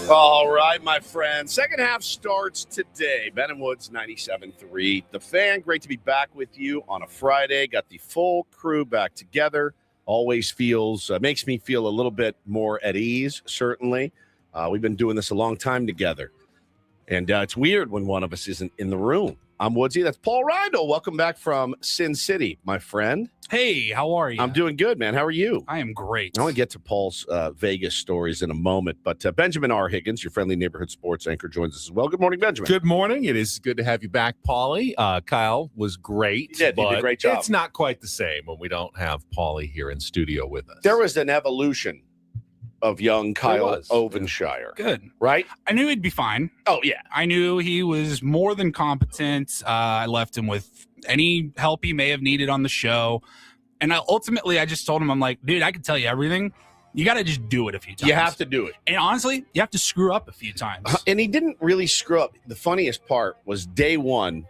All right, my friends. Second half starts today. Ben and Woods 97.3. The Fan, great to be back with you on a Friday. Got the full crew back together. Always makes me feel a little bit more at ease, certainly. We've been doing this a long time together. And it's weird when one of us isn't in the room. I'm Woodsy. That's Paul Rindle. Welcome back from Sin City, my friend. Hey, how are you? I'm doing good, man. How are you? I am great. I want to get to Paul's Vegas stories in a moment, but Benjamin R. Higgins, your friendly neighborhood sports anchor, joins us as well. Good morning, Benjamin. Good morning. It is good to have you back, Paulie. Kyle was great. He did a great job. It's not quite the same when we don't have Paulie here in studio with us. There was an evolution of young Kyle Ovenshire. Good. Right? I knew he'd be fine. Oh, yeah. I knew he was more than competent. I left him with any help he may have needed on the show. And ultimately, I just told him, I'm like, dude, I can tell you everything. You got to just do it a few times. You have to do it. And honestly, you have to screw up a few times. And he didn't really screw up. The funniest part was day one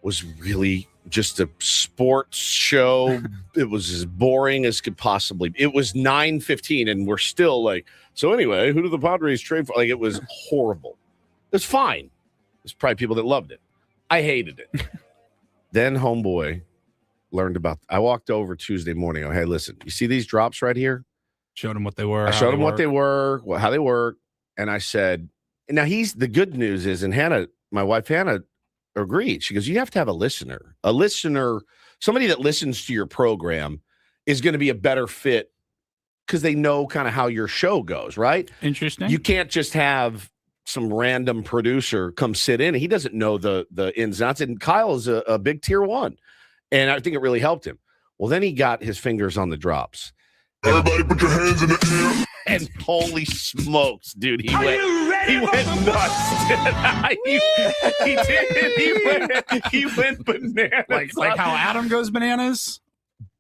was really just a sports show. It was as boring as could possibly be. It was 9:15, and we're still like, so anyway, who do the Padres trade for? Like, it was horrible. It was fine. There's probably people that loved it. I hated it. Then homeboy learned about. I walked over Tuesday morning. Hey, listen, you see these drops right here? Showed him what they were. I showed him what they were, how they work, and I said, now the good news is, and Hannah, my wife Hannah, agreed. She goes, you have to have a listener, somebody that listens to your program is going to be a better fit because they know kind of how your show goes, right? Interesting. You can't just have some random producer come sit in. He doesn't know the ins and outs. And Kyle is a big tier one. And I think it really helped him. Well, then he got his fingers on the drops. Everybody put your hands in the air. And holy smokes, dude, he went nuts. He went bananas. Like how Adam goes bananas?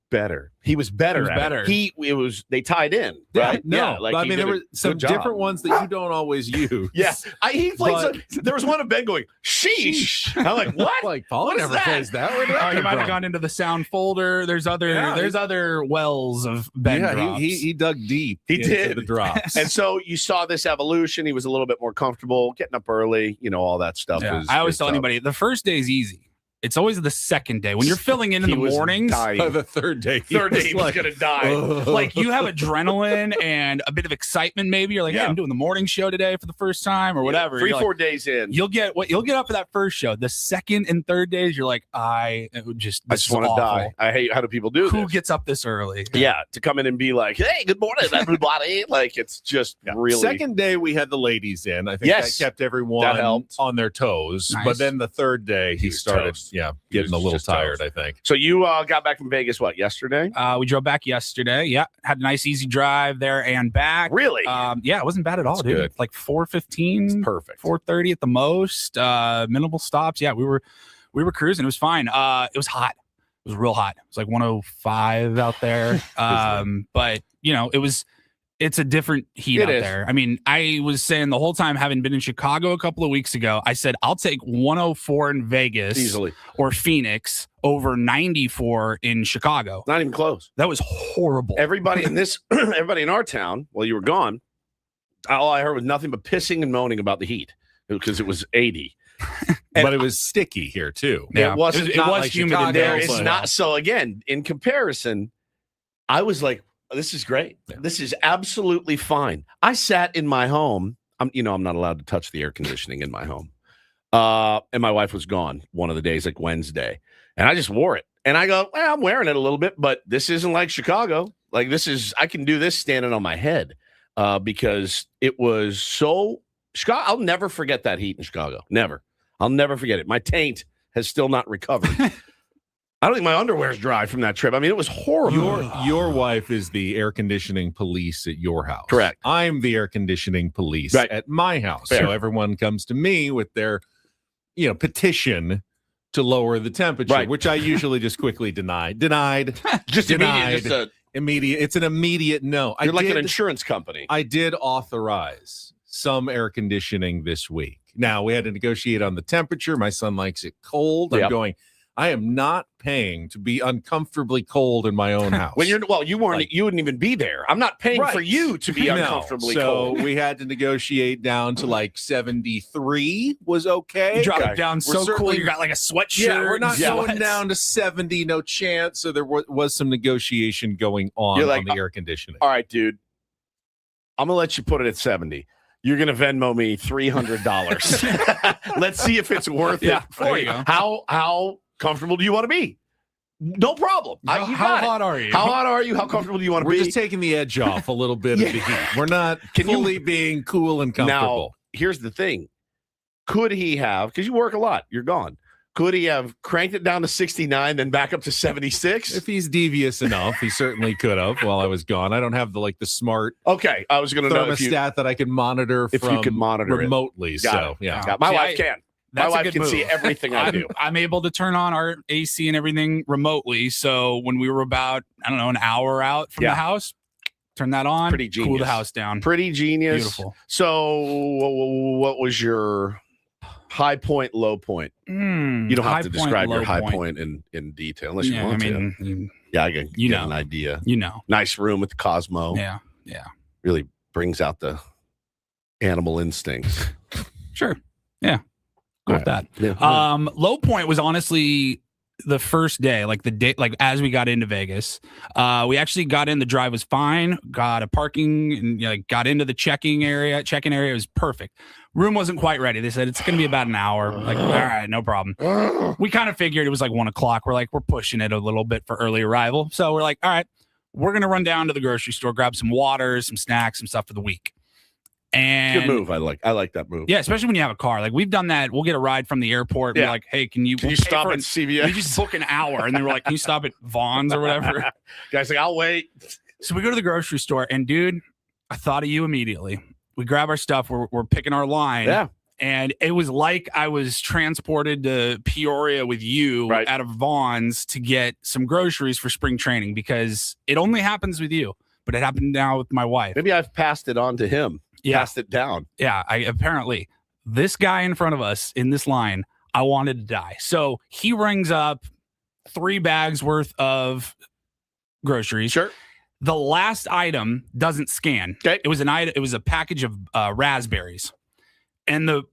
Better. He was better. They tied in, right? Yeah, no. I mean, there were some different ones that you don't always use. Yeah. There was one of Ben going, sheesh. I'm like, what? Like, Paul never says that. He might have gone into the sound folder. There's other wells of Ben drops. He dug deep. He did the drops. And so you saw this evolution. He was a little bit more comfortable getting up early, all that stuff. Yeah. I always tell anybody, the first day is easy. It's always the second day when you're filling in the mornings. The third day, he was gonna die. Like you have adrenaline and a bit of excitement. Maybe you're like, hey, I'm doing the morning show today for the first time or whatever. 3-4 days in, you'll get up for that first show. The second and third days, you're like, I just want to die. I hate how do people do this? Who gets up this early? Yeah, to come in and be like, hey, good morning, everybody. Like it's just really. Second day we had the ladies in. I think that kept everyone on their toes. Nice. But then the third day he started. Toast. Yeah, getting a little tired, I think. So you got back from Vegas, yesterday? We drove back yesterday. Yeah, had a nice, easy drive there and back. Really? Yeah, it wasn't bad at all, dude. Good. Like 4:15. Perfect. 4:30 at the most. Minimal stops. Yeah, we were cruising. It was fine. It was hot. It was real hot. It was like 105 out there. But, it's a different heat out there. I mean, I was saying the whole time, having been in Chicago a couple of weeks ago, I said, I'll take 104 in Vegas easily or Phoenix over 94 in Chicago. Not even close. That was horrible. Everybody in our town, while you were gone, all I heard was nothing but pissing and moaning about the heat because it was 80. But it was sticky here too. Yeah. It was humid in there. It's not. So again, in comparison, I was like, this is great. Yeah. This is absolutely fine. I sat in my home. I'm not allowed to touch the air conditioning in my home. And my wife was gone one of the days, like Wednesday. And I just wore it. And I go, I'm wearing it a little bit, but this isn't like Chicago. Like I can do this standing on my head because it was so Chicago. I'll never forget that heat in Chicago. Never. I'll never forget it. My taint has still not recovered. I don't think my underwear's dry from that trip. I mean, it was horrible. Your wife is the air conditioning police at your house. Correct. I'm the air conditioning police at my house. Fair. So everyone comes to me with their, petition to lower the temperature, which I usually just quickly denied. Just denied. Immediate. It's an immediate no. You're like an insurance company. I did authorize some air conditioning this week. Now we had to negotiate on the temperature. My son likes it cold. I'm going, I am not paying to be uncomfortably cold in my own house. You weren't. You wouldn't even be there. I'm not paying for you to be uncomfortably cold. So we had to negotiate down to like 73 was okay. You dropped it down so cool. You got like a sweatshirt. Yeah, we're not going down to 70. No chance. So there was some negotiation going on the air conditioning. All right, dude. I'm gonna let you put it at 70. You're gonna Venmo me $300. Let's see if it's worth it for you. How comfortable do you want to be? No problem. How hot are you? How hot are you? How comfortable do you want to be? We're just taking the edge off a little bit of the heat. We're not fully being cool and comfortable. Now, here's the thing. Could he have, because you work a lot, you're gone. Could he have cranked it down to 69, then back up to 76? If he's devious enough, he certainly could have while I was gone. I don't have the smart I was going to know thermostat that I can monitor if you could monitor remotely. My wife can. My wife can see everything I do. I'm able to turn on our AC and everything remotely. So when we were about, an hour out from the house, turn that on. Pretty genius. Cool the house down. Pretty genius. Beautiful. So what was your high point, low point? You don't have to describe your high point in detail unless you want to. I can get an idea. Nice room with the Cosmo. Yeah. Really brings out the animal instincts. Sure. Yeah. Go with that. Yeah. Low point was honestly the first day, like the day, like as we got into Vegas. We actually got in. The drive was fine. Got a parking and got into the check-in area. It was perfect. Room wasn't quite ready. They said it's going to be about an hour. Like, all right, no problem. We kind of figured it was like 1 o'clock. We're pushing it a little bit for early arrival. So we're like, all right, we're going to run down to the grocery store, grab some water, some snacks, some stuff for the week. And good move. I like that move. Yeah, especially when you have a car. Like we've done that. We'll get a ride from the airport. And we're like, hey, can you stop at CVS? We just book an hour. And then we're like, can you stop at Vaughn's or whatever? Guys, like, I'll wait. So we go to the grocery store, and dude, I thought of you immediately. We grab our stuff. We're picking our line. Yeah. And it was like I was transported to Peoria with you out of Vaughn's to get some groceries for spring training, because it only happens with you, but it happened now with my wife. Maybe I've passed it on to him. Passed it down. Yeah, apparently this guy in front of us in this line, I wanted to die. So he rings up 3 bags worth of groceries. Sure. The last item doesn't scan. Okay. It was a package of raspberries. And the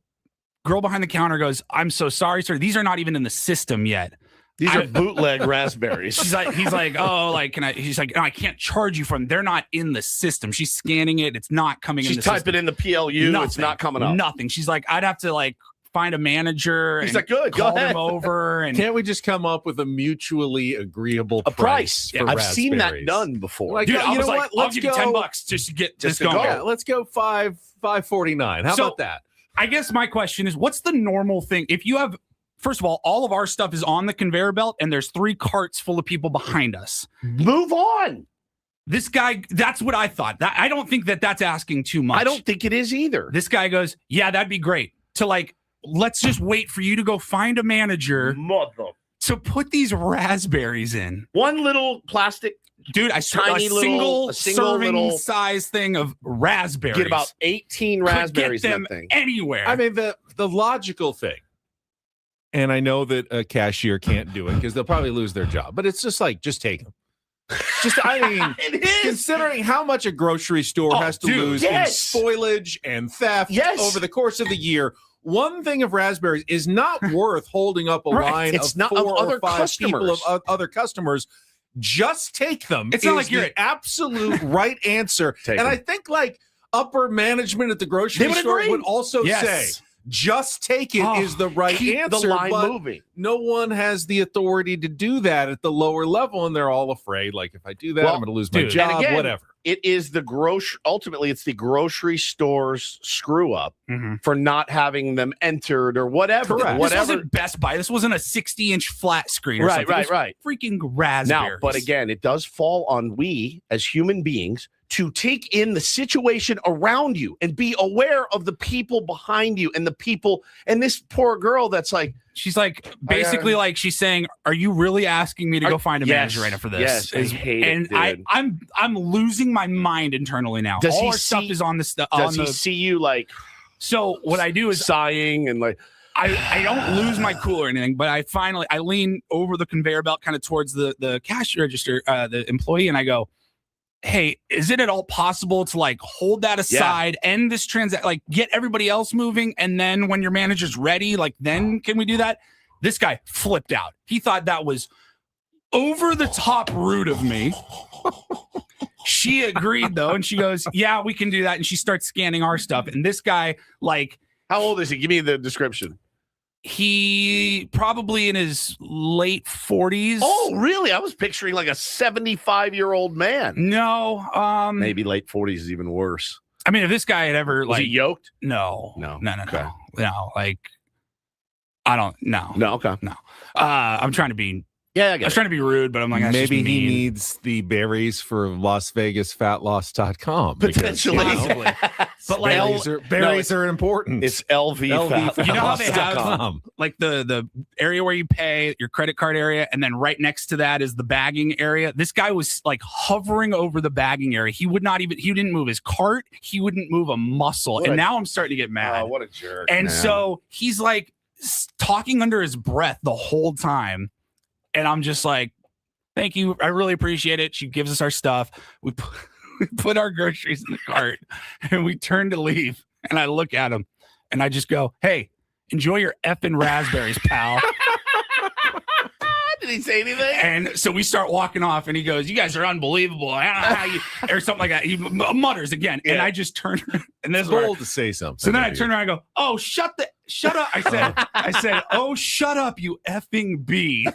girl behind the counter goes, "I'm so sorry, sir. These are not even in the system yet. These are bootleg raspberries." He's like, "Oh, like, can I?" He's like, "No, I can't charge you for them. They're not in the system." She's scanning it. It's not coming in the system. She's typing in the PLU. Nothing, it's not coming up. Nothing. She's like, "I'd have to find a manager." He's like, "Good, call go ahead." Him over. And can't we just come up with a mutually agreeable price? Yeah, I've seen that done before. Dude, I was like, "I'll give you $10 just to get this going." Yeah, let's go $5.49. How about that? I guess my question is, what's the normal thing? If you have, first of all of our stuff is on the conveyor belt and there's 3 carts full of people behind us. Move on. This guy, that's what I thought. I don't think that's asking too much. I don't think it is either. This guy goes, "Yeah, that'd be great." Let's just wait for you to go find a manager to put these raspberries in. One little plastic. Dude, I saw a single serving size thing of raspberries. Get about 18 raspberries in that thing. Anywhere. I mean, the logical thing, and I know that a cashier can't do it because they'll probably lose their job, but it's just just take them. It is. Considering how much a grocery store has to lose in spoilage and theft over the course of the year, one thing of raspberries is not worth holding up a line of 4 or 5 people of other customers. Just take them. It's not like you're the absolute right answer. I think upper management at the grocery store would also say, just take it is the right answer. The line moving. No one has the authority to do that at the lower level, and they're all afraid. If I do that, I'm going to lose my job. And again, whatever. It is ultimately, it's the grocery store's screw up for not having them entered or whatever. Correct. This wasn't Best Buy. This wasn't a 60-inch flat screen. Right. Freaking raspberries. Now, but again, it does fall on we as human beings to take in the situation around you and be aware of the people behind you and the people. And this poor girl that's she's basically she's saying, "Are you really asking me to go find a manager right now for this?" Yes, I hate it, dude. I'm losing my mind internally now. All our stuff is on the stuff. Does he see you So what I do is sighing and I don't lose my cool or anything, but I lean over the conveyor belt kind of towards the cash register, the employee, and I go, hey, is it at all possible to like hold that aside, end this transaction, like get everybody else moving, and then when your manager's ready, like then can we do that? This guy flipped out. He thought that was over the top rude of me. She agreed though, and she goes, yeah, we can do that. And she starts scanning our stuff. And this guy, like, how old is he? Give me the description. He probably in his late 40s. Oh, really? I was picturing like a 75-year-old man. No. Maybe late 40s is even worse. I mean, if this guy had ever was he yoked? No. Okay. No, like I don't know. No, okay. No. I'm trying to be I was trying to be rude, but I'm like, maybe he needs the berries for LasVegasFatLoss.com. Potentially. But like berries are important. It's LV. You know how they have like the area where you pay, your credit card area, and then right next to that is the bagging area. This guy was like hovering over the bagging area. He didn't move his cart. He wouldn't move a muscle. Now I'm starting to get mad. Oh, what a jerk. And so he's like talking under his breath the whole time. And I'm just like, thank you. I really appreciate it. She gives us our stuff. We put our groceries in the cart and we turn to leave. And I look at him and I just go, hey, enjoy your effing raspberries, pal. Did he say anything? And so we start walking off and he goes, you guys are unbelievable. I don't know how you, or something like that. He mutters again. Yeah. And I just turn and this is bold to say something. So then I turn around and go, oh, shut up. I said, oh, shut up, you effing bee.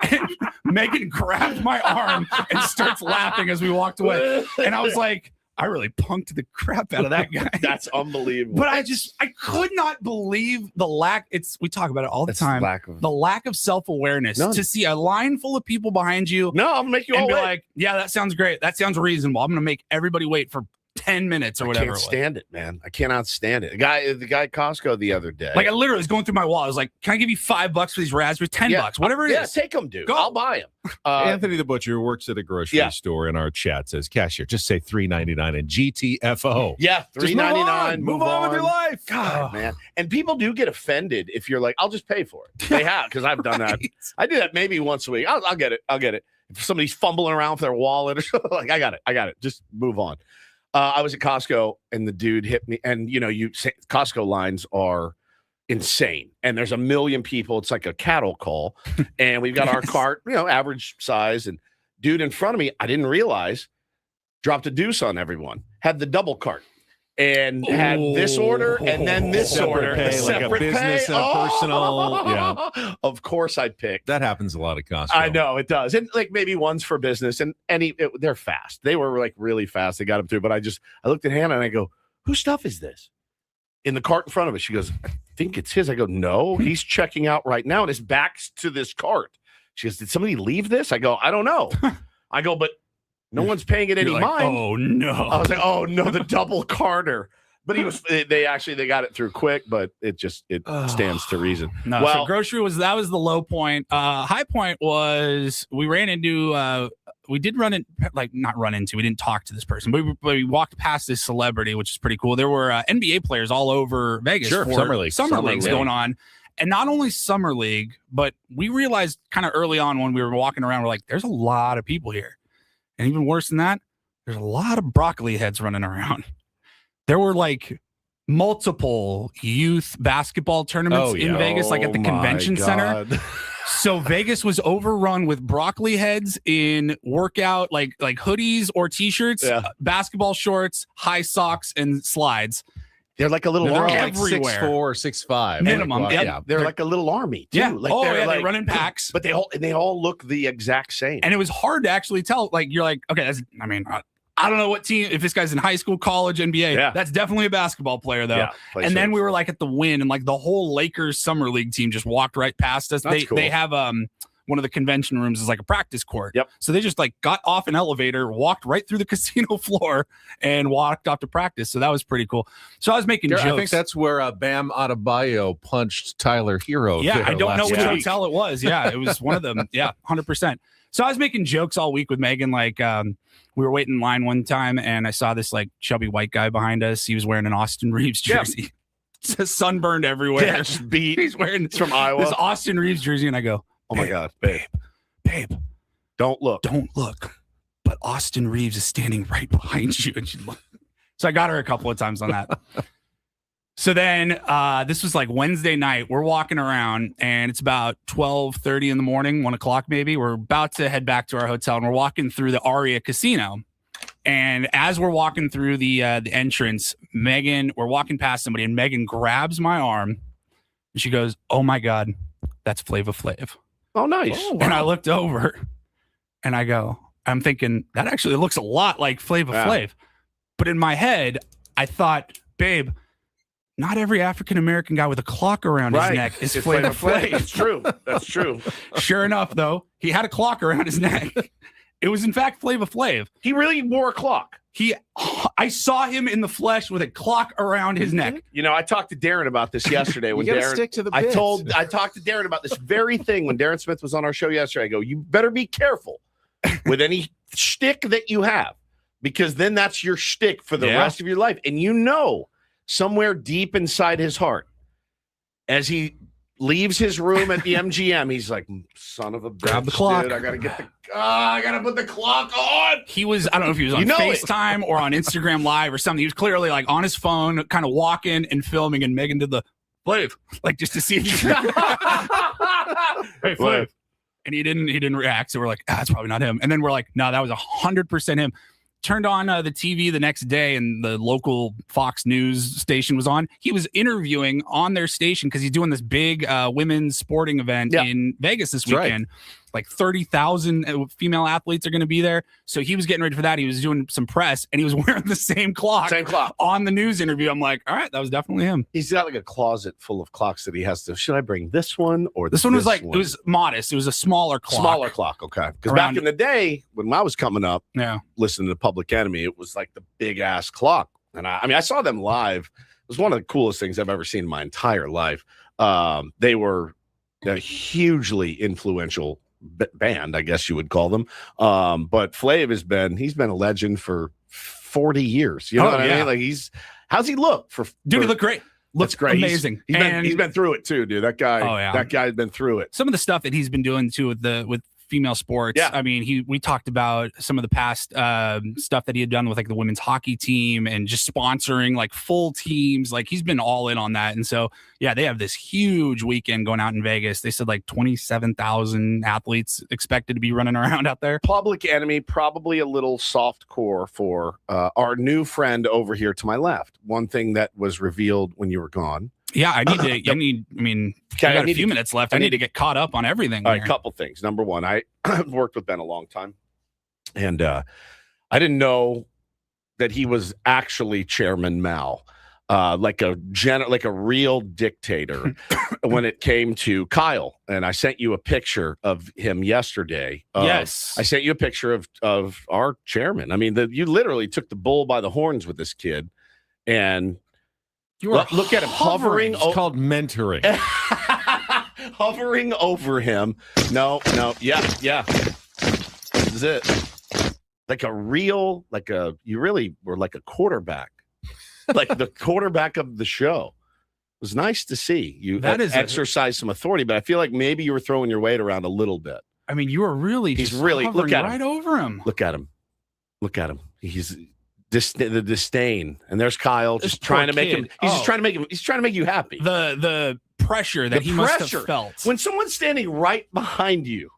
And Megan grabbed my arm and starts laughing as we walked away. And I was like, I really punked the crap out of that guy. That's unbelievable. But I could not believe the lack. We talk about it all the time. The lack of self-awareness to see a line full of people behind you. No, I'm gonna make you all be wait. Like, yeah, that sounds great. That sounds reasonable. I'm gonna make everybody wait for 10 minutes or whatever. I can't stand it, man. I cannot stand it. The guy at Costco the other day. Like I literally was going through my wall. I was like, can I give you $5 for these raspberries? $10, whatever it is. Yeah, take them, dude. I'll buy them. Anthony the Butcher works at a grocery store in our chat says, cashier, just say $3.99 and GTFO. Yeah, $3.99. Move on with your life. God, man. And people do get offended if you're like, I'll just pay for it. They have, because I've done that. I do that maybe once a week. I'll get it. If somebody's fumbling around with their wallet or something, like, I got it. Just move on. I was at Costco and the dude hit me, and Costco lines are insane, and there's a million people. It's like a cattle call, and we've got our cart, average size, and dude in front of me, I didn't realize, dropped a deuce on everyone, had the double cart, and had this order and then this order, separate business pay. And a personal. Yeah, of course I picked. That happens a lot at Costco. I know it does, and like maybe one's for business, and they're fast. They were like really fast. They got them through, but I looked at Hannah and I go, "Whose stuff is this?" In the cart in front of us, she goes, "I think it's his." I go, "No, he's checking out right now, and his back's to this cart." She goes, "Did somebody leave this?" I go, "I don't know." I go, "But no one's paying it any mind." Oh no! I was like, "Oh no, the double carter." But they got it through quick, but it stands to reason. No, so grocery that was the low point. High point was we didn't talk to this person, but we walked past this celebrity, which is pretty cool. There were NBA players all over Vegas for Summer League's going on. And not only Summer League, but we realized kind of early on when we were walking around, we're like, there's a lot of people here. And even worse than that, there's a lot of broccoli heads running around. There were like multiple youth basketball tournaments in Vegas, like at the convention center. So Vegas was overrun with broccoli heads in workout, like hoodies or t-shirts, basketball shorts, high socks, and slides. They're like a little army. Like 6'4", 6'5". Minimum. They're like a little army too. Yeah. Like they run in packs. But they all look the exact same. And it was hard to actually tell. Like you're like, okay, I don't know what team, if this guy's in high school, college, NBA. Yeah. That's definitely a basketball player, though. Yeah, and then we were like at the Wynn, and like the whole Lakers Summer League team just walked right past us. That's cool. They have one of the convention rooms is like a practice court. Yep. So they just like got off an elevator, walked right through the casino floor, and walked off to practice. So that was pretty cool. So I was making jokes. I think that's where Bam Adebayo punched Tyler Hero. Yeah, I don't know which hotel it was. Yeah, it was one of them. Yeah, 100%. So I was making jokes all week with Megan, like we were waiting in line one time and I saw this like chubby white guy behind us. He was wearing an Austin Reeves jersey. sunburned everywhere. Yeah, just beat. He's wearing It's from Iowa. this Austin Reeves jersey, and I go, oh my God, babe, don't look. But Austin Reeves is standing right behind you. And she looked. So I got her a couple of times on that. So then this was like Wednesday night. We're walking around and it's about 12:30 in the morning, 1 o'clock maybe. We're about to head back to our hotel and we're walking through the Aria Casino. And as we're walking through the entrance, we're walking past somebody and Megan grabs my arm and she goes, "Oh my God, that's Flava Flav." Oh, nice. Oh, wow. And I looked over and I'm thinking that actually looks a lot like Flava Flav. But in my head, I thought, babe, not every African-American guy with a clock around his neck is Flava Flav. It's true. That's true. Sure enough, though, he had a clock around his neck. It was, in fact, Flava Flav. He really wore a clock. I saw him in the flesh with a clock around his neck. You know, I talked to Darren about this yesterday. When you gotta Darren, stick to the I bits. talked to Darren about this very thing when Darren Smith was on our show yesterday. I go, you better be careful with any shtick that you have, because then that's your shtick for the rest of your life. And you know, somewhere deep inside his heart, as he leaves his room at the MGM, he's like, son of a bitch, grab the clock. dude, I gotta put the clock on. He was, I don't know if he was on FaceTime or on Instagram Live or something. He was clearly like on his phone, kind of walking and filming, and Megan did the Flav, like just to see if he hey, Flav. And he didn't react. So we're like, that's probably not him. And then we're like, no, that was 100% him. Turned on the TV the next day and the local Fox News station was on. He was interviewing on their station because he's doing this big women's sporting event in Vegas this weekend. Right. Like 30,000 female athletes are going to be there. So he was getting ready for that. He was doing some press and he was wearing the same clock on the news interview. I'm like, all right, that was definitely him. He's got like a closet full of clocks that he has to, should I bring this one or this one? Was like, it was modest. It was a smaller clock. Okay. Because back in the day when I was coming up, listening to Public Enemy, it was like the big ass clock. And I saw them live. It was one of the coolest things I've ever seen in my entire life. They were a hugely influential band, I guess you would call them. But Flav he's been a legend for 40 years. You know what I mean? Like how's he look Dude, he looked great. Looks great. Amazing. He's been through it too, dude. That guy, that guy's been through it. Some of the stuff that he's been doing too with female sports. Yeah. I mean, we talked about some of the past stuff that he had done with like the women's hockey team and just sponsoring like full teams. Like he's been all in on that. And so, yeah, they have this huge weekend going out in Vegas. They said like 27,000 athletes expected to be running around out there. Public Enemy, probably a little soft core for our new friend over here to my left. One thing that was revealed when you were gone. Yeah, I got a few minutes left. I need to get caught up on everything. All right, a couple things. Number one, I worked with Ben a long time, and I didn't know that he was actually Chairman Mao, like a real dictator when it came to Kyle. And I sent you a picture of him yesterday. Yes, I sent you a picture of our chairman. I mean, you literally took the bull by the horns with this kid, and. Look at him hovering. It's called mentoring. Hovering over him. No. Yeah. This is it. You really were like a quarterback, like the quarterback of the show. It was nice to see you exercise some authority, but I feel like maybe you were throwing your weight around a little bit. I mean, you were really. He's really look at right over him. Look at him. He's. The disdain, and there's Kyle just trying to make him. He's just trying to make him. He's trying to make you happy. The pressure that he must have felt when someone's standing right behind you.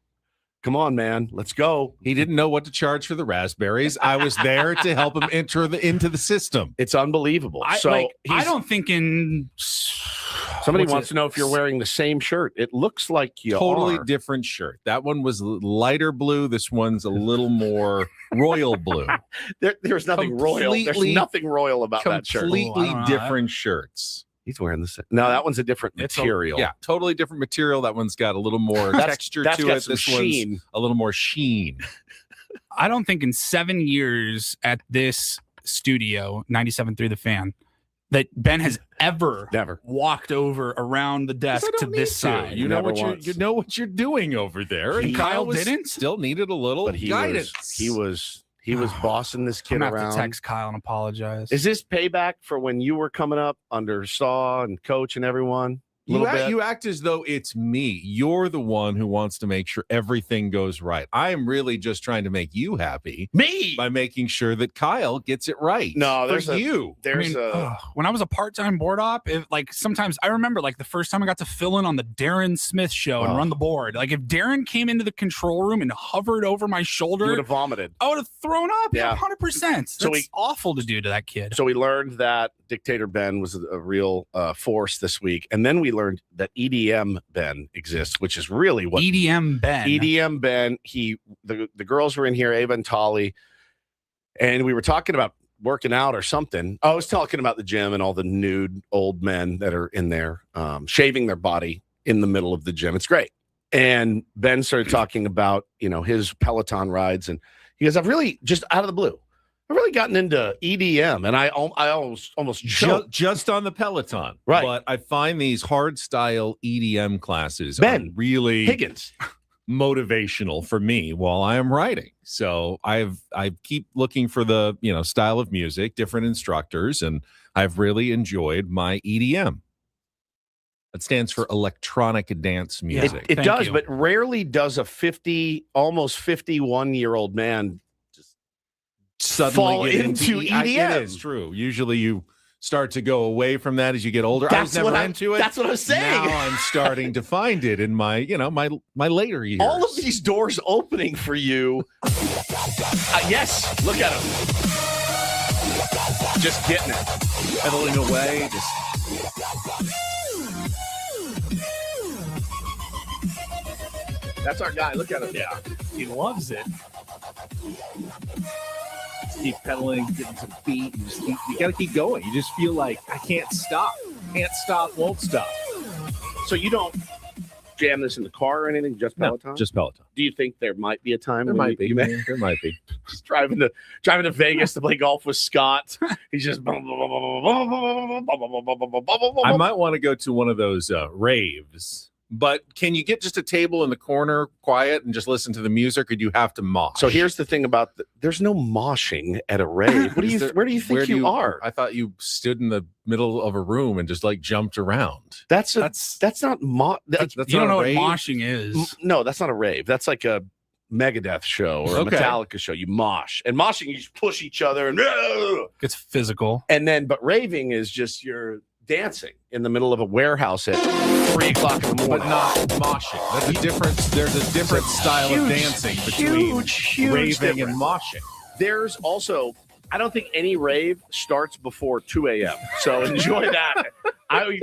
Come on, man, let's go. He didn't know what to charge for the raspberries. I was there to help him enter into the system. It's unbelievable. I don't think somebody wants to know if you're wearing the same shirt. It looks like you totally are. Different shirt. That one was lighter blue. This one's a little more royal blue. There's nothing royal. There's nothing royal about that shirt. Completely different shirts. He's wearing this. No, that one's a different material. Totally different material. That one's got a little more texture to it. This one's a little more sheen. I don't think in 7 years at this studio, 97 Through the Fan, that Ben has never walked over around the desk to this side. You know what you're doing over there. And Kyle didn't still needed a little guidance. He was He was bossing this kid I'm gonna around. have to text Kyle and apologize. Is this payback for when you were coming up under Saw and Coach and everyone? You act as though it's me. You're the one who wants to make sure everything goes right. I am really just trying to make you happy. Me? By making sure that Kyle gets it right. No, there's you. When I was a part-time board op, sometimes I remember like the first time I got to fill in on the Darren Smith show and run the board. Like if Darren came into the control room and hovered over my shoulder, you would have vomited. I would have thrown up. Yeah, 100%. That's awful to do to that kid. So we learned that Dictator Ben was a real force this week, and then we learned that EDM Ben exists, which is really what EDM Ben. EDM Ben. The girls were in here, Ava and Tolly, and we were talking about working out or something. I was talking about the gym and all the nude old men that are in there, shaving their body in the middle of the gym. It's great. And Ben started talking about his Peloton rides, and he goes, "I've really just out of the blue, I've really gotten into EDM," and I almost just on the Peloton, right? But I find these hard style EDM classes Ben are really Higgins motivational for me while I am writing. So I keep looking for the style of music, different instructors, and I've really enjoyed my EDM. It stands for electronic dance music. It does, but rarely does a almost 51-year-old man suddenly fall into EDM. It is true. Usually you start to go away from that as you get older. I was never into it. That's what I was saying. Now I'm starting to find it in my later years. All of these doors opening for you. Yes, look at him. Just getting it. Pedaling away. That's our guy. Look at him. Yeah. He loves it. Keep pedaling, getting some beat. You got to keep going. You just feel like I can't stop. Can't stop, won't stop. So you don't jam this in the car or anything? Just Peloton? No, just Peloton. Do you think there might be a time? There might be. There might be. Just driving to Vegas to play golf with Scott. He's just. I might want to go to one of those raves. But can you get just a table in the corner, quiet, and just listen to the music, or do you have to mosh? So here's the thing about there's no moshing at a rave. Where do you think you are? I thought you stood in the middle of a room and just jumped around. That's not you don't know what moshing is. No, that's not a rave. That's like a Megadeth show or a Metallica show. You mosh. And moshing, you just push each other and it's physical. But raving is just you're dancing in the middle of a warehouse at 3 o'clock in the morning. But not moshing. There's a different style of dancing between raving and moshing. There's also, I don't think any rave starts before 2 a.m. So enjoy that. I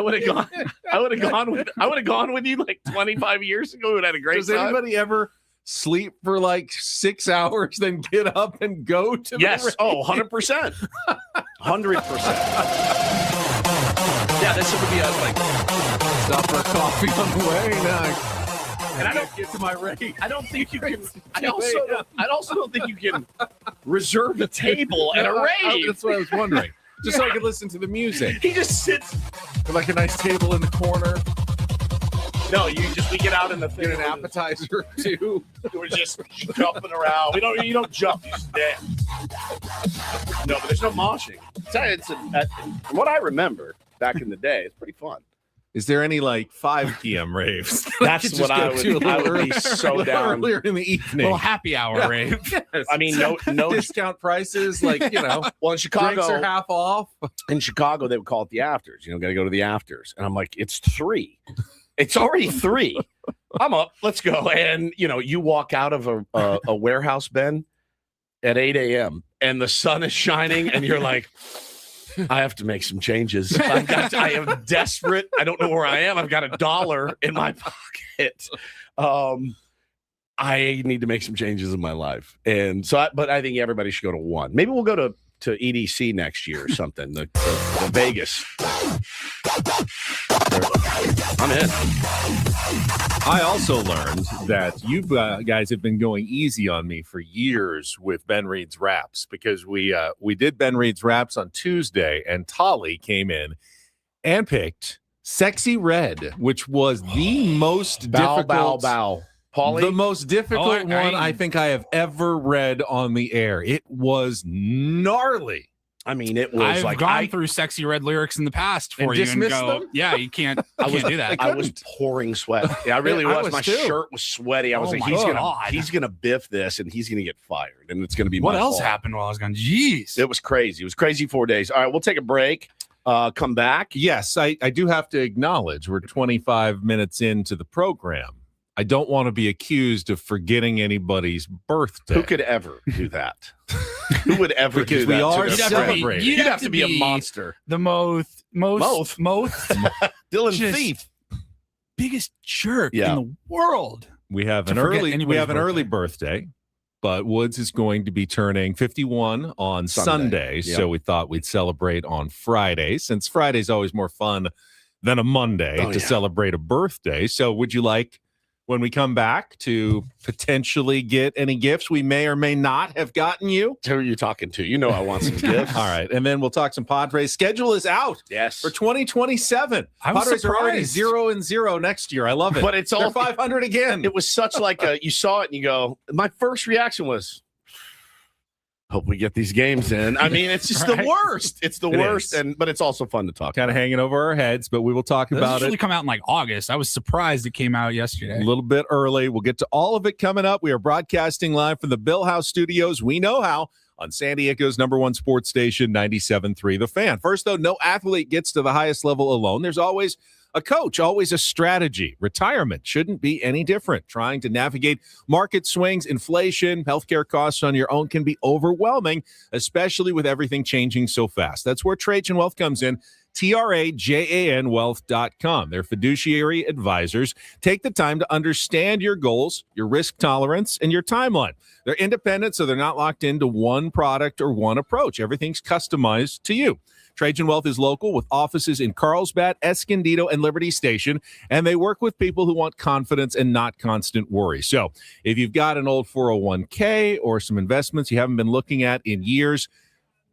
would have gone with you like 25 years ago and had a great time. Does anybody ever sleep for 6 hours, then get up and go to the rave? 100%. 100%. Yeah, this would be stop for a coffee on the way. And I don't get to my rave. I don't think you can. I also don't think you can reserve a table at a rave. That's what I was wondering. Just so I could listen to the music. He just sits with a nice table in the corner. No, we get out in the thing. Get an appetizer too. We're just jumping around. You don't jump. You just dance. No, but there's no moshing. From what I remember back in the day, it's pretty fun. Is there any 5 p.m. raves? That's what I would be so down. Earlier in the evening. A little happy hour rave. Yes. I mean, no discount prices. Well, in Chicago, drinks are half off. In Chicago, they would call it the afters. Got to go to the afters. And I'm like, it's 3. It's already 3. I'm up. Let's go. And, you walk out of a warehouse, Ben, at 8 a.m. and the sun is shining and you're like, I have to make some changes. I am desperate. I don't know where I am. I've got $1 in my pocket. I need to make some changes in my life. And so, but I think everybody should go to one. Maybe we'll go to EDC next year or something. The Vegas. I'm in. I also learned that you guys have been going easy on me for years with Ben Reed's Raps, because we did Ben Reed's Raps on Tuesday, and Tolly came in and picked Sexy Red, which was the most difficult Paulie? The most difficult one I think I have ever read on the air. It was gnarly. I mean, it was I've gone through sexy red lyrics in the past for you and go, them? yeah, you can't do that. I was pouring sweat. Yeah, I really was. My too. shirt was sweaty. I was like, he's gonna biff this and he's gonna get fired, and it's gonna be what my else fault. happened while I was gone? Jeez, it was crazy. It was crazy 4 days. All right, we'll take a break. Come back. Yes, I do have to acknowledge we're 25 minutes into the program. I don't want to be accused of forgetting anybody's birthday. Who could ever do that? Who would ever because do that? We are to celebrating. You'd have to be a monster. The most Dylan Thief, biggest jerk in the world. We have an early birthday, but Woods is going to be turning 51 on Sunday. So we thought we'd celebrate on Friday, since Friday's always more fun than a Monday to celebrate a birthday. So would you like, when we come back, to potentially get any gifts we may or may not have gotten you? Who are you talking to? You know I want some gifts. All right. And then we'll talk some Padres. Schedule is out for 2027. Padres are already 0-0 next year. I love it. But it's all 500 again. It was such like you saw it and you go, my first reaction was, hope we get these games in. I mean, it's just the worst. It's the worst, but it's also fun to talk. Kind of hanging over our heads, but we will talk about it. Usually come out in like August. I was surprised it came out yesterday. A little bit early. We'll get to all of it coming up. We are broadcasting live from the Bill House Studios. We know how on San Diego's #1 sports station, 97.3 The Fan. First, though, no athlete gets to the highest level alone. There's always a coach, always a strategy. Retirement shouldn't be any different. Trying to navigate market swings, inflation, healthcare costs on your own can be overwhelming, especially with everything changing so fast. That's where Trajan Wealth comes in. TRAJANwealth.com. Their fiduciary advisors take the time to understand your goals, your risk tolerance, and your timeline. They're independent, so they're not locked into one product or one approach. Everything's customized to you. Trajan Wealth is local with offices in Carlsbad, Escondido, and Liberty Station, and they work with people who want confidence and not constant worry. So if you've got an old 401k or some investments you haven't been looking at in years,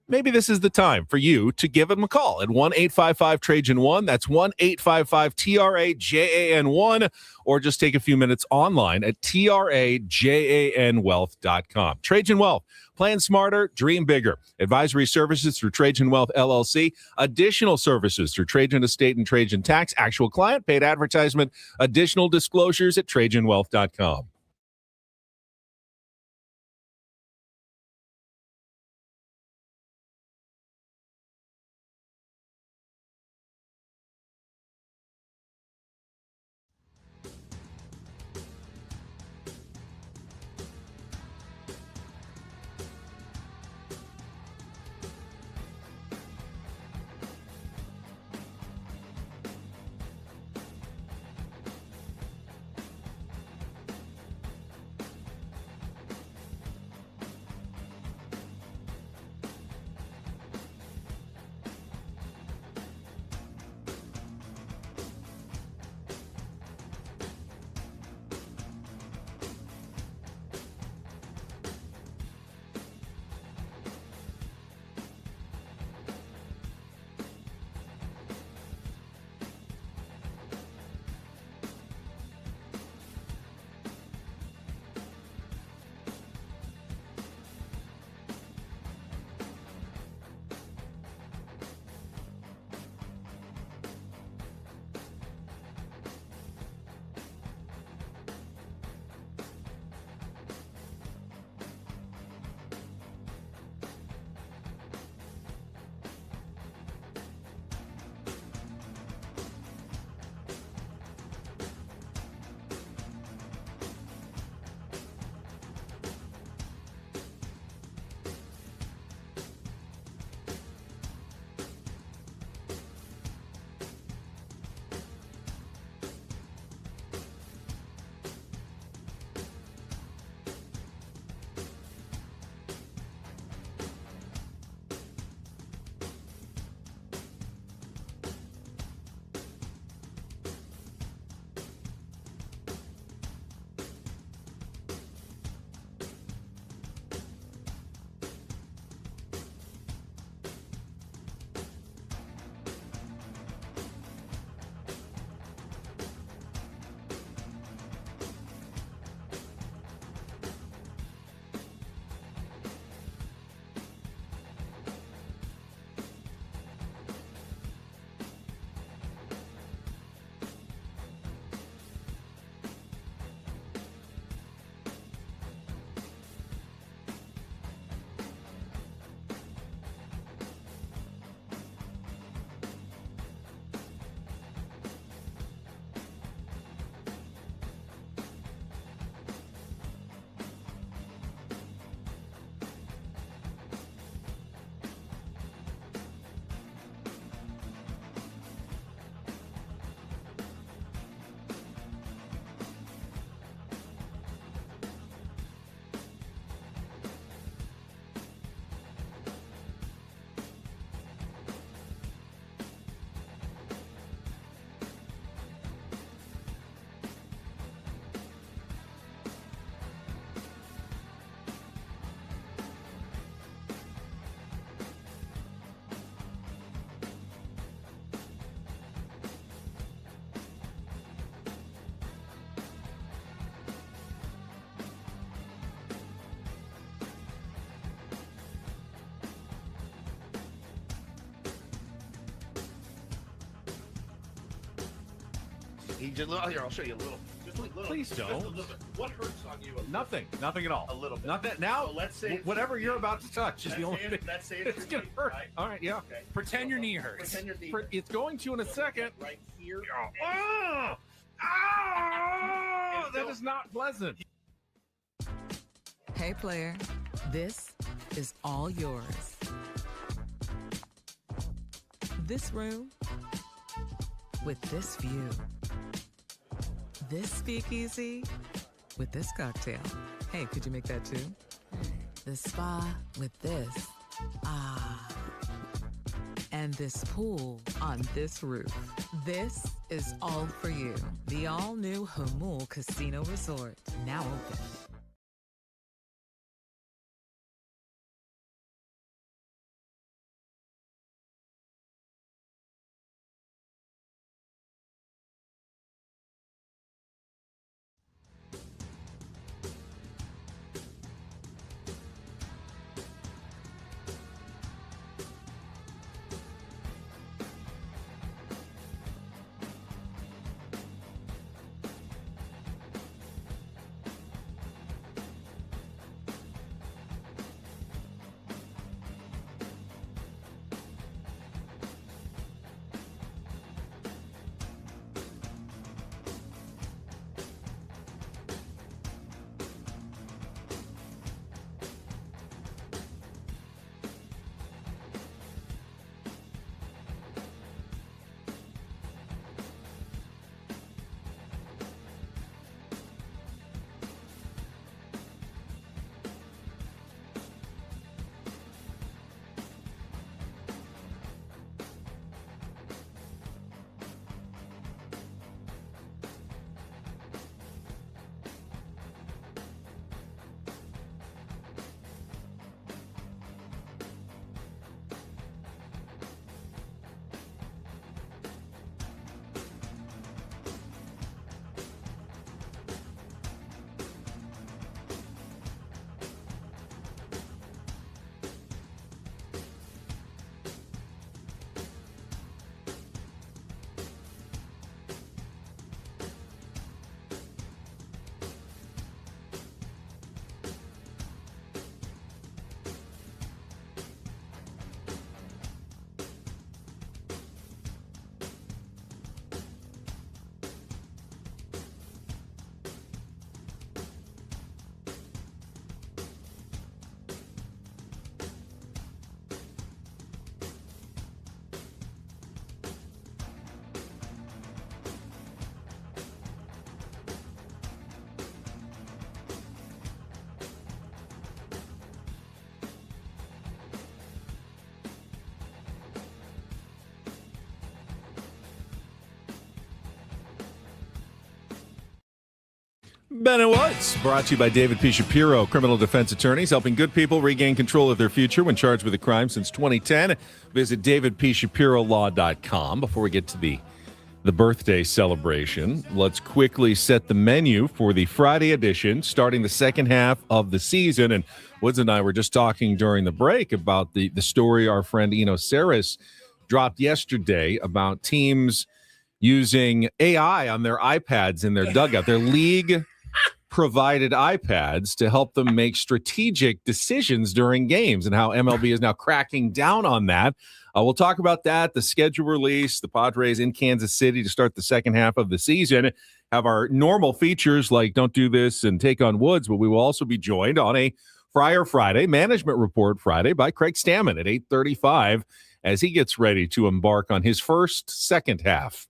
maybe this is the time for you to give them a call at 1-855-TRAJAN1. That's 1-855-TRAJAN1, or just take a few minutes online at TRAJANwealth.com. Trajan Wealth. Plan smarter, dream bigger. Advisory services through Trajan Wealth, LLC. Additional services through Trajan Estate and Trajan Tax. Actual client, paid advertisement. Additional disclosures at TrajanWealth.com. He just here. I'll show you a little. Just a little. Please don't. Just a little bit. What hurts on you? Nothing at all. A little bit. Nothing. Now, so let's say whatever you're about to touch is the only thing. Let's say it's gonna hurt. Right? All right, yeah. Okay. Pretend your knee hurts. Pretend your knee. It's going to in a second. Right here. That is not pleasant. Hey, player, this is all yours. This room with this view. This speakeasy with this cocktail. Hey, could you make that too? The spa with this. And this pool on this roof. This is all for you. The all-new Humul Casino Resort, now open. Ben and Woods, brought to you by David P. Shapiro, criminal defense attorneys, helping good people regain control of their future when charged with a crime since 2010. Visit davidpshapirolaw.com. Before we get to the birthday celebration, let's quickly set the menu for the Friday edition, starting the second half of the season. And Woods and I were just talking during the break about the story our friend Eno Saris dropped yesterday about teams using AI on their iPads in their dugout, their league provided iPads to help them make strategic decisions during games, and how MLB is now cracking down on that. We'll talk about that, the schedule release, the Padres in Kansas City to start the second half of the season, have our normal features like Don't Do This and Take on Woods, but we will also be joined on a Friar Friday, Management Report Friday by Craig Stammen at 8:35 as he gets ready to embark on his second half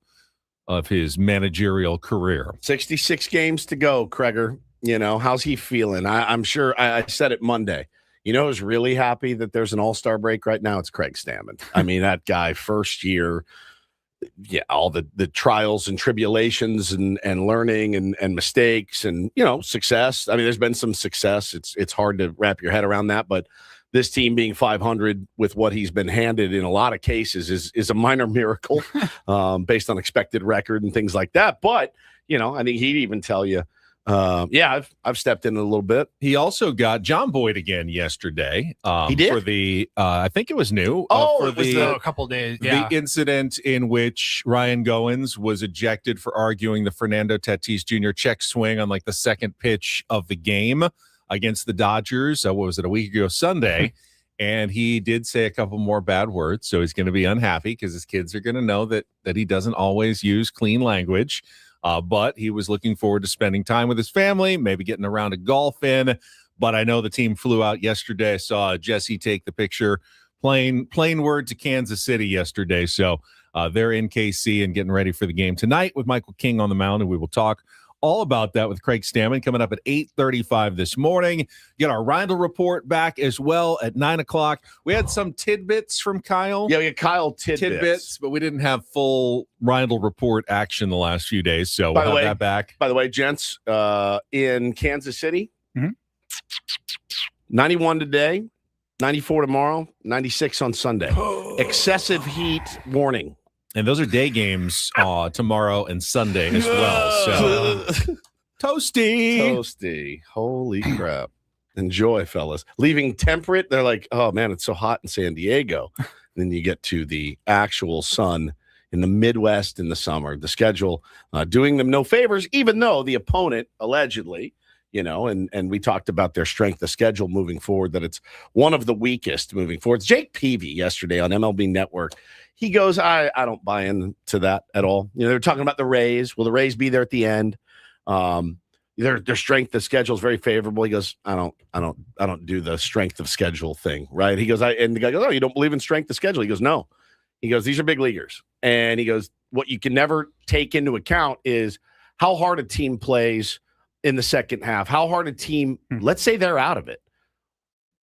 of his managerial career. 66 games to go, Kreger. You know, how's he feeling? I'm sure I said it Monday. You know who's really happy that there's an all-star break right now? It's Craig Stammen. I mean, that guy, first year, yeah, all the trials and tribulations and learning and mistakes and, you know, success. I mean, there's been some success. It's hard to wrap your head around that, but this team being 500 with what he's been handed in a lot of cases is a minor miracle based on expected record and things like that. But, you know, I think he'd even tell you I've stepped in a little bit. He also got John Boyd again yesterday. He did? For the I think it was new. For a couple of days. Yeah. The incident in which Ryan Goins was ejected for arguing the Fernando Tatis Jr. check swing on like the second pitch of the game against the Dodgers. What was it, a week ago Sunday? And he did say a couple more bad words, so he's going to be unhappy because his kids are going to know that he doesn't always use clean language. But he was looking forward to spending time with his family, maybe getting a round of golf in. But I know the team flew out yesterday. I saw Jesse take the picture, plain word to Kansas City yesterday. So they're in KC and getting ready for the game tonight with Michael King on the mound, and we will talk all about that with Craig Stammen coming up at 8:35 this morning. Get our Rindle report back as well at 9 o'clock. We had some tidbits from Kyle. Yeah, we had Kyle tidbits, but we didn't have full Rindle report action the last few days, so we'll have that back. By the way, gents, in Kansas City, 91 today, 94 tomorrow, 96 on Sunday. Excessive heat warning. And those are day games tomorrow and Sunday as well. So toasty. Holy crap. Enjoy, fellas. Leaving temperate, they're like, oh man, it's so hot in San Diego. And then you get to the actual sun in the Midwest in the summer. The schedule doing them no favors, even though the opponent allegedly, and we talked about their strength of schedule moving forward, that it's one of the weakest moving forward. Jake Peavy yesterday on MLB Network, he goes, I don't buy into that at all. They're talking about the Rays. Will the Rays be there at the end? Their strength of schedule is very favorable. He goes, I don't do the strength of schedule thing, right? He goes, and the guy goes, oh, you don't believe in strength of schedule? He goes, no. He goes, these are big leaguers. And he goes, what you can never take into account is how hard a team plays in the second half, how hard a team, let's say they're out of it.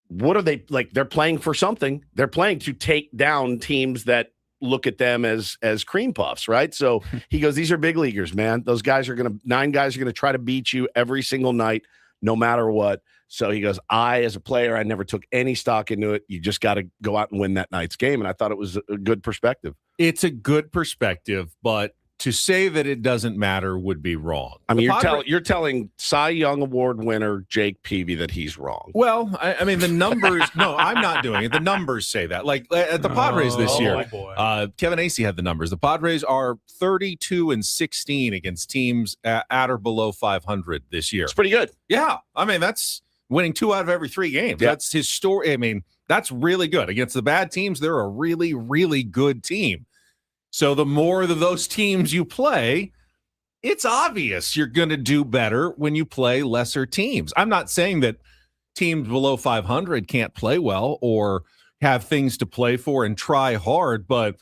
What are they like? They're playing for something. They're playing to take down teams that look at them as cream puffs, right? So he goes, these are big leaguers, man. Those guys are 9 guys are going to try to beat you every single night, no matter what. So he goes, as a player, I never took any stock into it. You just got to go out and win that night's game. And I thought it was a good perspective. It's a good perspective, but to say that it doesn't matter would be wrong. I mean, you're telling Cy Young Award winner Jake Peavy that he's wrong. Well, I mean, the numbers. No, I'm not doing it. The numbers say that. Like at the Padres this year, Kevin Acee had the numbers. The Padres are 32-16 against teams at or below 500 this year. It's pretty good. Yeah, I mean that's winning 2 out of every 3 games. Yep. That's his story. I mean, that's really good against the bad teams. They're a really, really good team. So the more of those teams you play, it's obvious you're going to do better when you play lesser teams. I'm not saying that teams below 500 can't play well or have things to play for and try hard, but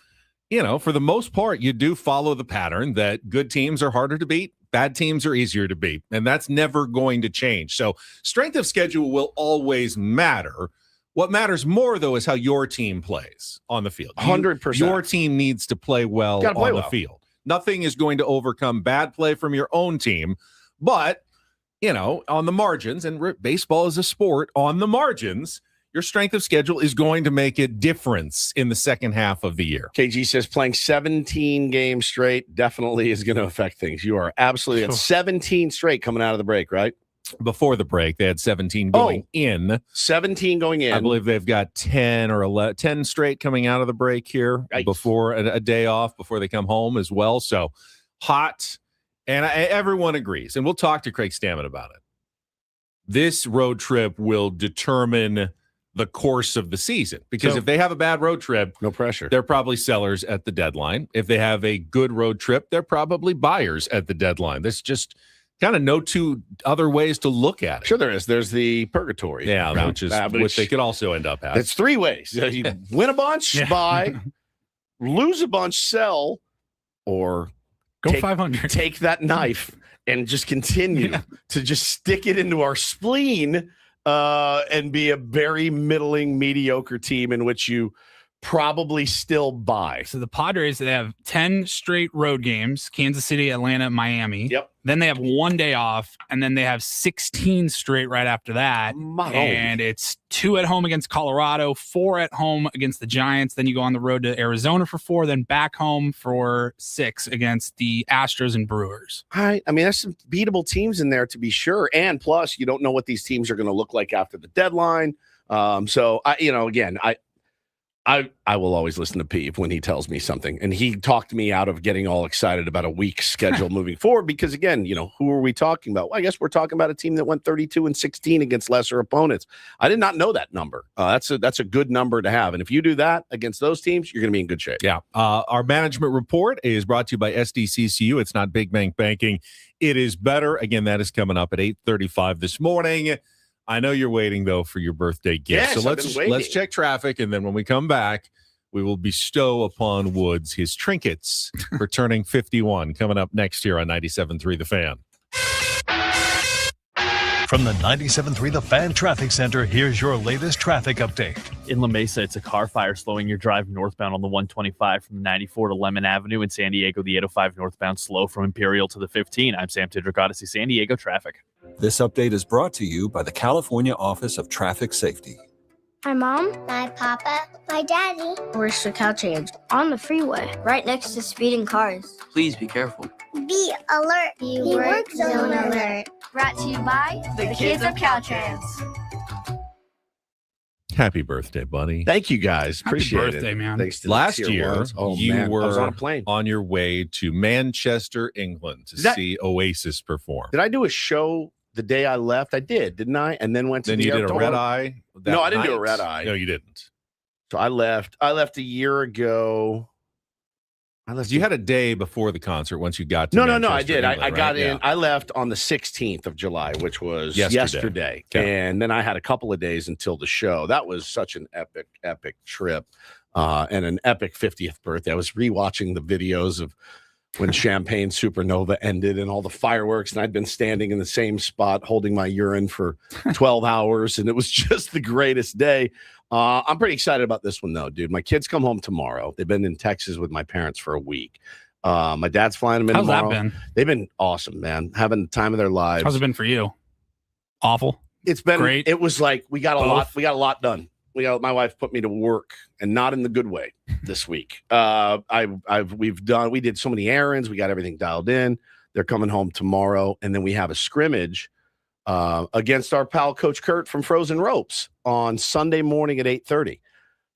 for the most part, you do follow the pattern that good teams are harder to beat, bad teams are easier to beat, and that's never going to change. So strength of schedule will always matter. What matters more, though, is how your team plays on the field. 100%. Your team needs to play well on the field. Nothing is going to overcome bad play from your own team. But, on the margins, and baseball is a sport, on the margins, your strength of schedule is going to make a difference in the second half of the year. KG says playing 17 games straight definitely is going to affect things. You are absolutely at 17 straight coming out of the break, right? Before the break, they had 17 going in. 17 going in. I believe they've got 10 or 11, 10 straight coming out of the break here before a day off, before they come home as well. So hot. And everyone agrees. And we'll talk to Craig Stammen about it. This road trip will determine the course of the season. Because if they have a bad road trip, no pressure. They're probably sellers at the deadline. If they have a good road trip, they're probably buyers at the deadline. There's just kind of no 2 other ways to look at it. Sure there is. There's the purgatory. Yeah, which they could also end up having. It's 3 ways. You win a bunch, buy, lose a bunch, sell, or go 500. Take that knife and just continue to just stick it into our spleen and be a very middling, mediocre team in which you probably still buy. So the Padres, they have 10 straight road games, Kansas City, Atlanta, Miami. Yep. Then they have 1 day off, and then they have 16 straight right after that. And it's 2 at home against Colorado, 4 at home against the Giants. Then you go on the road to Arizona for 4, then back home for 6 against the Astros and Brewers. All right. I mean, there's some beatable teams in there to be sure. And plus, you don't know what these teams are going to look like after the deadline. So, I will always listen to Pete when he tells me something. And he talked me out of getting all excited about a week schedule moving forward because, again, who are we talking about? Well, I guess we're talking about a team that went 32-16 against lesser opponents. I did not know that number. That's a good number to have. And if you do that against those teams, you're going to be in good shape. Yeah. Our management report is brought to you by SDCCU. It's not big bank banking. It is better. Again, that is coming up at 8:35 this morning. I know you're waiting, though, for your birthday gift. Yes, so let's check traffic, and then when we come back, we will bestow upon Woods his trinkets for turning 51, coming up next year on 97.3 The Fan. From the 97.3 The Fan Traffic Center, here's your latest traffic update. In La Mesa, it's a car fire slowing your drive northbound on the 125 from the 94 to Lemon Avenue. In San Diego, the 805 northbound slow from Imperial to the 15. I'm Sam Tidrick, Odyssey San Diego Traffic. This update is brought to you by the California Office of Traffic Safety. My mom, my papa, my daddy. We're at Caltrans on the freeway, right next to speeding cars. Please be careful. Be alert. Be work zone alert. Brought to you by the kids of Caltrans. Happy birthday, buddy. Thank you, guys. Appreciate Happy birthday, man. Thanks to Last year, you were I was on a plane. on your way to Manchester, England to see Oasis perform. Did I do a show the day I left? I did, didn't I? And then went to then the you did airport. a red eye? No, I didn't do a red eye. No, you didn't. So I left a year ago. You had a day before the concert once you got to No, Manchester, I did. England, I got right? in. Yeah. I left on the 16th of July, which was yesterday. Okay. And then I had a couple of days until the show. That was such an epic trip and an epic 50th birthday. I was rewatching the videos of when Champagne Supernova ended and all the fireworks. And I'd been standing in the same spot holding my urine for 12 hours. And it was just the greatest day. I'm pretty excited about this one, though, dude. My kids come home tomorrow. They've been in Texas with my parents for a week. My dad's flying them in How's tomorrow. that been? They've been awesome, man. Having the time of their lives. How's it been for you? Awful. It's been great. It was like we got a Both. lot. We got a lot done. My wife put me to work, and not in the good way this week. We did so many errands. We got everything dialed in. They're coming home tomorrow, and then we have a scrimmage against our pal Coach Kurt from Frozen Ropes on Sunday morning at 8:30.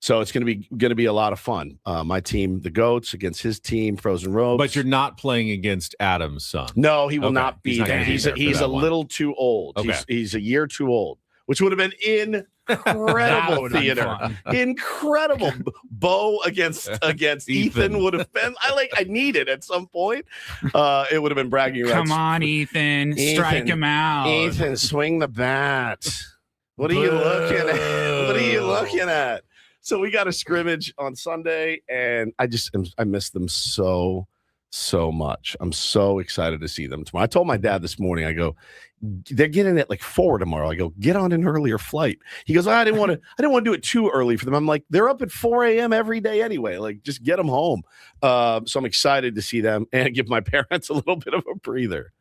So it's going to be a lot of fun. My team, the Goats, against his team, Frozen Ropes. But you're not playing against Adam's son. No, he will Okay. not be. He's not there. gonna be He's there for a that one. little too old. Okay. He's a year too old, which would have been incredible theater. Incredible. Bo against Ethan would have been. I need it at some point. It would have been bragging rights. Come on, Ethan. Strike him out. Ethan, swing the bat. What are you looking at? What are you looking at? So we got a scrimmage on Sunday, and I miss them so much. I'm so excited to see them tomorrow. I told my dad this morning, I go, they're getting at like 4 tomorrow. I go, get on an earlier flight. He goes, I didn't want to do it too early for them. I'm like, they're up at 4 a.m. every day anyway. Like, just get them home. So I'm excited to see them and give my parents a little bit of a breather.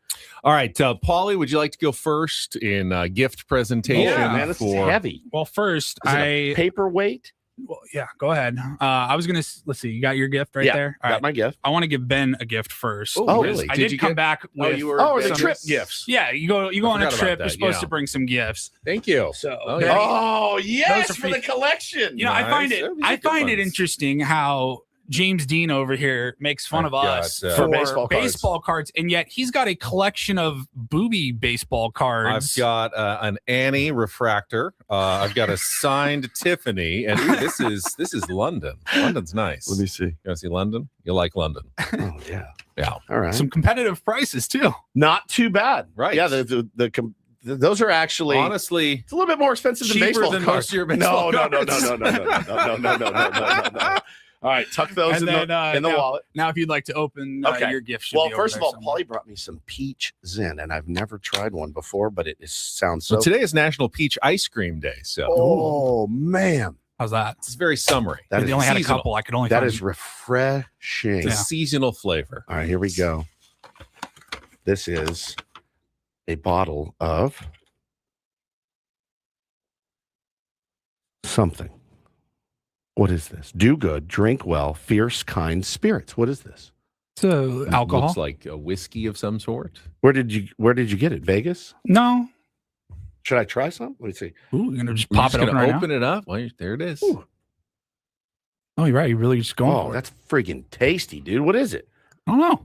All right, Paulie, would you like to go first in gift presentation? Yeah, man, this is heavy. Well, first, Is it a paperweight? Well, yeah, go ahead. I was gonna let's see. You got your gift right there. All got right. my gift. I want to give Ben a gift first. Oh, because really? I Did did you come get- back. With The trip gifts. Yeah, you go on a forgot about trip. that, You're supposed yeah. to bring some gifts. Thank you. So, Oh, yeah. Oh, yes, Those are for the collection. you know, I find Nice. it. Those are good I find it ones. interesting how James Dean over here makes fun I've of us got, for baseball cards. baseball cards, and yet he's got a collection of booby baseball cards. I've got an Annie refractor. I've got a signed Tiffany, and ooh, this is London. London's nice. Let me see. You want to see London? You like London? Oh, yeah. Yeah. All right. some competitive prices too. Not too bad. Right. Yeah, those are actually Honestly, it's a little bit more expensive than cheaper baseball than cards. most of your baseball No. All right, tuck those And in then, the wallet. Now, if you'd like to open Okay. your gift, should Well, be over first of there all, somewhere. Paulie brought me some peach zen, and I've never tried one before, but sounds so. so today is National Peach Ice Cream Day. So Oh man, How's that? It's very summery. They only had a couple. I could only That find is refreshing. It's a seasonal flavor. All right, here we go. This is a bottle of something. What is this? Do good, drink well, fierce, kind spirits. What is this? It's alcohol. Looks like a whiskey of some sort. Where did you get it? Vegas? No. Should I try some? Let me see. Ooh, you're gonna just pop it open right now? Open it up. Well, there it is. Ooh. Oh, you're right. You're really just going for it. That's freaking tasty, dude. What is it? I don't know.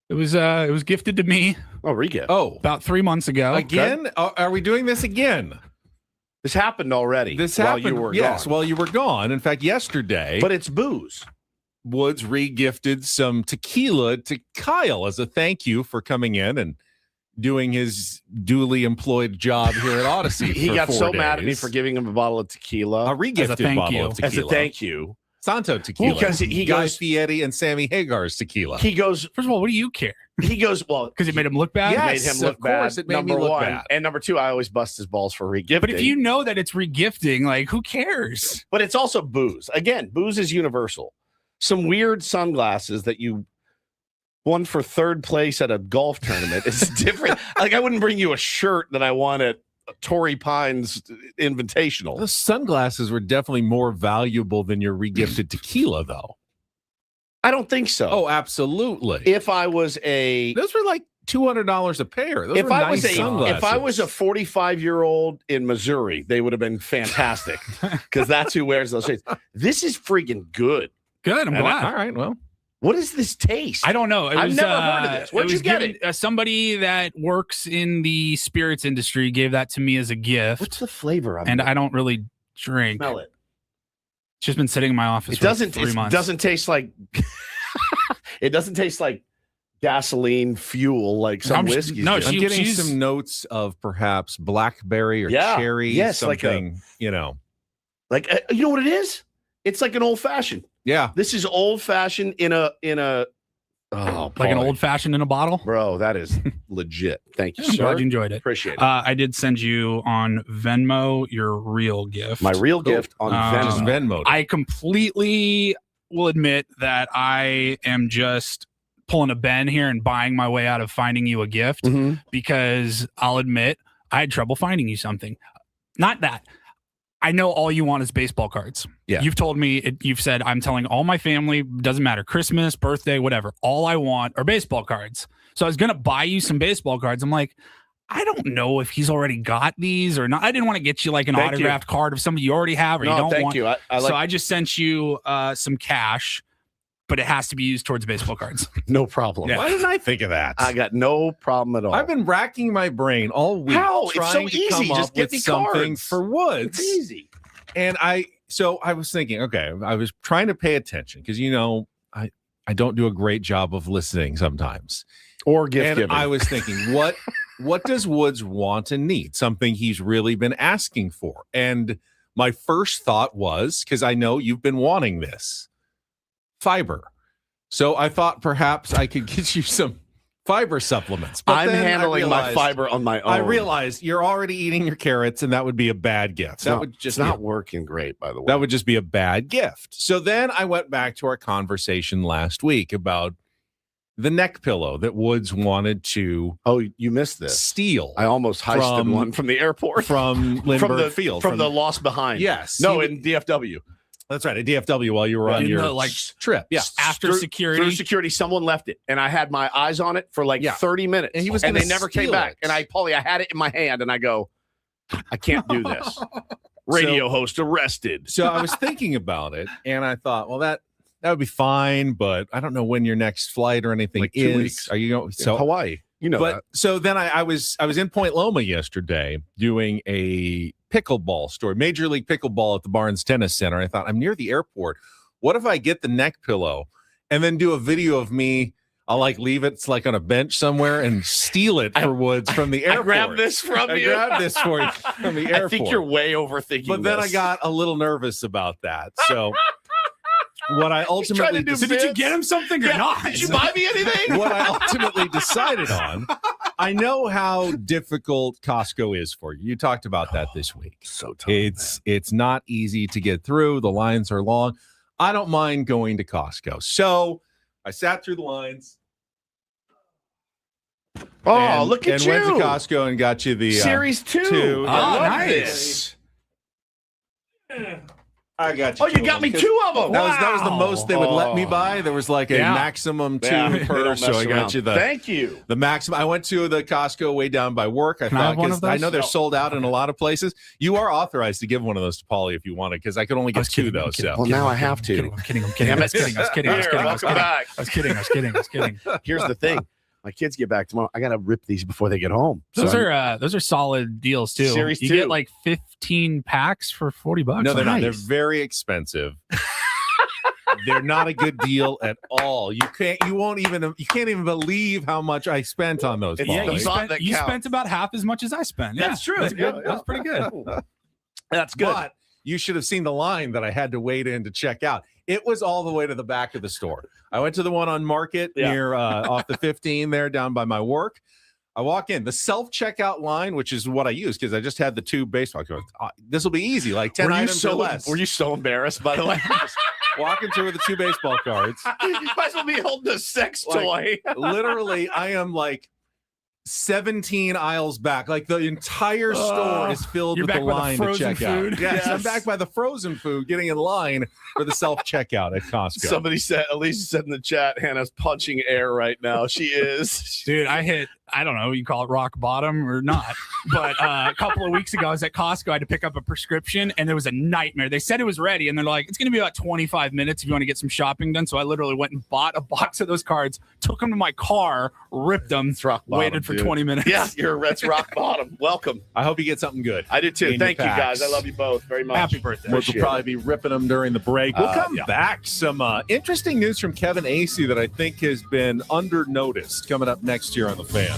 It was gifted to me. Oh, regift. Oh, about 3 months ago. Again? Okay. Are we doing this again? This happened already. This happened while you were yes, gone. while you were gone. In fact, yesterday. But it's booze. Woods re-gifted some tequila to Kyle as a thank you for coming in and doing his duly employed job here at Odyssey. He got 4 so days. mad at me for giving him a bottle of tequila. A re-gifted bottle of tequila. As a thank you. Santo tequila. Because he Guy goes, Fieri and Sammy Hagar's tequila. He goes, first of all, what do you care? He goes, well, because it made him look bad? Yes, it made him look of course, bad. it made me number look one. bad. And number two, I always bust his balls for regifting. But if you know that it's regifting, like, who cares? But it's also booze. Again, booze is universal. Some weird sunglasses that you won for third place at a golf tournament is different. Like, I wouldn't bring you a shirt that I won at Torrey Pines Invitational. Those sunglasses were definitely more valuable than your regifted tequila, though. I don't think so. Oh, absolutely. If I was a... Those were like $200 a pair. Those were nice sunglasses. If I was a 45-year-old in Missouri, they would have been fantastic because that's who wears those shades. This is freaking good. Good. I'm glad. All right. Well, what is this taste? I don't know. I've never heard of this. Where'd you get it? Somebody that works in the spirits industry gave that to me as a gift. What's the flavor of it? And I don't really drink. Smell it. It's just been sitting in my office It doesn't. for 3 months. It doesn't taste like. It doesn't taste like gasoline fuel like some whiskeys. No, I'm getting some notes of perhaps blackberry or cherry. Yes, something. You know what it is? It's like an old fashioned. Yeah, this is old fashioned in a. Oh, like an old fashioned in a bottle, bro. That is legit. Thank you, I'm sir. glad you enjoyed it. Appreciate it. I did send you on Venmo your real gift. My real gift on Venmo. Just Venmo. I completely will admit that I am just pulling a Ben here and buying my way out of finding you a gift because I'll admit I had trouble finding you something. Not that. I know all you want is baseball cards. Yeah. You've told me, you've said, I'm telling all my family, doesn't matter, Christmas, birthday, whatever. All I want are baseball cards. So I was going to buy you some baseball cards. I'm like, I don't know if he's already got these or not. I didn't want to get you like an autographed card of somebody you already have or you don't want. Thank you. So I just sent you some cash, but it has to be used towards baseball cards. No problem. Yeah. Why didn't I think of that? I got no problem at all. I've been racking my brain all week. How? Trying It's so to easy. Come Just up get with me something cards. for Woods. It's easy. And I was thinking, okay, I was trying to pay attention because I don't do a great job of listening sometimes. Or gift giving. I was thinking, what does Woods want and need? Something he's really been asking for. And my first thought was, because I know you've been wanting this, fiber. So I thought perhaps I could get you some fiber supplements. But I'm handling my fiber on my own. I realized you're already eating your carrots, and that would be a bad gift. It's not working great, by the way. That would just be a bad gift. So then I went back to our conversation last week about the neck pillow that Woods wanted to. Oh, you missed this. Steal. I almost heisted one from the airport. From Lindbergh Field. From the Lost Behind. Yes. No, in DFW. That's right, at DFW while you were on your trip. Yeah. After security. Through security, someone left it. And I had my eyes on it for 30 minutes. And they never came back. And I had it in my hand and I go, I can't do this. Radio host arrested. So I was thinking about it and I thought, well, that would be fine, but I don't know when your next flight or anything like is. 2 weeks. Are you going? So Hawaii. That. So then I was in Point Loma yesterday doing a pickleball story, Major League Pickleball at the Barnes Tennis Center. I thought, I'm near the airport. What if I get the neck pillow and then do a video of me? I'll leave it on a bench somewhere and steal it for Woods from the airport. I grabbed this from you. I grabbed this for you from the airport. I think you're way overthinking But then I got a little nervous about that. So what I ultimately did you get him something or not? Did you buy me anything? What I ultimately decided on I know how difficult Costco is for you. You talked about that this week. So tough. It's not easy to get through. The lines are long. I don't mind going to Costco. So I sat through the lines. Oh, look at you. And went to Costco and got you the Series 2. Oh, I love nice. this. I got you. Oh, you got me 2 of them. That was the most they would let me buy. There was like a maximum 2 per, so I got you the. Thank you. The maximum. I went to the Costco way down by work. I thought because I know they're sold out in a lot of places. You are authorized to give one of those to Polly if you want it, because I could only get 2 though. So well, now I have to. I'm kidding. I was kidding. Here's the thing. My kids get back tomorrow. I got to rip these before they get home. Those are solid deals too. Series you 2. get like 15 packs for $40. No, they're not. They're very expensive. They're not a good deal at all. You can't even believe how much I spent on those. Yeah, you spent about half as much as I spent. Yeah, that's true. That's good. That's pretty good. That's good. But you should have seen the line that I had to wait in to check out. It was all the way to the back of the store. I went to the one on Market near off the 15 there down by my work. I walk in. The self-checkout line, which is what I use because I just had the 2 baseball cards. This will be easy, like 10 items or less. Were you so embarrassed, by the way? Just walking through with the 2 baseball cards. You might as well be holding a sex toy. Literally, I am like 17 aisles back. Like the entire store is filled with the line to check out. Yes, I'm back by the frozen food, getting in line for the self-checkout at Costco. Somebody said, Elisa said in the chat, Hannah's punching air right now. She is. Dude, I don't know, you call it rock bottom or not. But a couple of weeks ago, I was at Costco. I had to pick up a prescription, and there was a nightmare. They said it was ready, and they're like, it's going to be about 25 minutes if you want to get some shopping done. So I literally went and bought a box of those cards, took them to my car, ripped them, waited for 20 minutes. Yeah, that's rock bottom. Welcome. I hope you get something good. I do too. Thank you, guys. I love you both very much. Happy birthday. We'll probably be ripping them during the break. We'll come back. Some interesting news from Kevin Acey that I think has been under noticed coming up next year on The Fan.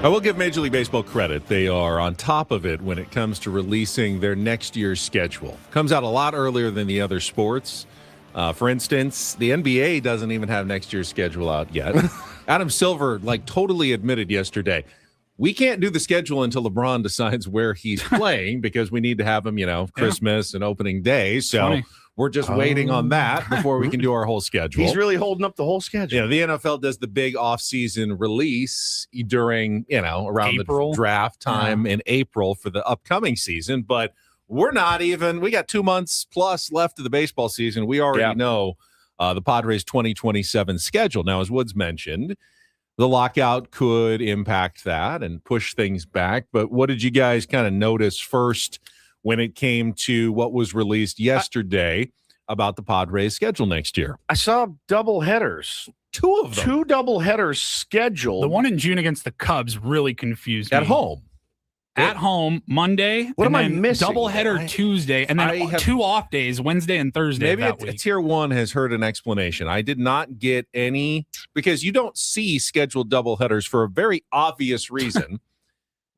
I will give Major League Baseball credit. They are on top of it when it comes to releasing their next year's schedule. Comes out a lot earlier than the other sports. For instance, the NBA doesn't even have next year's schedule out yet. Adam Silver totally admitted yesterday, we can't do the schedule until LeBron decides where he's playing because we need to have him, Christmas and opening day. So we're just waiting on that before we can do our whole schedule. He's really holding up the whole schedule. Yeah, the NFL does the big offseason release during, around April. The draft time in April for the upcoming season. But we got 2 months plus left of the baseball season. We already know the Padres 2027 schedule. Now, as Woods mentioned, the lockout could impact that and push things back. But what did you guys kind of notice first when it came to what was released yesterday about the Padres schedule next year? I saw double headers. 2 of them. 2 double headers scheduled. The one in June against the Cubs really confused me. At home. At home, Monday. What am I missing? Doubleheader Tuesday, and then 2 off days, Wednesday and Thursday. Maybe a tier 1 has heard an explanation. I did not get any, because you don't see scheduled doubleheaders for a very obvious reason.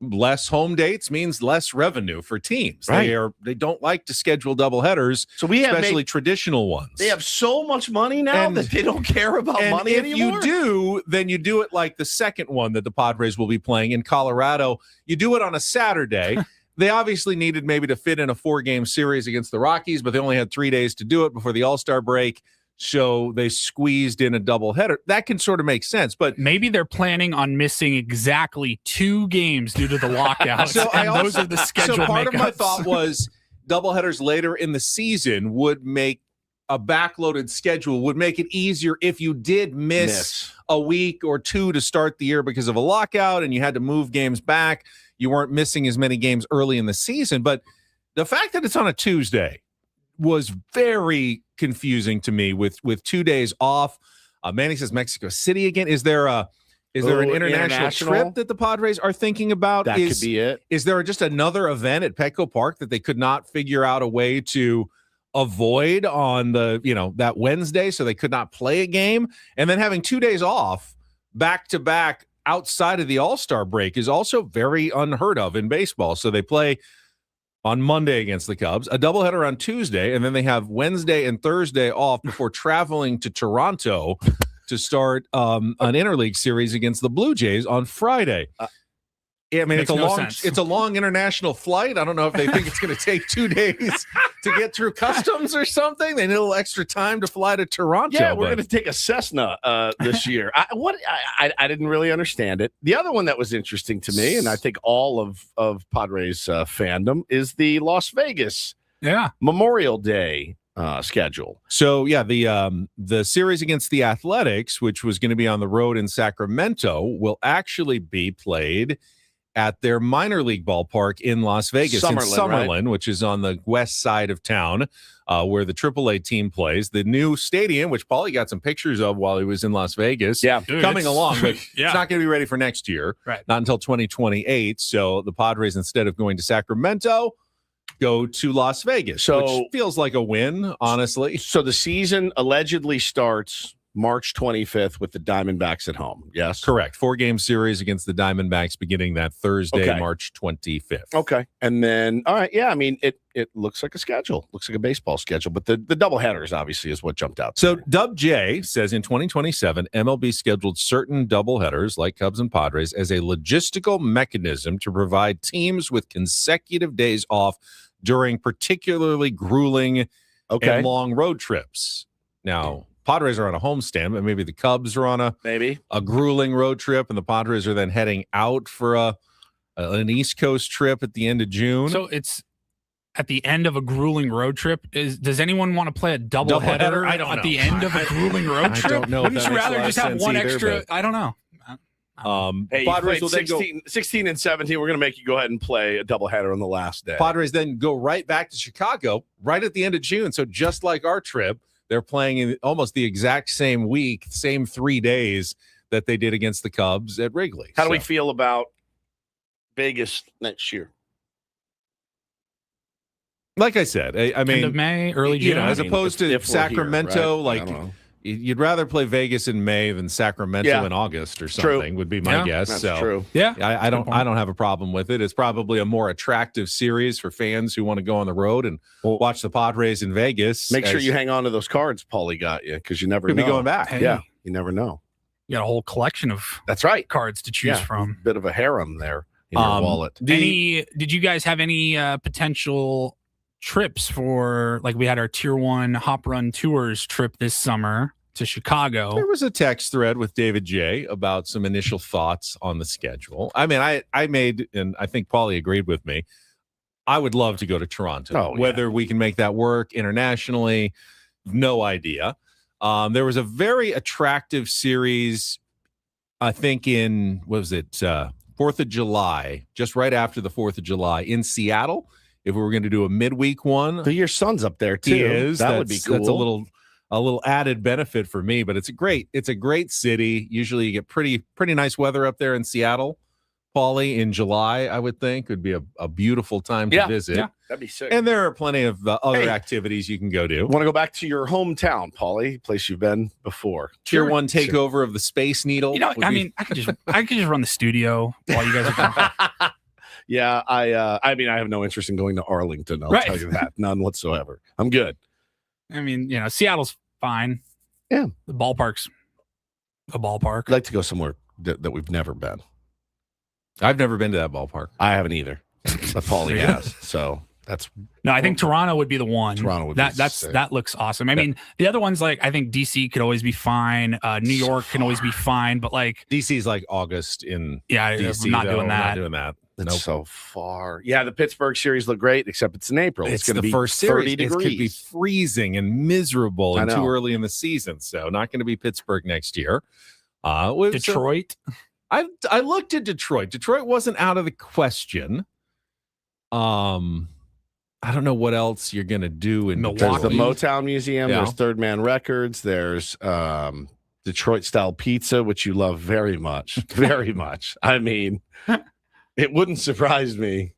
Less home dates means less revenue for teams. Right. They don't like to schedule doubleheaders, so especially traditional ones. They have so much money now that they don't care about money anymore. If you do, then you do it like the second one that the Padres will be playing in Colorado. You do it on a Saturday. They obviously needed maybe to fit in a 4-game series against the Rockies, but they only had 3 days to do it before the All-Star break. So they squeezed in a doubleheader. That can sort of make sense, but maybe they're planning on missing exactly 2 games due to the lockout. Those are the schedule. So part of my thought was doubleheaders later in the season would make a backloaded schedule, would make it easier if you did miss a week or 2 to start the year because of a lockout and you had to move games back. You weren't missing as many games early in the season, but the fact that it's on a Tuesday was very confusing to me with 2 days off. Manny says Mexico City again. Is there an international trip that the Padres are thinking about? That could be it. Is there just another event at Petco Park that they could not figure out a way to avoid on that Wednesday, so they could not play a game? And then having 2 days off back to back outside of the All-Star break is also very unheard of in baseball. So they play on Monday against the Cubs, a doubleheader on Tuesday, and then they have Wednesday and Thursday off before traveling to Toronto to start an interleague series against the Blue Jays on Friday. It's a long international flight. I don't know if they think it's going to take 2 days to get through customs or something. They need a little extra time to fly to Toronto. Yeah, we're going to take a Cessna this year. I didn't really understand it. The other one that was interesting to me, and I think all of Padres fandom, is the Las Vegas Memorial Day schedule. So the series against the Athletics, which was going to be on the road in Sacramento, will actually be played at their minor league ballpark in Las Vegas, in Summerlin, which is on the west side of town, where the AAA team plays. The new stadium, which Paulie got some pictures of while he was in Las Vegas, coming along, but it's not going to be ready for next year, not until 2028. So the Padres, instead of going to Sacramento, go to Las Vegas, which feels like a win, honestly. So the season allegedly starts March 25th with the Diamondbacks at home. Yes, correct. 4-game series against the Diamondbacks beginning that Thursday, March 25th. Okay, and then all right, it looks like a schedule, looks like a baseball schedule, but the doubleheaders obviously is what jumped out. So Dub J says in 2027, MLB scheduled certain doubleheaders like Cubs and Padres as a logistical mechanism to provide teams with consecutive days off during particularly grueling and long road trips. Now, Padres are on a homestand, but maybe the Cubs are on a grueling road trip, and the Padres are then heading out for an East Coast trip at the end of June. So it's at the end of a grueling road trip. Does anyone want to play a doubleheader at the end of a grueling road trip? I don't know. Wouldn't you rather just have one extra? I don't know. Padres will 16 and 17. We're going to make you go ahead and play a doubleheader on the last day. Padres then go right back to Chicago right at the end of June. So just like our trip, they're playing in almost the exact same week, same 3 days that they did against the Cubs at Wrigley. How do we feel about Vegas next year? Like I said, I mean, end of May, early June, as opposed to Sacramento, You'd rather play Vegas in May than Sacramento in August or something. Would be my guess. That's so true. Yeah, I don't have a problem with it. It's probably a more attractive series for fans who want to go on the road and watch the Padres in Vegas. Make sure you hang on to those cards Paulie got you, because you never know. Could be going back. Hey. Yeah, you never know. You got a whole collection of cards to choose from. Bit of a harem there in your wallet. Did you guys have any potential trips for, like, we had our Tier 1 Hop Run Tours trip this summer to Chicago? There was a text thread with David J about some initial thoughts on the schedule. I mean, I made, and I think Paulie agreed with me, I would love to go to Toronto. Whether we can make that work internationally, no idea. There was a very attractive series, I think in, what was it, 4th of July, just right after the 4th of July in Seattle. If we were going to do a midweek one. So your son's up there too. He is. That would be cool. That's a little added benefit for me, but it's a great city. Usually you get pretty nice weather up there in Seattle. Paulie, in July, I would think would be a beautiful time to visit. Yeah, that'd be sick. And there are plenty of other activities you can go do. Want to go back to your hometown, Paulie, place you've been before? Tier 1 takeover of the Space Needle. I could just run the studio while you guys are gone. Yeah, I mean, I have no interest in going to Arlington. I'll tell you that. None whatsoever. I'm good. I mean, Seattle's fine. Yeah. The ballpark's a ballpark. I'd like to go somewhere that we've never been. I've never been to that ballpark. I haven't either. But Paulie has. So that's no, I think Toronto would be the one. Toronto would that looks awesome. I mean, the other ones, like, I think DC could always be fine. New York can always be fine, but like DC's like August in DC. I'm not doing that. Not doing that. It's so far. Yeah, the Pittsburgh series look great, except it's in April. It's going to be first 30 series. degrees. It could be freezing and miserable and too early in the season. So not going to be Pittsburgh next year. Detroit. I looked at Detroit. Detroit wasn't out of the question. I don't know what else you're going to do in Milwaukee. There's the Motown Museum. Yeah. There's Third Man Records. There's Detroit style pizza, which you love very much, very much. I mean, it wouldn't surprise me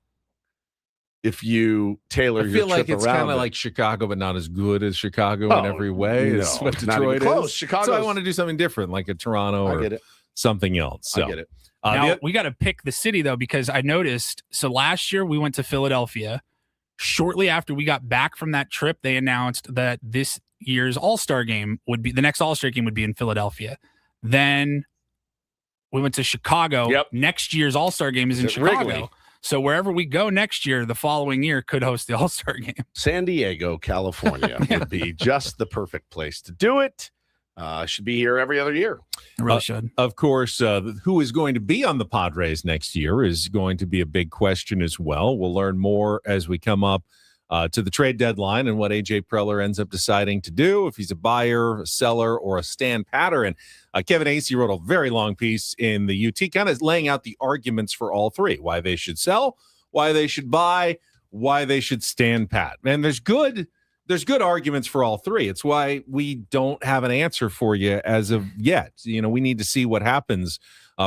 if you tailor your trip around. I feel like it's kind of like Chicago, but not as good as Chicago in every way. No, is what not Detroit even close. is. Chicago's, so I want to do something different, like a Toronto or something else. So I get it. Now, we got to pick the city, though, because I noticed. So last year we went to Philadelphia. Shortly after we got back from that trip, they announced that this year's All-Star game the next All-Star game would be in Philadelphia. Then we went to Chicago. Yep. Next year's All-Star game is in Chicago. Wrigley. So wherever we go next year, the following year could host the All-Star game. San Diego, California would be just the perfect place to do it. Should be here every other year. It really should. Of course, who is going to be on the Padres next year is going to be a big question as well. We'll learn more as we come up to the trade deadline and what A.J. Preller ends up deciding to do, if he's a buyer, a seller, or a stand patter. And Kevin Acee wrote a very long piece in the UT, kind of laying out the arguments for all three, why they should sell, why they should buy, why they should stand pat. And there's good arguments for all three. It's why we don't have an answer for you as of yet. We need to see what happens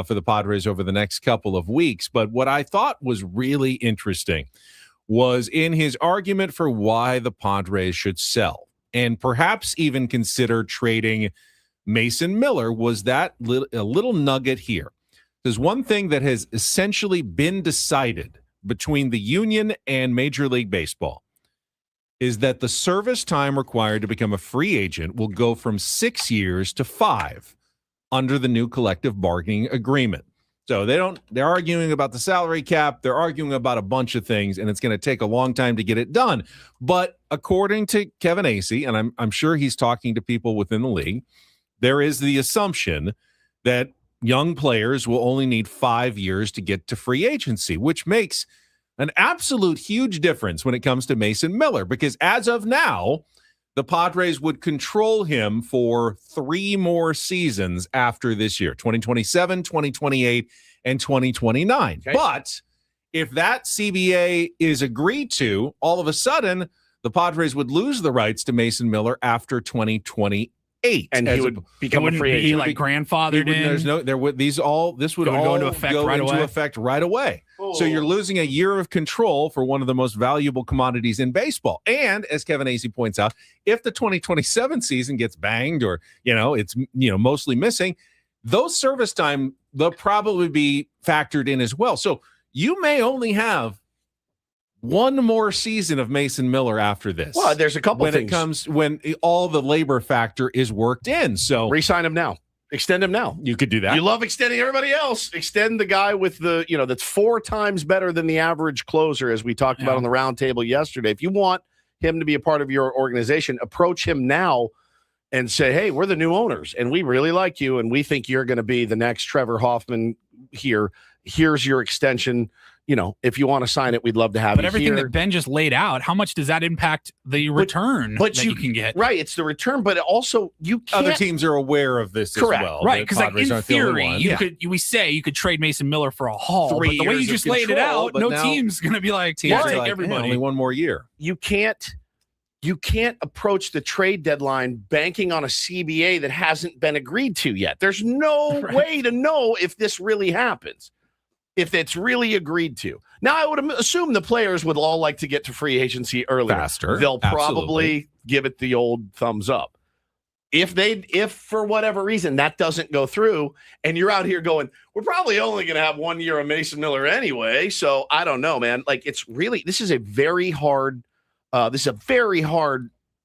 for the Padres over the next couple of weeks. But what I thought was really interesting was in his argument for why the Padres should sell and perhaps even consider trading Mason Miller was that a little nugget here. There's one thing that has essentially been decided between the union and Major League Baseball is that the service time required to become a free agent will go from 6 years to 5 under the new collective bargaining agreement. So they're arguing about the salary cap. They're arguing about a bunch of things, and it's going to take a long time to get it done. But according to Kevin Acee, and I'm sure he's talking to people within the league, there is the assumption that young players will only need 5 years to get to free agency, which makes an absolute huge difference when it comes to Mason Miller, because as of now, the Padres would control him for 3 more seasons after this year, 2027, 2028, and 2029. Okay. But if that CBA is agreed to, all of a sudden, the Padres would lose the rights to Mason Miller after 2028. 8, and he would become a free agent. Be like grandfathered in. This would all go into effect right away. So you're losing a year of control for one of the most valuable commodities in baseball. And as Kevin Acee points out, if the 2027 season gets banged or it's mostly missing, those service time they'll probably be factored in as well. So you may only have one more season of Mason Miller after this. Well, there's a couple things. When all the labor factor is worked in. So re-sign him now. Extend him now. You could do that. You love extending everybody else. Extend the guy with the, that's 4 times better than the average closer, as we talked about on the round table yesterday. If you want him to be a part of your organization, approach him now and say, hey, we're the new owners, and we really like you, and we think you're going to be the next Trevor Hoffman here. Here's your extension. If you want to sign it, we'd love to have you. But everything here. that Ben just laid out, how much does that impact the return that you can get? Right, it's the return, but also you can't. Other teams are aware of this Correct. as well. Right, because in theory, you could trade Mason Miller for a haul, but the way you just laid it out, no team's going to be like, take everybody. Only one more year. You can't approach the trade deadline banking on a CBA that hasn't been agreed to yet. There's no way to know if this really happens. If it's really agreed to. Now, I would assume the players would all like to get to faster earlier. Faster. They'll probably give it the old thumbs up. If for whatever reason that doesn't go through and you're out here going, we're probably only going to have 1 year of Mason Miller anyway. So I don't know, man. Like this is a very hard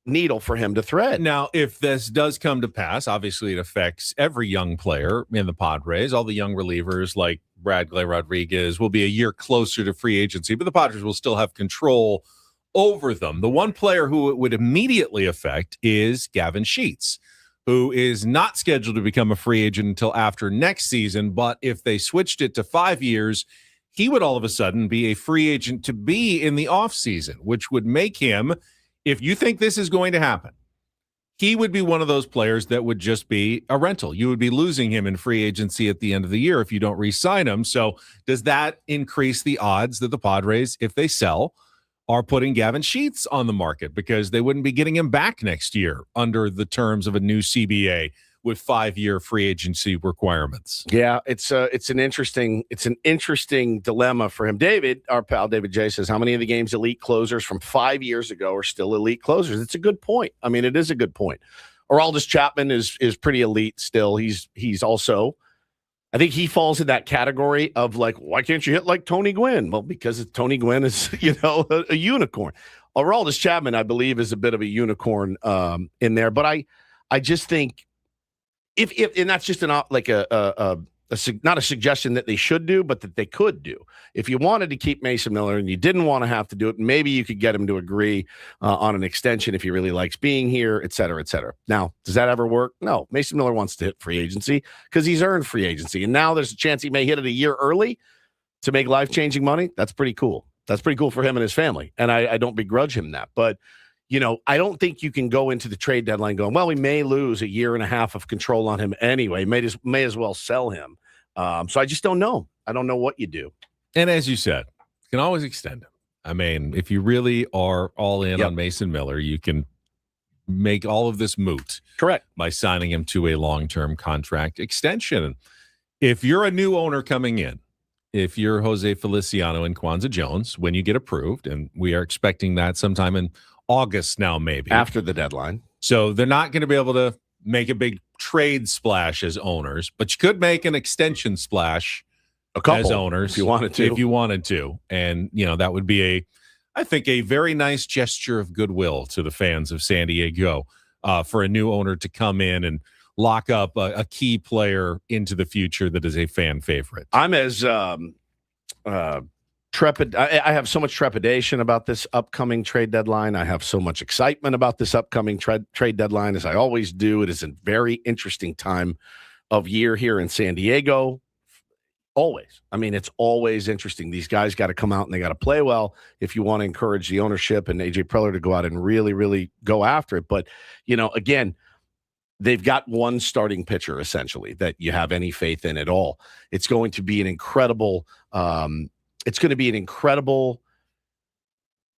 needle for him to thread. Now, if this does come to pass, obviously it affects every young player in the Padres. All the young relievers like Bradley Rodriguez will be a year closer to free agency, but the Padres will still have control over them. The one player who it would immediately affect is Gavin Sheets, who is not scheduled to become a free agent until after next season. But if they switched it to 5 years, he would all of a sudden be a free agent to be in the offseason, which would make him, if you think this is going to happen, he would be one of those players that would just be a rental. You would be losing him in free agency at the end of the year if you don't re-sign him. So does that increase the odds that the Padres, if they sell, are putting Gavin Sheets on the market because they wouldn't be getting him back next year under the terms of a new CBA with 5-year free agency requirements? Yeah, it's an interesting dilemma for him. David, our pal David J, says, how many of the game's elite closers from 5 years ago are still elite closers? It's a good point. I mean, it is a good point. Aroldis Chapman is pretty elite still. He's also, I think he falls in that category of like, why can't you hit like Tony Gwynn? Well, because Tony Gwynn is, a unicorn. Aroldis Chapman, I believe, is a bit of a unicorn in there. But I just think if and that's just not a suggestion that they should do, but that they could do. If you wanted to keep Mason Miller and you didn't want to have to do it, maybe you could get him to agree on an extension if he really likes being here, et cetera, et cetera. Now, does that ever work? No. Mason Miller wants to hit free agency because he's earned free agency. And now there's a chance he may hit it a year early to make life-changing money. That's pretty cool. That's pretty cool for him and his family. And I don't begrudge him that. But I don't think you can go into the trade deadline going, well, we may lose a year and a half of control on him anyway. May as well sell him. So I just don't know. I don't know what you do. And as you said, you can always extend him. I mean, if you really are all in on Mason Miller, you can make all of this moot. Correct. By signing him to a long-term contract extension. If you're a new owner coming in, if you're Jose Feliciano and Kwanzaa Jones, when you get approved, and we are expecting that sometime in August now, maybe. After the deadline. So they're not going to be able to make a big trade splash as owners, but you could make an extension splash as owners if you wanted to. And, that would be I think a very nice gesture of goodwill to the fans of San Diego for a new owner to come in and lock up a key player into the future that is a fan favorite. I'm as I have so much trepidation about this upcoming trade deadline. I have so much excitement about this upcoming trade deadline, as I always do. It is a very interesting time of year here in San Diego. Always. I mean, it's always interesting. These guys got to come out and they got to play well if you want to encourage the ownership and AJ Preller to go out and really, really go after it. But, again, they've got one starting pitcher, essentially, that you have any faith in at all. It's going to be an incredible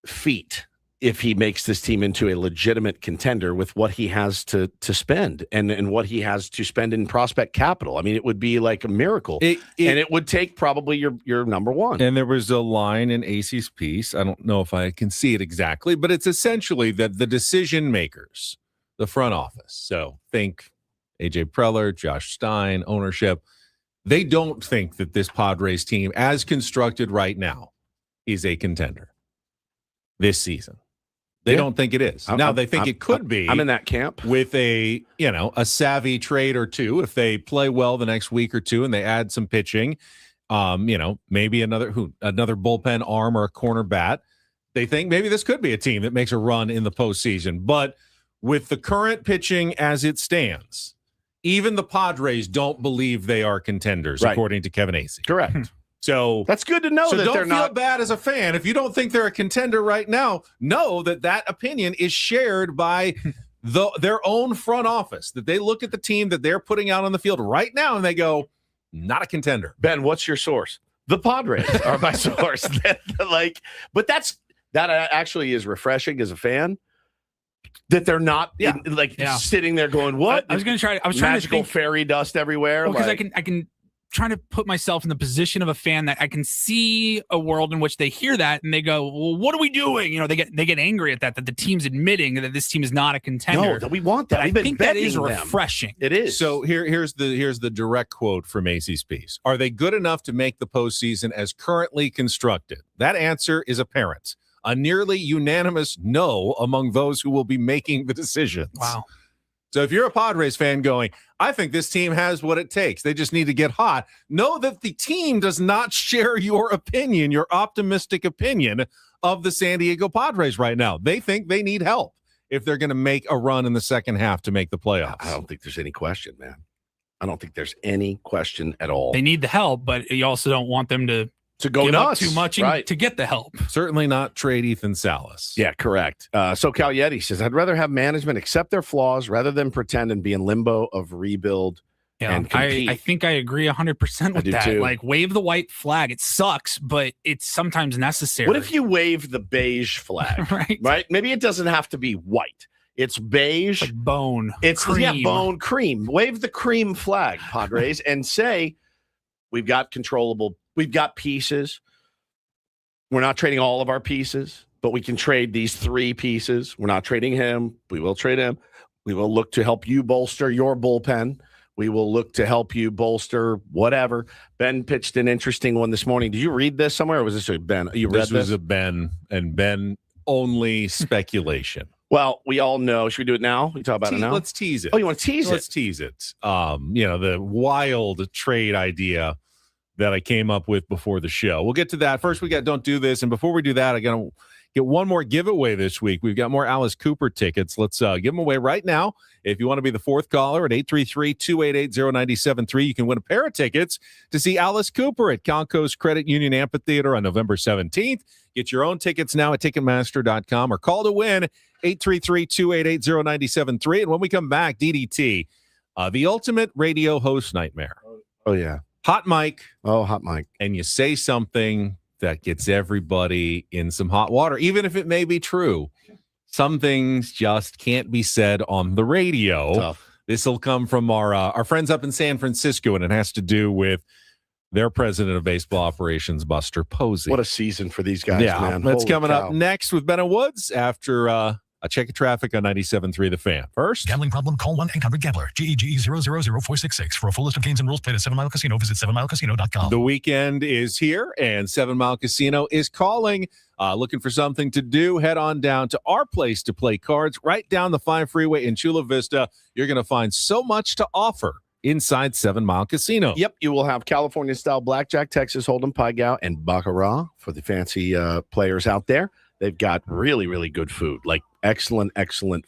feat if he makes this team into a legitimate contender with what he has to spend and what he has to spend in prospect capital. I mean, it would be like a miracle. And it would take probably your number one. And there was a line in AC's piece. I don't know if I can see it exactly, but it's essentially that the decision makers, the front office, so think AJ Preller, Josh Stein, ownership, they don't think that this Padres team, as constructed right now, is a contender this season. They don't think it is. They think it could be. I'm in that camp with a savvy trade or two if they play well the next week or two and they add some pitching. Maybe another bullpen arm or a corner bat. They think maybe this could be a team that makes a run in the postseason. But with the current pitching as it stands, even the Padres don't believe they are contenders, according to Kevin Acee. Correct. So that's good to know. So that don't they're feel not bad as a fan if you don't think they're a contender right now. Know that opinion is shared by their own front office. That they look at the team that they're putting out on the field right now and they go, not a contender. Ben, what's your source? The Padres are my source. But that actually is refreshing as a fan. That they're not sitting there going, what? I was trying to magical think fairy dust everywhere. Because I can trying to put myself in the position of a fan that I can see a world in which they hear that and they go, well, what are we doing? They get angry at that the team's admitting that this team is not a contender. No, we want that. I think that is refreshing. It is. So here's the direct quote from Acey's piece. Are they good enough to make the postseason as currently constructed? That answer is apparent. A nearly unanimous no among those who will be making the decisions. Wow. So if you're a Padres fan going, I think this team has what it takes, they just need to get hot, know that the team does not share your opinion, your optimistic opinion of the San Diego Padres right now. They think they need help if they're going to make a run in the second half to make the playoffs. I don't think there's any question, man. I don't think there's any question at all. They need the help, but you also don't want them to go nuts too much to get the help. Certainly not trade Ethan Salas. Yeah, correct. SoCal Yeti says, I'd rather have management accept their flaws rather than pretend and be in limbo of rebuild and compete. I think I agree 100% with that. Too. Like, wave the white flag. It sucks, but it's sometimes necessary. What if you wave the beige flag? Right? Maybe it doesn't have to be white. It's beige. Like bone. It's cream. Bone cream. Wave the cream flag, Padres, and say, we've got pieces. We're not trading all of our pieces, but we can trade these 3 pieces. We're not trading him. We will trade him. We will look to help you bolster your bullpen. We will look to help you bolster whatever. Ben pitched an interesting one this morning. Did you read this somewhere, or was this a Ben? You read this? This was a Ben, and Ben only speculation. Well, we all know. Should we do it now? We talk about it now? Let's tease it. Oh, you want to tease it? Let's tease it. The wild trade idea that I came up with before the show. We'll get to that. First, we got Don't Do This. And before we do that, I'm going to get one more giveaway this week. We've got more Alice Cooper tickets. Let's give them away right now. If you want to be the 4th caller at 833-288-0973, you can win a pair of tickets to see Alice Cooper at Conco's Credit Union Amphitheater on November 17th. Get your own tickets now at Ticketmaster.com or call to win 833-288-0973. And when we come back, DDT, the ultimate radio host nightmare. Oh, yeah. Hot mic. Oh, hot mic. And you say something that gets everybody in some hot water, even if it may be true. Some things just can't be said on the radio. This will come from our friends up in San Francisco, and it has to do with their president of baseball operations, Buster Posey. What a season for these guys, man. That's coming up next with Ben Woods after a check of traffic on 97.3 The Fan. First, gambling problem? Call 1-800-GAMBLER. GEGE 000-466. For a full list of games and rules, play at 7 Mile Casino. Visit 7milecasino.com. The weekend is here, and 7 Mile Casino is calling. Looking for something to do? Head on down to our place to play cards right down the 5 freeway in Chula Vista. You're going to find so much to offer inside 7 Mile Casino. Yep, you will have California-style blackjack, Texas Hold'em, Pai Gow, and Baccarat for the fancy players out there. They've got really, really good food, like excellent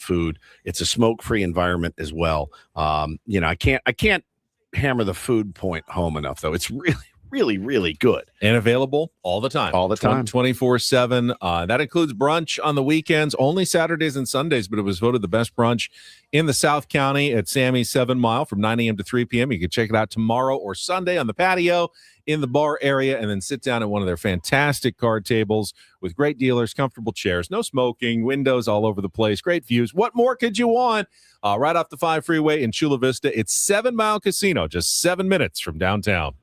food. It's a smoke-free environment as well. I can't hammer the food point home enough, though. It's really, really, really good. And available all the time. All the time. 24/7. That includes brunch on the weekends, only Saturdays and Sundays, but it was voted the best brunch in the South County at Sammy's 7 Mile from 9 a.m. to 3 p.m. You can check it out tomorrow or Sunday on the patio in the bar area, and then sit down at one of their fantastic card tables with great dealers, comfortable chairs, no smoking, windows all over the place, great views. What more could you want? Right off the 5 freeway in Chula Vista. It's 7 Mile Casino, just 7 minutes from downtown.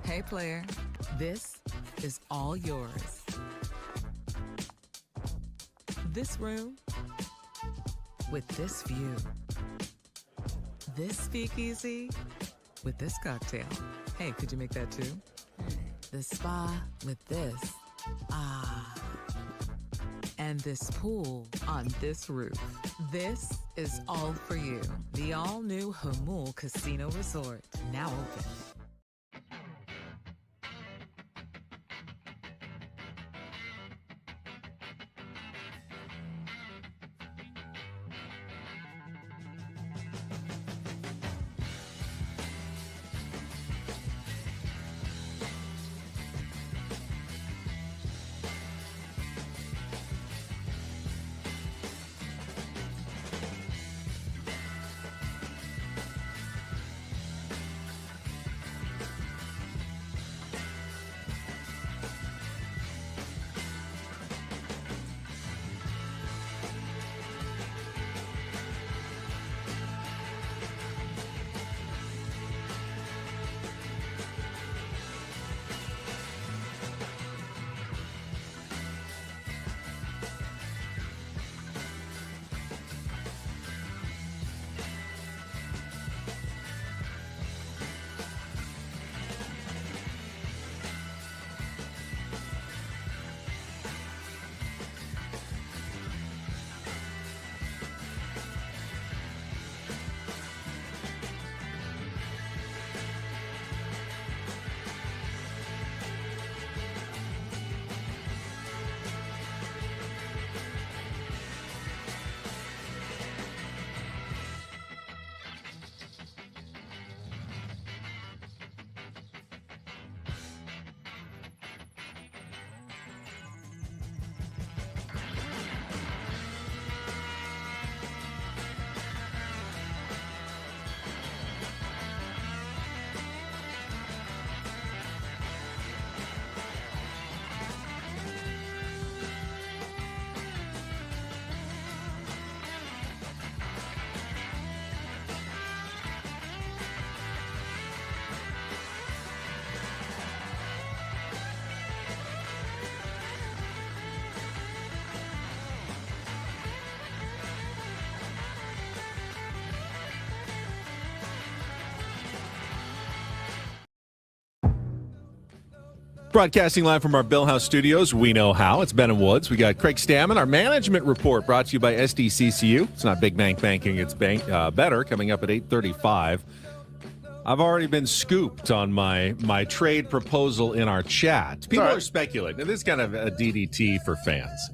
Hey, player, this is all yours. This room with this view. This speakeasy with this cocktail. Hey, could you make that too? The spa with this. Ah. And this pool on this roof. This is all for you. The all-new Hamul Casino Resort, now open. Broadcasting live from our Bill House studios, we know how. It's Ben and Woods. We got Craig Stammen, our management report brought to you by SDCCU. It's not big bank banking, it's better, coming up at 8:35. I've already been scooped on my trade proposal in our chat. People are speculating. This is kind of a DDT for fans.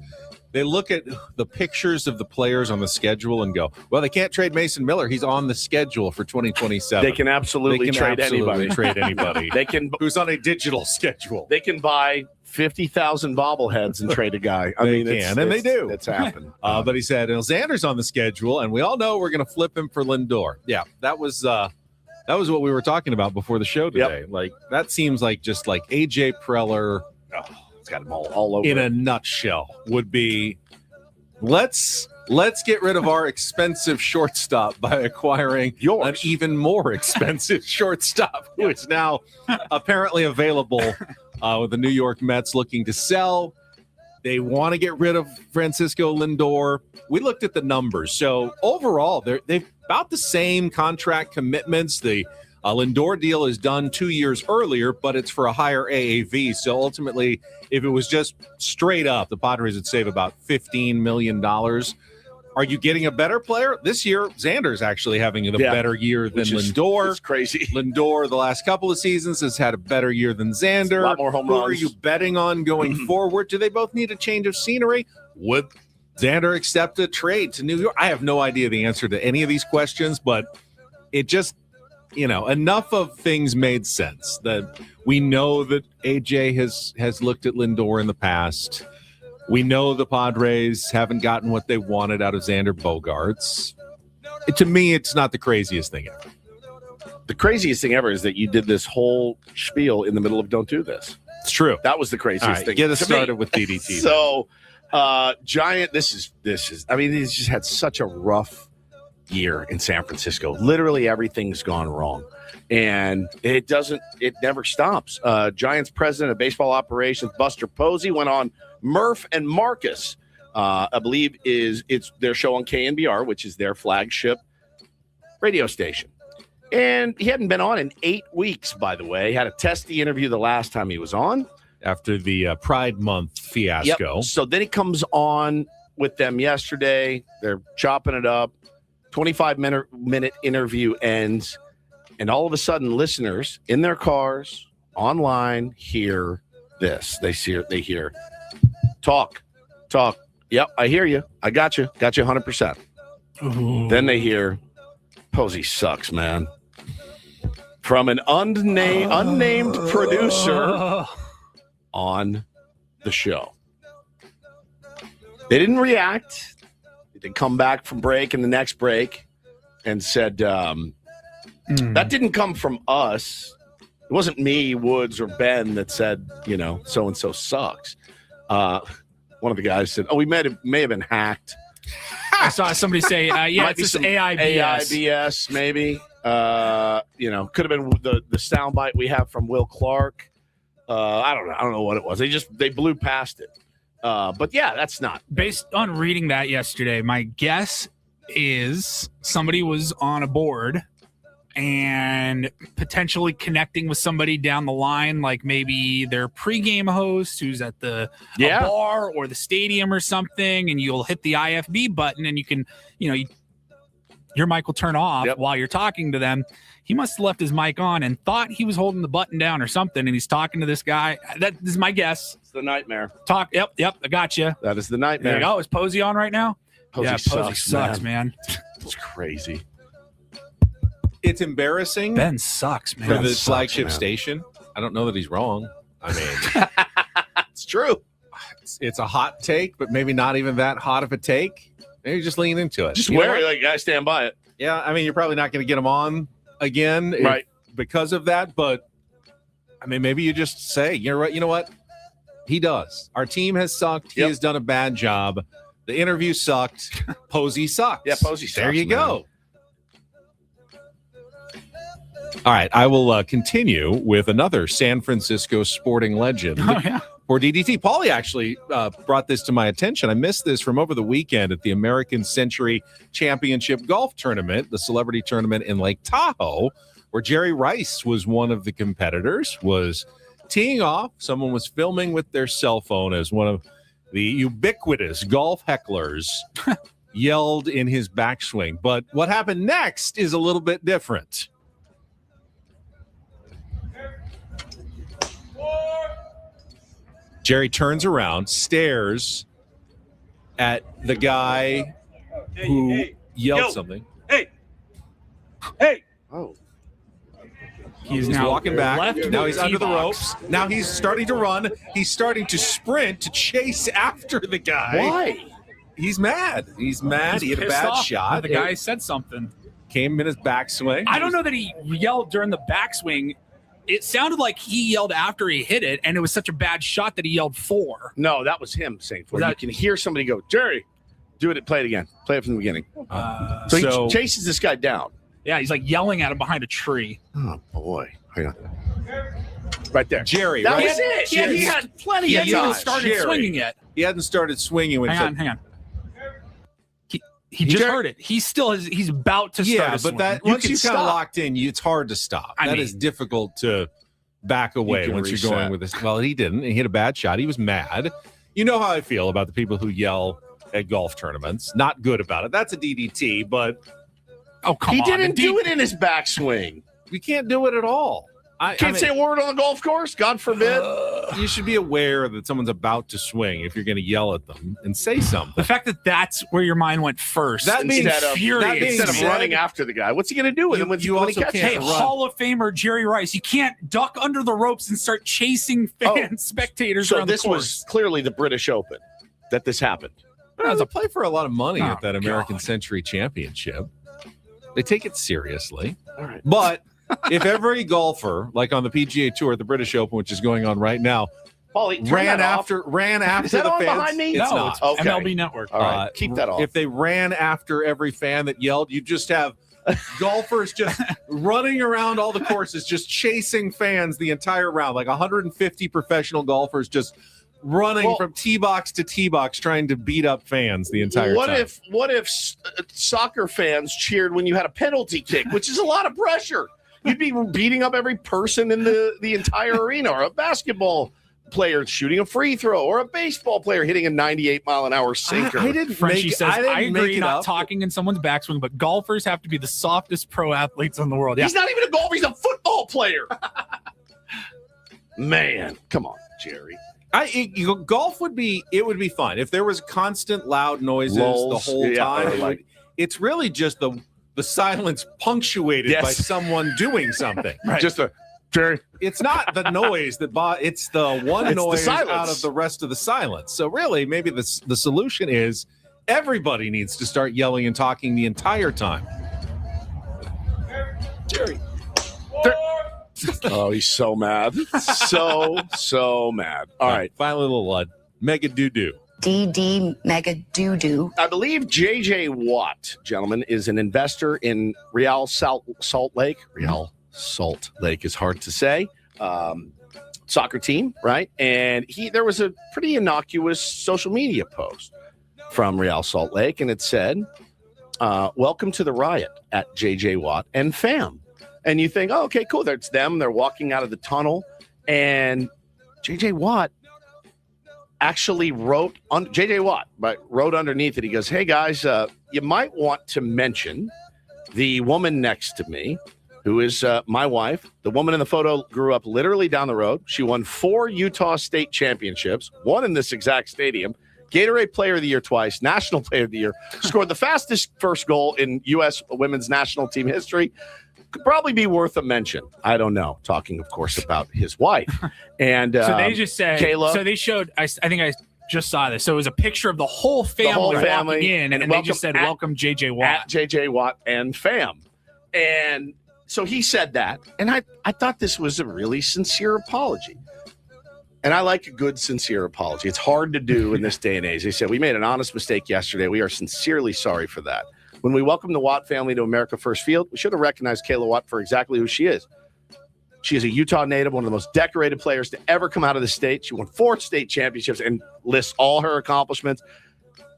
They look at the pictures of the players on the schedule and go, well, they can't trade Mason Miller. He's on the schedule for 2027. They can absolutely trade anybody. They can who's on a digital schedule. They can buy 50,000 bobbleheads and trade a guy. They do. It's happened. But he said, Xander's on the schedule, and we all know we're going to flip him for Lindor. Yeah, that was what we were talking about before the show today. Yep. Like, that seems like just like A.J. Preller. It's got them all over. In a nutshell, would be let's get rid of our expensive shortstop by acquiring an even more expensive shortstop, who is now apparently available with the New York Mets looking to sell. They want to get rid of Francisco Lindor. We looked at the numbers. So overall, they've about the same contract commitments. The Lindor deal is done 2 years earlier, but it's for a higher AAV. So ultimately, if it was just straight up, the Padres would save about $15 million. Are you getting a better player? This year, Xander's actually having a better year than Lindor. It's crazy. Lindor, the last couple of seasons, has had a better year than Xander. A lot more home runs. Who are you betting on going forward? Do they both need a change of scenery? Would Xander accept a trade to New York? I have no idea the answer to any of these questions, but it just, enough of things made sense. That we know that AJ has looked at Lindor in the past. We know the Padres haven't gotten what they wanted out of Xander Bogaerts. To me, it's not the craziest thing ever. The craziest thing ever is that you did this whole spiel in the middle of Don't Do This. It's true. That was the craziest thing. Get us started with DDT. So, Giant, this is, I mean, he's just had such a rough year in San Francisco. Literally everything's gone wrong. And it never stops. Giants president of baseball operations, Buster Posey, went on Murph and Marcus, I believe it's their show on KNBR, which is their flagship radio station. And he hadn't been on in 8 weeks, by the way. He had a testy interview the last time he was on. After the Pride Month fiasco. Yep. So then he comes on with them yesterday. They're chopping it up. 25-minute interview ends. And all of a sudden, listeners in their cars, online, hear this. They hear, talk. Yep, I hear you. I got you. Got you 100%. Ooh. Then they hear, Posey sucks, man. From an unnamed producer on the show. They didn't react. They come back from break and the next break and said, that didn't come from us. It wasn't me, Woods, or Ben that said, so-and-so sucks. One of the guys said, we may have been hacked. I saw somebody say, it's just AIBS, maybe. Could have been the soundbite we have from Will Clark. I don't know what it was. They blew past it. But yeah, that's not. Based on reading that yesterday, my guess is somebody was on a board and potentially connecting with somebody down the line, like maybe their pregame host who's at the bar or the stadium or something, and you'll hit the IFB button and you can, your mic will turn off while you're talking to them. He must have left his mic on and thought he was holding the button down or something, and he's talking to this guy. This is my guess. It's the nightmare. Yep, I got you. That is the nightmare. Oh, is Posey on right now? Posey sucks, man. It's crazy. It's embarrassing. Ben sucks, man. For the flagship station. I don't know that he's wrong. I mean, it's true. It's a hot take, but maybe not even that hot of a take. Maybe just lean into it. Just wear it, I stand by it. Yeah, I mean, you're probably not going to get him on again, right? Because of that. But I mean, maybe you just say, you're right. You know what? He does. Our team has sucked. He has done a bad job. The interview sucked. Posey sucks. Yeah, Posey sucks. There you go. All right, I will continue with another San Francisco sporting legend for DDT. Paulie actually brought this to my attention. I missed this from over the weekend at the American Century Championship Golf Tournament, the celebrity tournament in Lake Tahoe, where Jerry Rice was one of the competitors, was teeing off, someone was filming with their cell phone as one of the ubiquitous golf hecklers yelled in his backswing. But what happened next is a little bit different. Jerry turns around, stares at the guy who yelled something. Hey! Oh. He's now walking back. Now he's under the ropes. Now he's starting to run. He's starting to sprint to chase after the guy. Why? He's mad. He's mad. He had a bad shot. The guy said something. Came in his backswing. I don't know that he yelled during the backswing. It sounded like he yelled after he hit it, and it was such a bad shot that he yelled for. No, that was him saying for. You can hear somebody go, Jerry, play it again. Play it from the beginning. So he chases this guy down. Yeah, he's like yelling at him behind a tree. Oh, boy. Hang on. Right there. Jerry. That right? was it. Yeah, he had plenty of time. He hadn't started swinging yet. He hadn't started swinging. When hang on. He just heard it. He's about to start a swing. But once you kind of locked in, it's hard to stop. That is difficult to back away once you're going with this. Well, he didn't. He hit a bad shot. He was mad. You know how I feel about the people who yell at golf tournaments. Not good about it. That's a DDT, but he didn't do it in his backswing. You can't do it at all. Can't say a word on the golf course, God forbid. You should be aware that someone's about to swing if you're going to yell at them and say something. The fact that that's where your mind went first instead of running after the guy. What's he going to do with him when he catches him? Hall of Famer Jerry Rice, you can't duck under the ropes and start chasing spectators around the course. So this was clearly the British Open that this happened. It was a play for a lot of money at that American Century Championship. They take it seriously. All right. But if every golfer, like on the PGA Tour at the British Open, which is going on right now, ran after Is that the on fans. behind me? It's no, not. It's MLB Network. All right, keep that off. If they ran after every fan that yelled, you just have golfers just running around all the courses, just chasing fans the entire round, like 150 professional golfers just running from tee box to tee box, trying to beat up fans the entire time. What if soccer fans cheered when you had a penalty kick, which is a lot of pressure? You'd be beating up every person in the entire arena, or a basketball player shooting a free throw, or a baseball player hitting a 98-mile-an-hour sinker. Frenchie says, I agree, not talking in someone's backswing, but golfers have to be the softest pro athletes in the world. Yeah. He's not even a golfer. He's a football player. Man, come on, Jerry. Golf would be fine if there was constant loud noises the whole time. It's really just the silence punctuated by someone doing something. Right. Just Jerry. It's not the noise it's the one noise out of the rest of the silence. So really, maybe the solution is everybody needs to start yelling and talking the entire time. Jerry. Oh, he's so mad. So mad. All right. Finally, little Lud. Mega doo-doo. DD Mega Doo-Doo. I believe JJ Watt, gentlemen, is an investor in Real Salt Lake. Real Salt Lake is hard to say. Soccer team, right? And there was a pretty innocuous social media post from Real Salt Lake, and it said, welcome to the riot at JJ Watt and fam. And you think, oh, okay, cool. That's them. They're walking out of the tunnel. And JJ Watt actually wrote underneath it. He goes, hey, guys, you might want to mention the woman next to me, who is my wife. The woman in the photo grew up literally down the road. She won 4 Utah State championships, one in this exact stadium, Gatorade Player of the Year twice, National Player of the Year, scored the fastest first goal in U.S. women's national team history. Could probably be worth a mention. I don't know. Talking, of course, about his wife. And so they just said, Kayla. So they showed, I think I just saw this. So it was a picture of the whole family walking in, and they just said, welcome JJ Watt. At JJ Watt and fam. And so he said that. And I thought this was a really sincere apology. And I like a good, sincere apology. It's hard to do in this day and age. They said, we made an honest mistake yesterday. We are sincerely sorry for that. When we welcomed the Watt family to America First Field, we should have recognized Kayla Watt for exactly who she is. She is a Utah native, one of the most decorated players to ever come out of the state. She won 4 state championships and lists all her accomplishments.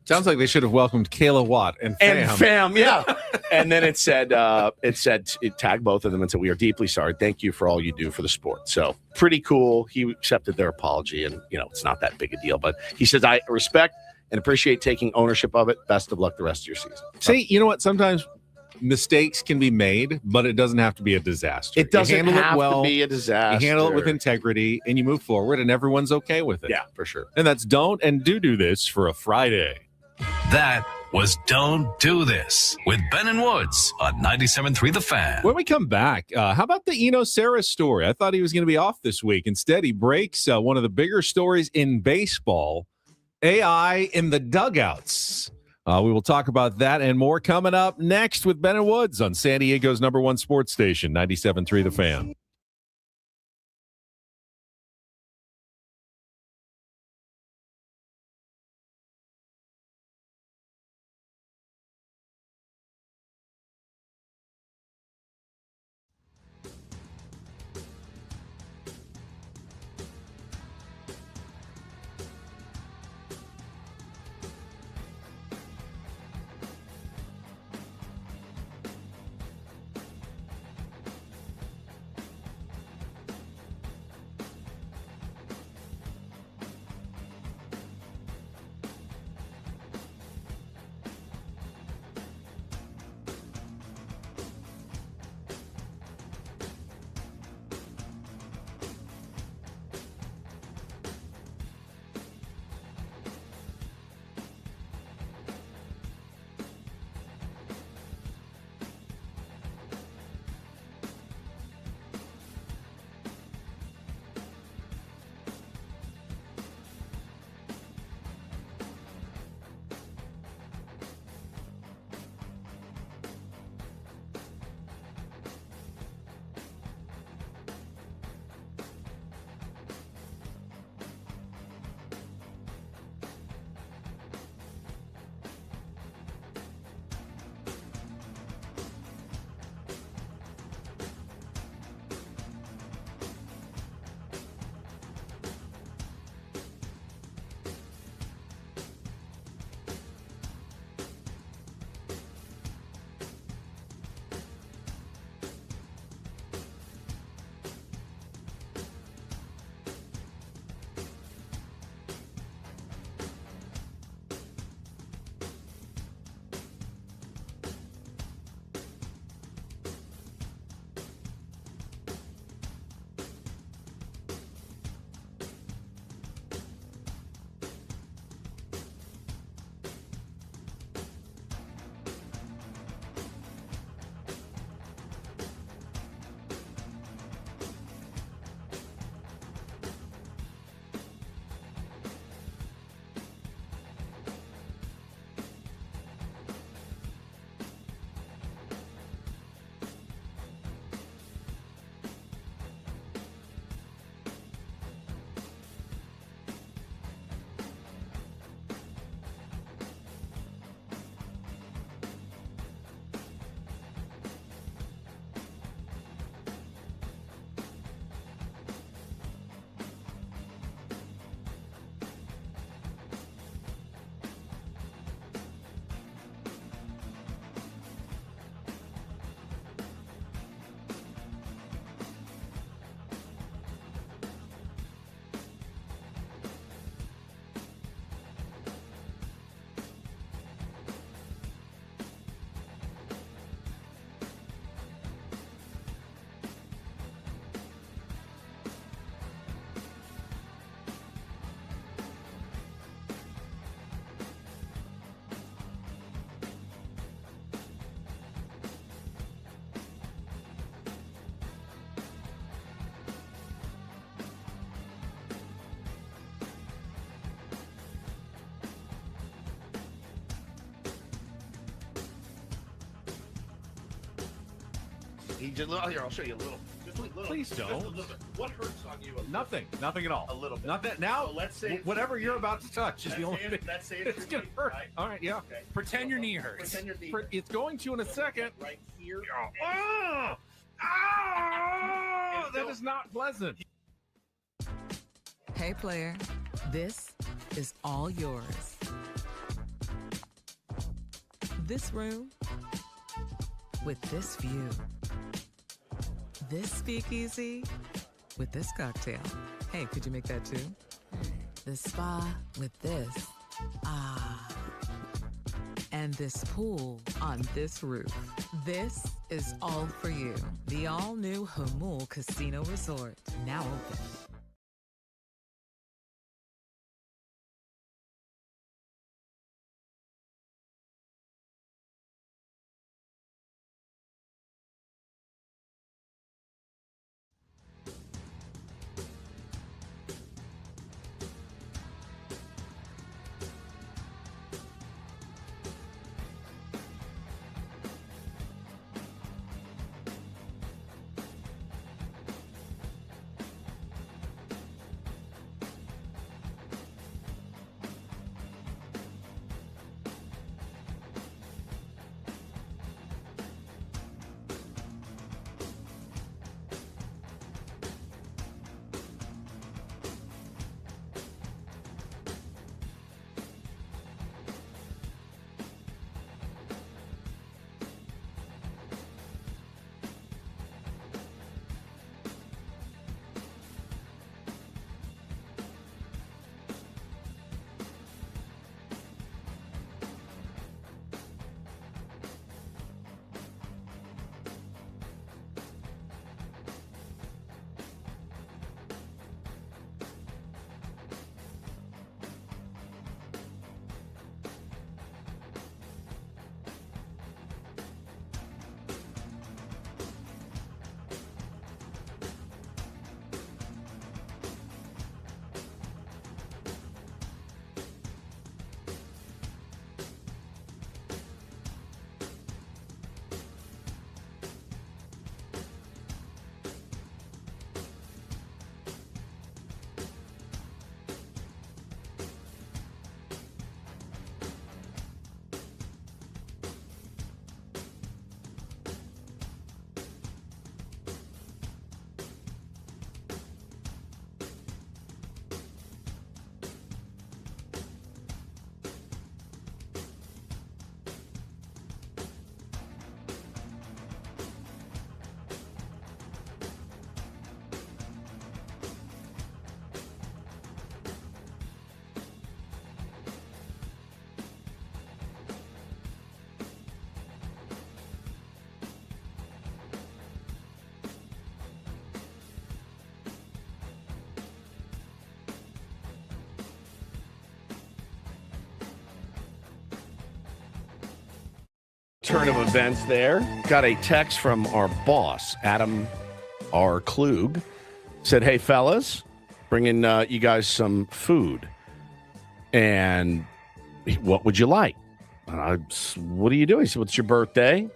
Sounds like they should have welcomed Kayla Watt and Fam. Yeah. And then it said it tagged both of them and said, "We are deeply sorry. Thank you for all you do for the sport." So pretty cool. He accepted their apology, and it's not that big a deal. But he says, "I respect and appreciate taking ownership of it. Best of luck the rest of your season." See, you know what? Sometimes mistakes can be made, but it doesn't have to be a disaster. It doesn't have to be a disaster. You handle it with integrity, and you move forward, and everyone's okay with it. Yeah, for sure. And that's Don't and Do This for a Friday. That was Don't Do This with Ben and Woods on 97.3 The Fan. When we come back, how about the Eno Sarah story? I thought he was going to be off this week. Instead, he breaks one of the bigger stories in baseball, AI in the dugouts. We will talk about that and more coming up next with Ben and Woods on San Diego's #1 sports station, 97.3 The Fan. He did little. Here, I'll show you a little. Just a little. Please don't. Just a little bit. What hurts on you? Nothing at all. A little bit. Nothing. Now, So let's say whatever you're about to touch is the only thing. Let's say It's gonna hurt. Right? All right, yeah. Okay. Pretend your knee hurts. Pretend your knee. It's going to in a second. Right here. That is not pleasant. Hey, player, this is all yours. This room with this view. This speakeasy with this cocktail. Hey, could you make that too? The spa with this. Ah. And this pool on this roof. This is all for you. The all-new Hamul Casino Resort. Now open. Turn of events there. Got a text from our boss, Adam R. Klug. Said, hey, fellas, bringing you guys some food. And what would you like? What are you doing? He said, what's your birthday?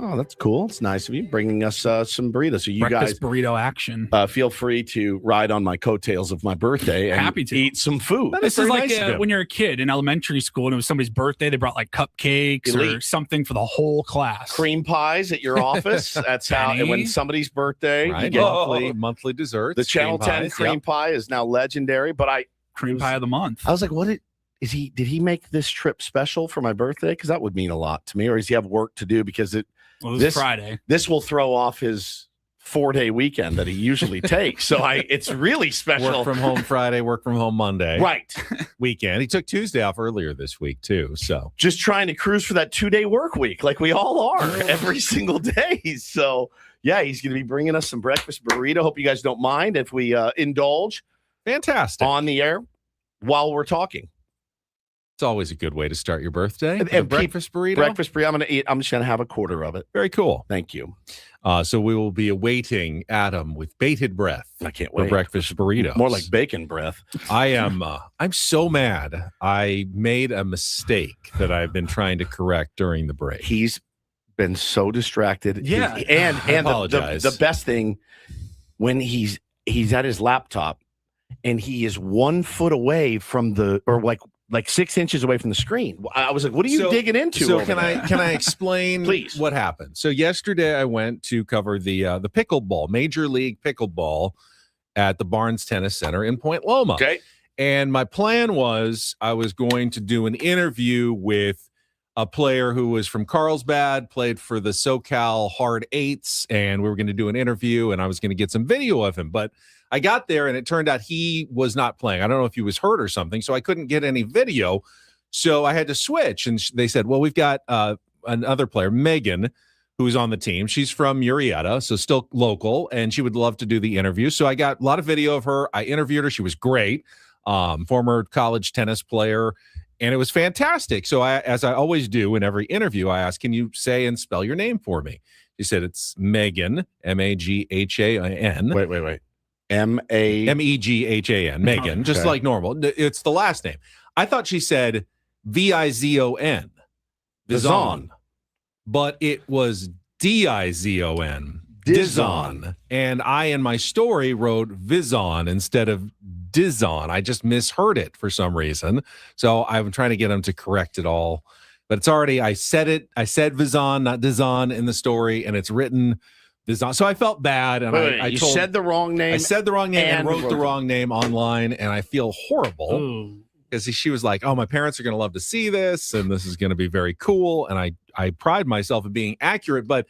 Oh, that's cool. It's nice of you bringing us some burritos. So you Breakfast guys burrito action. Feel free to ride on my coattails of my birthday and Happy to eat some food. This is like when you're a kid in elementary school and it was somebody's birthday. They brought like cupcakes or something for the whole class. Cream pies at your office. That's how. And when somebody's birthday, right. you get monthly desserts. The Channel 10 cream pie is now legendary. But cream pie of the month. I was like, did he make this trip special for my birthday? Because that would mean a lot to me. Or does he have work to do? Because this Friday. This will throw off his 4-day weekend that he usually takes. So it's really special. Work from home Friday, work from home Monday. Right. Weekend. He took Tuesday off earlier this week too. So just trying to cruise for that 2-day work week like we all are every single day. So yeah, he's going to be bringing us some breakfast burrito. Hope you guys don't mind if we indulge. Fantastic. On the air while we're talking. It's always a good way to start your birthday. And breakfast burrito. Breakfast burrito. I'm going to eat. I'm just going to have a quarter of it. Very cool. Thank you. So we will be awaiting Adam with bated breath. I can't wait. For breakfast burritos. More like bacon breath. I'm so mad. I made a mistake that I've been trying to correct during the break. He's been so distracted. Yeah. And apologize. The best thing when he's at his laptop and he is 1 foot away from like 6 inches away from the screen. I was like, what are you digging into? So can I explain Please. What happened? So yesterday I went to cover the pickleball, Major League Pickleball at the Barnes Tennis Center in Point Loma. Okay. And my plan was I was going to do an interview with a player who was from Carlsbad, played for the SoCal Hard Eights, and we were going to do an interview, and I was going to get some video of him. But I got there, and it turned out he was not playing. I don't know if he was hurt or something, so I couldn't get any video. So I had to switch, and they said, well, we've got another player, Megan, who's on the team. She's from Murrieta, so still local, and she would love to do the interview. So I got a lot of video of her. I interviewed her. She was great, former college tennis player, and it was fantastic. So as I always do in every interview, I asked, can you say and spell your name for me? She said it's Megan, Maghan. Wait. Meghan, Megan, just like normal. It's the last name. I thought she said Vizon, Vizon, but it was Dizon, Dizon. And I, in my story, wrote Vizon instead of Dizon. I just misheard it for some reason. So I'm trying to get them to correct it all. But it's already, I said Vizon, not Dizon in the story, and it's written Vizon. So I felt bad. And I said the wrong name. I said the wrong name and wrote the wrong name online, and I feel horrible. Because she was like, oh, my parents are going to love to see this, and this is going to be very cool. And I pride myself in being accurate. But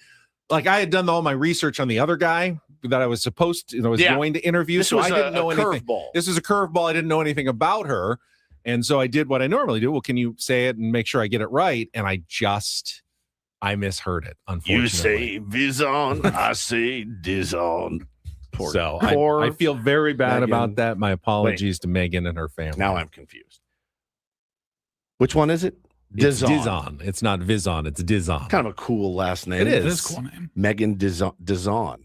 like I had done all my research on the other guy that I was supposed to, going to interview. So I didn't know anything. This was a curveball. I didn't know anything about her. And so I did what I normally do. Well, can you say it and make sure I get it right? And I misheard it, unfortunately. You say Vizon, I say Dizon. I feel very bad about that. My apologies to Megan and her family. Now I'm confused. Which one is it? It's Dizon. It's not Vizon. It's Dizon. Kind of a cool last name. It is. It is a cool name. Megan Dizon.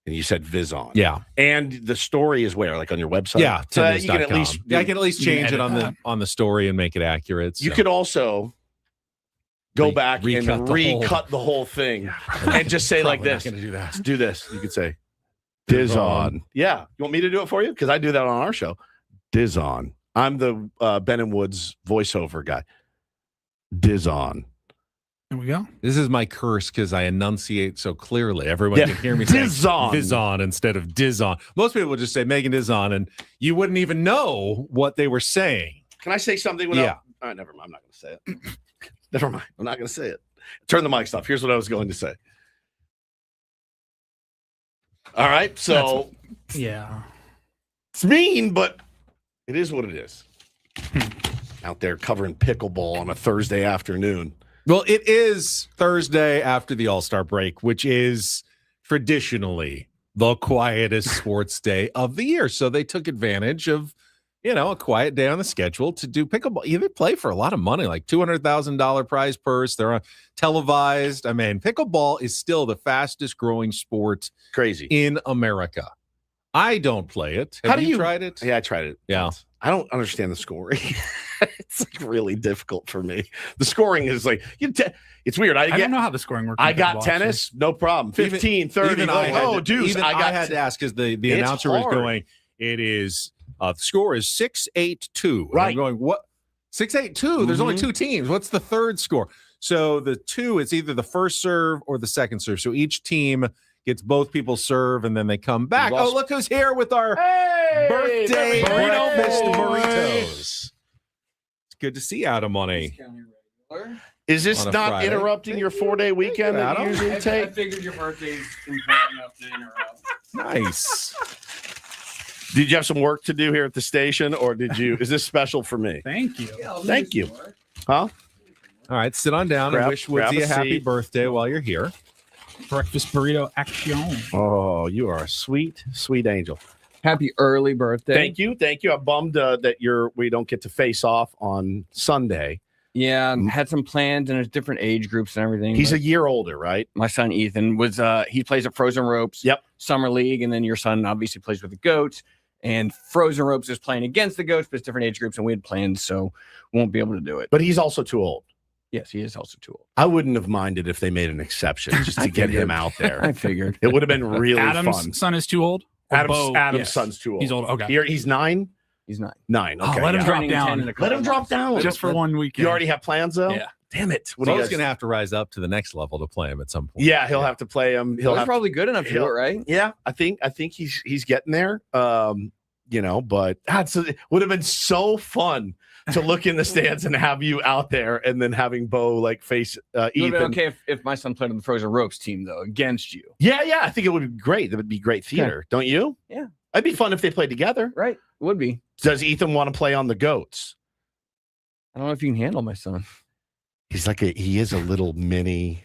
And you said Vizon. Yeah. And the story is where? Like on your website? Yeah. So you can at least I can at least change it on the story and make it accurate. So. You could also go back and recut the whole thing and just say like this. Not gonna do that. Let's do this. You could say Dizon. Yeah. You want me to do it for you? Because I do that on our show. Dizon. I'm the Ben and Woods voiceover guy. Dizon. There we go. This is my curse because I enunciate so clearly. Everyone can hear me say Vizon instead of Dizon. Most people would just say Megan Dizon, and you wouldn't even know what they were saying. Can I say something without? All right, never mind. I'm not going to say it. Never mind. I'm not going to say it. Turn the mics off. Here's what I was going to say. All right. So, it's mean, but it is what it is. Out there covering pickleball on a Thursday afternoon. Well, it is Thursday after the All-Star break, which is traditionally the quietest sports day of the year. So they took advantage of, a quiet day on the schedule to do pickleball. They play for a lot of money, like $200,000 prize purse. They're televised. I mean, pickleball is still the fastest growing sport in America. I don't play it. Have you tried it? Yeah, I tried it. Yeah. I don't understand the scoring. It's like really difficult for me. The scoring is like, it's weird. I don't know how the scoring works. I got tennis, no problem. 15, 30. I had to ask because the announcer was going, it is, the score is 6-8-2. Right. I'm going, what? 6-8-2? Mm-hmm. There's only two teams. What's the third score? So the two, it's either the first serve or the second serve. So each team gets both people serve, and then they come back. Oh, look who's here with our birthday breakfast burritos. It's good to see Adam on a. Is this not Friday? Interrupting your 4-day weekend that you usually take? I figured your birthday's important enough to interrupt. Nice. Did you have some work to do here at the station, or is this special for me? Thank you. Thank you. Huh? All right, sit on down and wish Woodsy a happy birthday while you're here. Breakfast burrito action. Oh, you are a sweet, sweet angel. Happy early birthday. Thank you. I'm bummed that we don't get to face off on Sunday. Yeah, had some plans and there's different age groups and everything. He's a year older, right? My son Ethan he plays at Frozen Ropes. Yep. Summer League, and then your son obviously plays with the Goats. And Frozen Ropes is playing against the Goats, but it's different age groups, and we had plans, so won't be able to do it. But he's also too old. Yes, he is also too old. I wouldn't have minded if they made an exception just to get him out there. I figured. It would have been really Adam's fun. son is too old? Adam's son's too old. He's old. Okay. He's 9? He's 9. 9. Okay. Oh, let him drop down. Let him drop down. Just for one weekend. You already have plans, though? Yeah. Damn it. He's going to have to rise up to the next level to play him at some point. Yeah, he'll have to play him. He's probably good enough to do it, right? Yeah, I think he's getting there. but it would have been so fun to look in the stands and have you out there, and then having Bo like face It Ethan. would have been okay if my son played on the Frozen Ropes team though against you. Yeah, I think it would be great. It would be great theater, don't you? Yeah, it'd be fun if they played together. Right, it would be. Does Ethan want to play on the goats? I don't know if you can handle my son. He is a little mini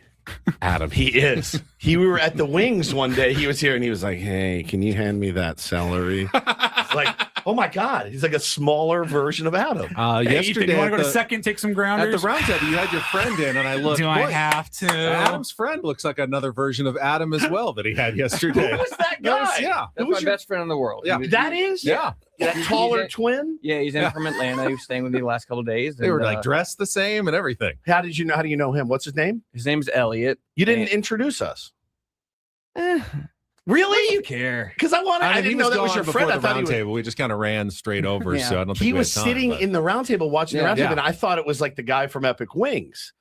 Adam. He is. We were at the Wings one day. He was here and he was like, "Hey, can you hand me that celery?" It's like, oh my God, he's like a smaller version of Adam. Hey, Yesterday, Ethan, you want to go to second, take some grounders? at the Roundtable, you had your friend in, and I looked. Do I have to? Adam's friend looks like another version of Adam as well that he had yesterday. Who was that guy? That's my best friend in the world. Yeah. That is? Yeah. That taller twin? Yeah, he's in from Atlanta. He was staying with me the last couple of days. They were like dressed the same and everything. How do you know him? What's his name? His name's Elliot. You didn't introduce us. Really? What do you care? Because I didn't know that was your friend. I thought table. We just kind of ran straight over, so I don't think he we was had time, sitting in the round table watching the round table, and I thought it was like the guy from Epic Wings.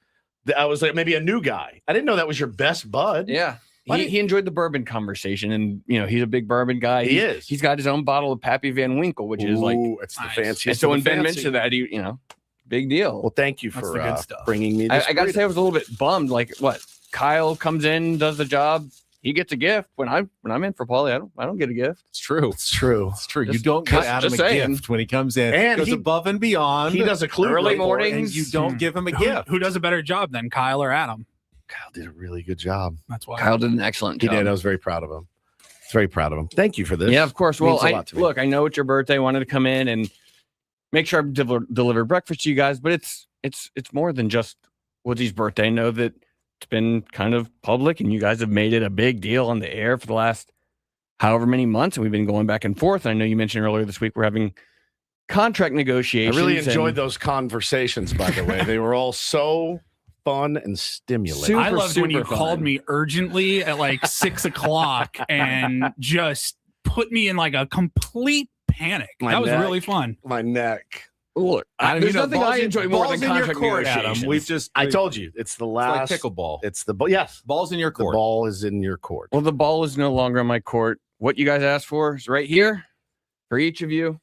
I was like, maybe a new guy. I didn't know that was your best bud. Yeah. He enjoyed the bourbon conversation, and he's a big bourbon guy. He is. He's got his own bottle of Pappy Van Winkle, which is like it's the fanciest. And so when Ben mentioned that, big deal. Well, thank you for bringing me. I got to say, I was a little bit bummed. Like, what? Kyle comes in, does the job. He gets a gift. When I'm in for Paulie, I don't get a gift. It's true. It's true. You don't get Adam a gift when he comes in. And goes above and beyond. He does a clue early mornings, and you don't give him a gift. Who does a better job than Kyle or Adam? Kyle did a really good job. That's why Kyle did an excellent job. He did. I was very proud of him. Thank you for this. Yeah, of course. Well, look, I know it's your birthday. I wanted to come in and make sure I deliver breakfast to you guys, but it's more than just Woodsy's birthday. I know that it's been kind of public, and you guys have made it a big deal on the air for the last however many months, and we've been going back and forth. And I know you mentioned earlier this week we're having contract negotiations. I really enjoyed those conversations, by the way. They were all so fun and stimulating. I loved when you called me urgently at like 6 o'clock and just put me in like a complete panic. That was really fun. My neck. Look, there's nothing I enjoy more than contract negotiations. I told you, it's the last. It's like pickleball. It's the yes. Ball's in your court. The ball is in your court. Well, the ball is no longer on my court. What you guys asked for is right here for each of you.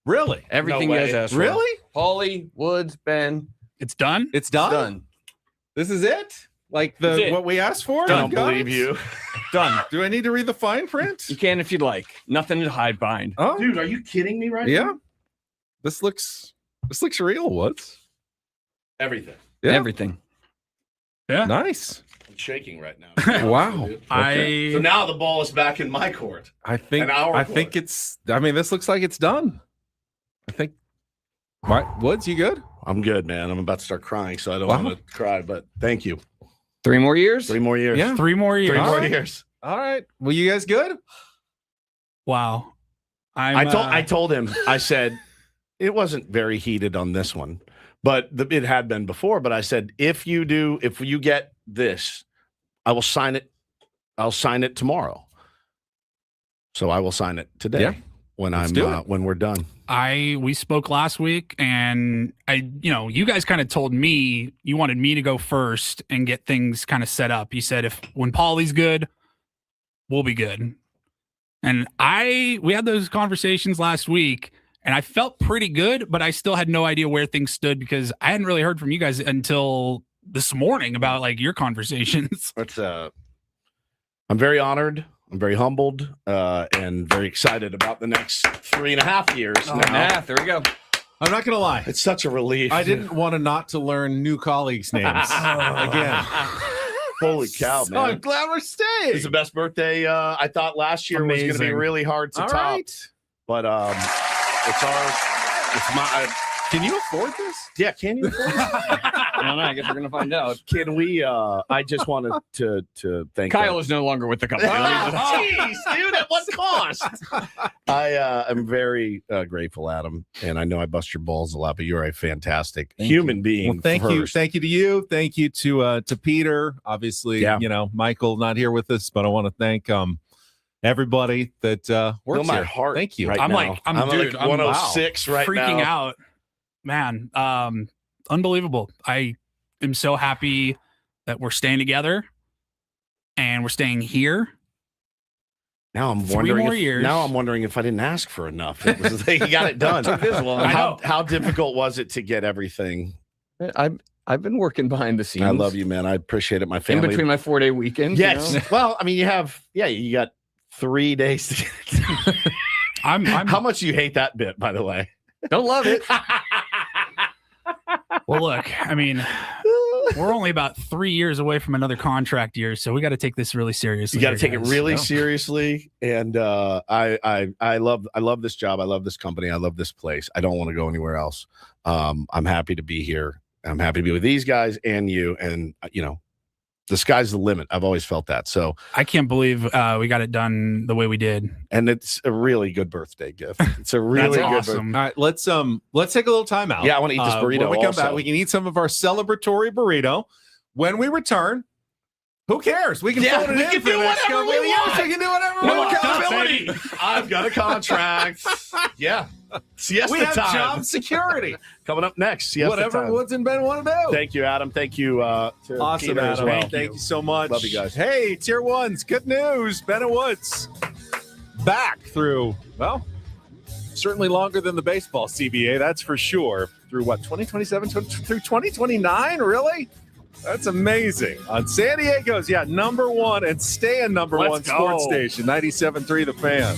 Really? Everything you guys asked for. Really? Paulie, Woods, Ben. It's done? It's done? This is it? Like what we asked for? I don't believe you. Done. Do I need to read the fine print? You can if you'd like. Nothing to hide behind. Oh, dude, are you kidding me right now? Yeah. This looks real. What's everything? Yeah. Everything. Yeah. Nice. I'm shaking right now. Wow. So now the ball is back in my court. I think this looks like it's done. I think Woods, you good? I'm good, man. I'm about to start crying, so I don't want to cry, but thank you. 3 more years? 3 more years. Yeah. 3 more years. 3 more years. All right. Well, you guys good? Wow. I told him, I said, it wasn't very heated on this one, but it had been before. But I said, if you get this, I will sign it. I'll sign it tomorrow. So I will sign it today when we're done. We spoke last week, and you guys kind of told me you wanted me to go first and get things kind of set up. You said when Paulie's good, we'll be good. And we had those conversations last week, and I felt pretty good, but I still had no idea where things stood because I hadn't really heard from you guys until this morning about like your conversations. I'm very honored. I'm very humbled and very excited about the next 3.5 years. There we go. I'm not going to lie. It's such a relief. I didn't want to learn new colleagues' names again. Holy cow, man. I'm glad we're staying. It's the best birthday. I thought last year was going to be really hard to top. Right. But it's ours. It's my. Can you afford this? Yeah, can you afford this? I don't know. I guess we're going to find out. Can we? I just wanted to thank Kyle is no longer with the company. Jeez, dude, at what cost? I am very grateful, Adam, and I know I bust your balls a lot, but you're a fantastic human being. Well, thank you to you. Thank you to Peter. Obviously, Michael not here with us, but I want to thank everybody that works my here. heart. Thank you. Right I'm now. like, I'm 106 right now. Freaking out, man. Unbelievable. I am so happy that we're staying together and we're staying here. Now I'm 3 wondering. more years. Now I'm wondering if I didn't ask for enough. It was, he got it done. How difficult was it to get everything? I've been working behind the scenes. I love you, man. I appreciate it. My family in between my 4-day weekend. Yes. You know? Well, I mean, you got 3 days to get it done. I'm How much do you hate that bit, by the way? Don't love it. Well, look, I mean, we're only about 3 years away from another contract year, so we got to take this really seriously. You got to take it really seriously, and I love this job. I love this company. I love this place. I don't want to go anywhere else. I'm happy to be here. I'm happy to be with these guys and you, and the sky's the limit. I've always felt that. So I can't believe we got it done the way we did, and it's a really good birthday gift. It's a really good awesome. All right, let's take a little time out. Yeah, I want to eat this burrito. When we come also. back, we can eat some of our celebratory burrito. When we return, who cares? We can phone it in for the next couple of years. We can do whatever we want. Accountability. I've got a contract. Yeah. Siesta we have time. job security. Coming up next. Siesta Whatever time. Woods and Ben want to do. Thank you, Adam. Thank you to Awesome, Peter as Adam. well. Thank you so much. Love you guys. Hey, Tier 1s, good news. Ben and Woods back through, well, certainly longer than the baseball CBA, that's for sure. Through what, 2027, through 2029? Really? That's amazing. On San Diego's, number one and staying number one sports station, 97.3 The Fan.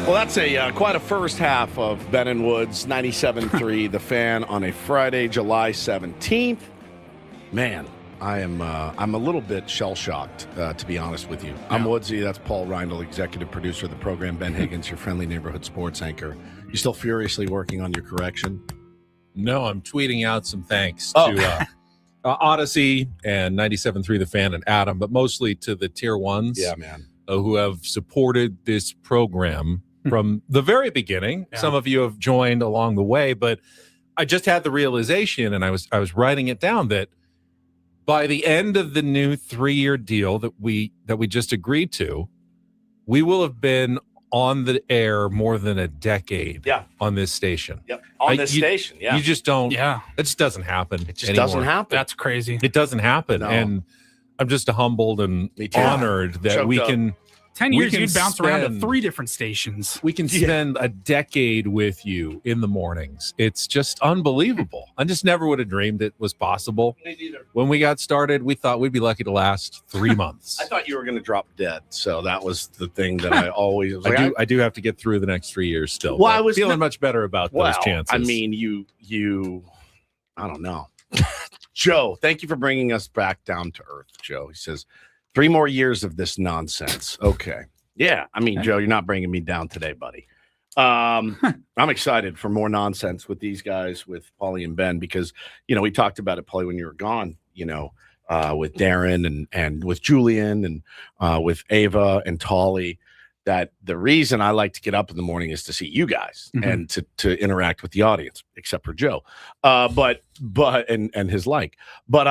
Well, that's quite a first half of Ben and Woods 97.3 The Fan on a Friday, July 17th. Man, I'm a little bit shell-shocked, to be honest with you. I'm Woodsy. That's Paul Reindl, executive producer of the program. Ben Higgins, your friendly neighborhood sports anchor. You still furiously working on your correction? No, I'm tweeting out some thanks to Odyssey and 97.3 The Fan and Adam, but mostly to the tier ones. Yeah, man. Who have supported this program from the very beginning. Yeah. Some of you have joined along the way, but I just had the realization, and I was writing it down, that by the end of the new 3-year deal that we just agreed to, we will have been on the air more than a decade on this station. Yep. On this station, yeah. You just don't. Yeah. It just doesn't happen. It just doesn't happen. That's crazy. It doesn't happen. No. And I'm just humbled and honored that we can. 10 years, you'd bounce around to 3 different stations. We can spend a decade with you in the mornings. It's just unbelievable. I just never would have dreamed it was possible. When we got started, we thought we'd be lucky to last 3 months. I thought you were going to drop dead. So that was the thing that I always was I do have to get through the next 3 years still. Well, I was feeling much better about those chances. I mean, you I don't know. Joe, thank you for bringing us back down to earth, Joe. He says, 3 more years of this nonsense. Okay. Yeah. I mean, Joe, you're not bringing me down today, buddy. I'm excited for more nonsense with these guys, with Paulie and Ben, because, we talked about it, Paulie, when you were gone, with Darren and with Julian and with Ava and Tolly, that the reason I like to get up in the morning is to see you guys and to interact with the audience, except for Joe, but his like. But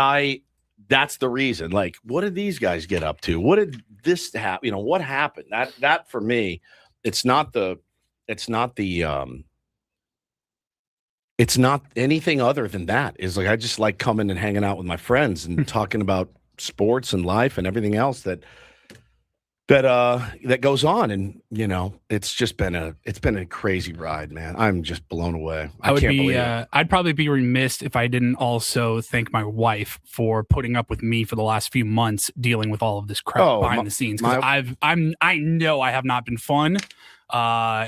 that's the reason. Like, what did these guys get up to? What did this happen? What happened? That for me, it's not anything other than that. Is like, I just like coming and hanging out with my friends and talking about sports and life and everything else that goes on. And it's just been a crazy ride, man. I'm just blown away. I can't believe it. I'd probably be remiss if I didn't also thank my wife for putting up with me for the last few months dealing with all of this crap behind the scenes, because I know I have not been fun.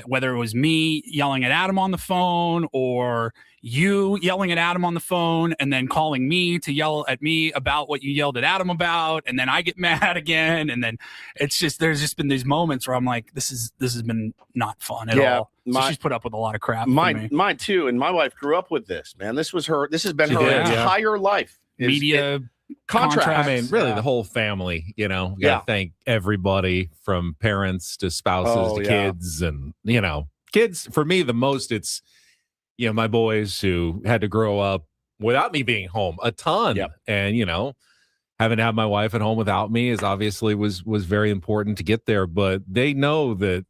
Whether it was me yelling at Adam on the phone or you yelling at Adam on the phone and then calling me to yell at me about what you yelled at Adam about, and then I get mad again, and then there's just been these moments where I'm like, this has been not fun at all. So she's put up with a lot of crap. Mine too, and my wife grew up with this, man. This has been her entire life. Media contract. I mean, really, the whole family. You gotta thank everybody from parents to spouses to kids, and kids. For me, the most, it's my boys who had to grow up without me being home a ton, and having to have my wife at home without me is obviously was very important to get there. But they know that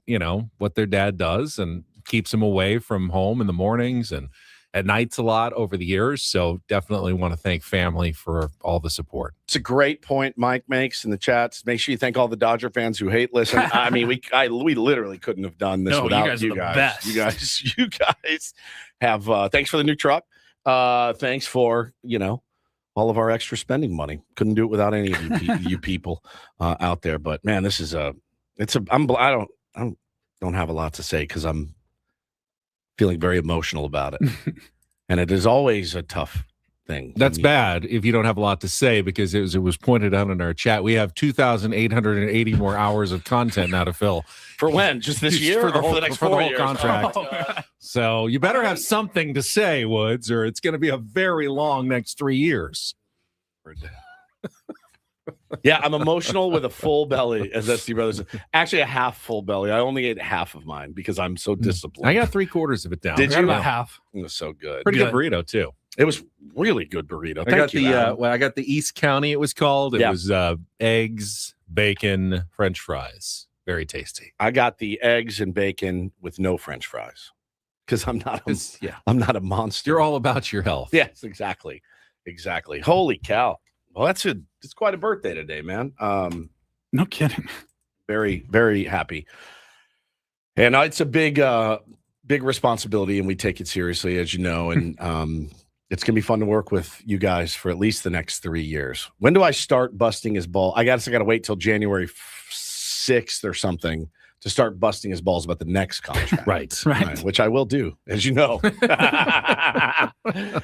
what their dad does and keeps them away from home in the mornings and at nights a lot over the years. So definitely want to thank family for all the support. It's a great point Mike makes in the chats. Make sure you thank all the Dodger fans who hate listen. I mean, we literally couldn't have done this without you guys. You guys have thanks for the new truck. Thanks for, all of our extra spending money. Couldn't do it without any of you people out there. But man, this is I don't have a lot to say because I'm feeling very emotional about it. And it is always a tough thing. That's bad if you don't have a lot to say, because it was pointed out in our chat. We have 2,880 more hours of content now to fill. For when? Just this year? For the whole next for 4 the whole years? contract. So you better have something to say, Woods, or it's going to be a very long next 3 years. Yeah, I'm emotional with a full belly, as SD Brothers. Actually, a half full belly. I only ate half of mine because I'm so disciplined. I got 3/4 of it down. Did you? About half. It was so good. Pretty good burrito too. It was really good burrito. I got the East County. It was called. It was eggs, bacon, French fries. Very tasty. I got the eggs and bacon with no French fries because I'm not a monster. You're all about your health. Yes, exactly. Holy cow! Well, it's quite a birthday today, man. No kidding. Very, very happy. And it's a big responsibility, and we take it seriously, as you know. And it's going to be fun to work with you guys for at least the next 3 years. When do I start busting his ball? I got to wait till January 6th or something to start busting his balls about the next contract. Right. Which I will do, as you know.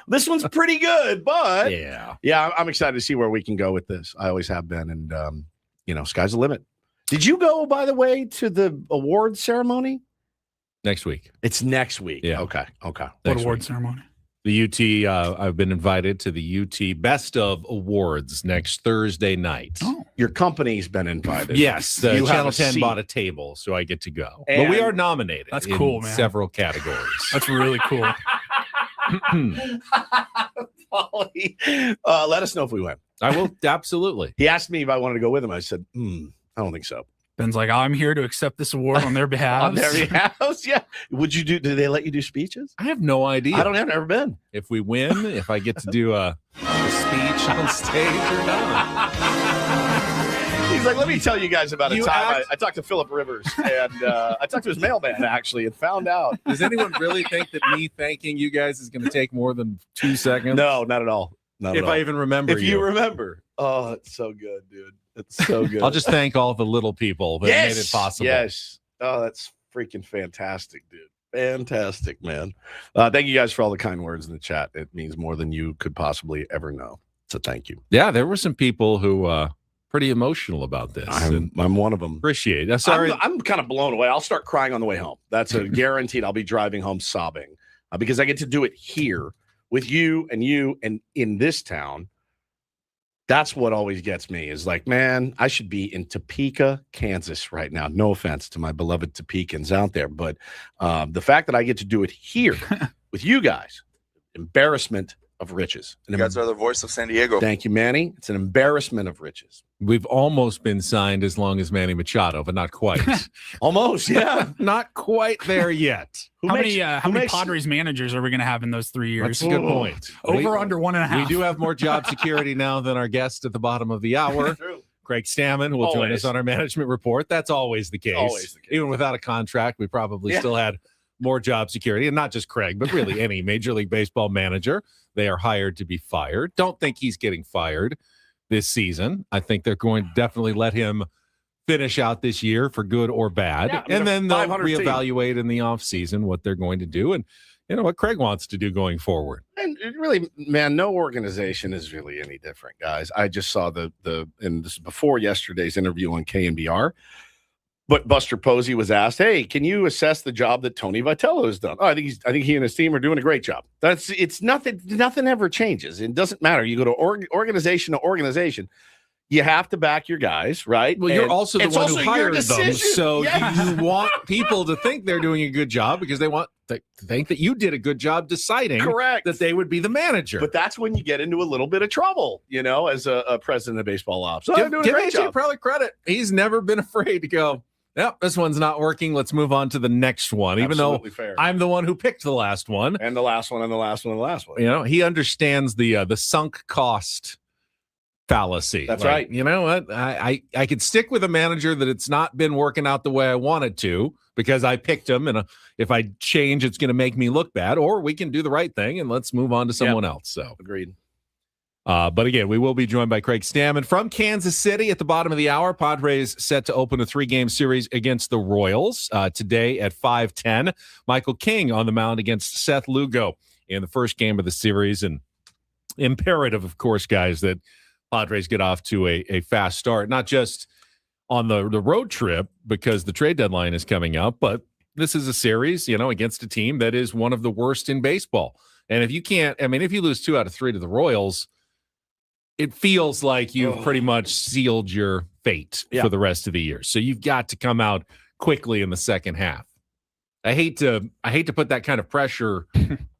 This one's pretty good, but yeah, I'm excited to see where we can go with this. I always have been, and sky's the limit. Did you go, by the way, to the award ceremony? Next week. It's next week. Yeah. Okay. What award ceremony? The UT, I've been invited to the UT Best of Awards next Thursday night. Oh. Your company's been invited. Yes. You have Channel a 10 seat. bought a table, so I get to go. And but we are nominated. That's in cool, man. Several categories. That's really cool. Paulie, let us know if we win. I will, absolutely. He asked me if I wanted to go with him. I said, I don't think so. Ben's like, I'm here to accept this award on their behalf. On their behalf, yeah. Do they let you do speeches? I have no idea. I've never been. If we win, if I get to do a speech on stage or not. He's like, let me tell you guys about a time I talked to Phillip Rivers, and I talked to his mailman, actually, and found out. Does anyone really think that me thanking you guys is going to take more than 2 seconds? No, not at all. If I even remember If you remember. Oh, it's so good, dude. It's so good. I'll just thank all the little people that made it possible. Yes. Oh, that's freaking fantastic, dude. Fantastic, man. Thank you guys for all the kind words in the chat. It means more than you could possibly ever know. So thank you. Yeah, there were some people who pretty emotional about this. I'm one of them. Appreciate it. Sorry. I'm kind of blown away. I'll start crying on the way home. That's a guaranteed. I'll be driving home sobbing because I get to do it here with you and in this town. That's what always gets me is like, man, I should be in Topeka, Kansas right now. No offense to my beloved Topekans out there, but the fact that I get to do it here with you guys, embarrassment of riches. You guys are the voice of San Diego. Thank you, Manny. It's an embarrassment of riches. We've almost been signed as long as Manny Machado, but not quite. Almost, yeah. Not quite there yet. How many Padres managers are we going to have in those 3 years? That's a good point. Over under 1.5. We do have more job security now than our guest at the bottom of the hour. Craig Stammen will join us on our management report. That's always the case. Always the case. Even without a contract, we probably still had more job security. And not just Craig, but really any Major League Baseball manager. They are hired to be fired. Don't think he's getting fired this season. I think they're going to definitely let him finish out this year for good or bad. Yeah, and then they'll 500 reevaluate in the offseason what they're going to do and what Craig wants to do going forward. And really, man, no organization is really any different, guys. I just saw and this is before yesterday's interview on KNBR. But Buster Posey was asked, "Hey, can you assess the job that Tony Vitello has done?" Oh, I think he and his team are doing a great job. It's nothing. Nothing ever changes. It doesn't matter. You go to organization to organization. You have to back your guys, right? Well, you're also the one who hired them, decision. so you want people to think they're doing a good job because they want to think that you did a good job deciding that they would be the manager. But that's when you get into a little bit of trouble, as a president of baseball ops. So Give AJ Preller credit. He's never been afraid to go, yep, this one's not working. Let's move on to the next one. Absolutely Even though fair. I'm the one who picked the last one. And the last one and the last one and the last one. He understands the sunk cost fallacy. That's right. You know what? I could stick with a manager that it's not been working out the way I wanted to because I picked him, and if I change, it's going to make me look bad. Or we can do the right thing and let's move on to someone else. So agreed. But again, we will be joined by Craig Stammen from Kansas City at the bottom of the hour. Padres set to open a 3-game series against the Royals today at 5:10. Michael King on the mound against Seth Lugo in the first game of the series. And imperative, of course, guys, that Padres get off to a fast start, not just on the road trip because the trade deadline is coming up, but this is a series, against a team that is one of the worst in baseball. And if you lose 2 out of 3 to the Royals, it feels like you've pretty much sealed your fate for the rest of the year. So you've got to come out quickly in the second half. I hate to put that kind of pressure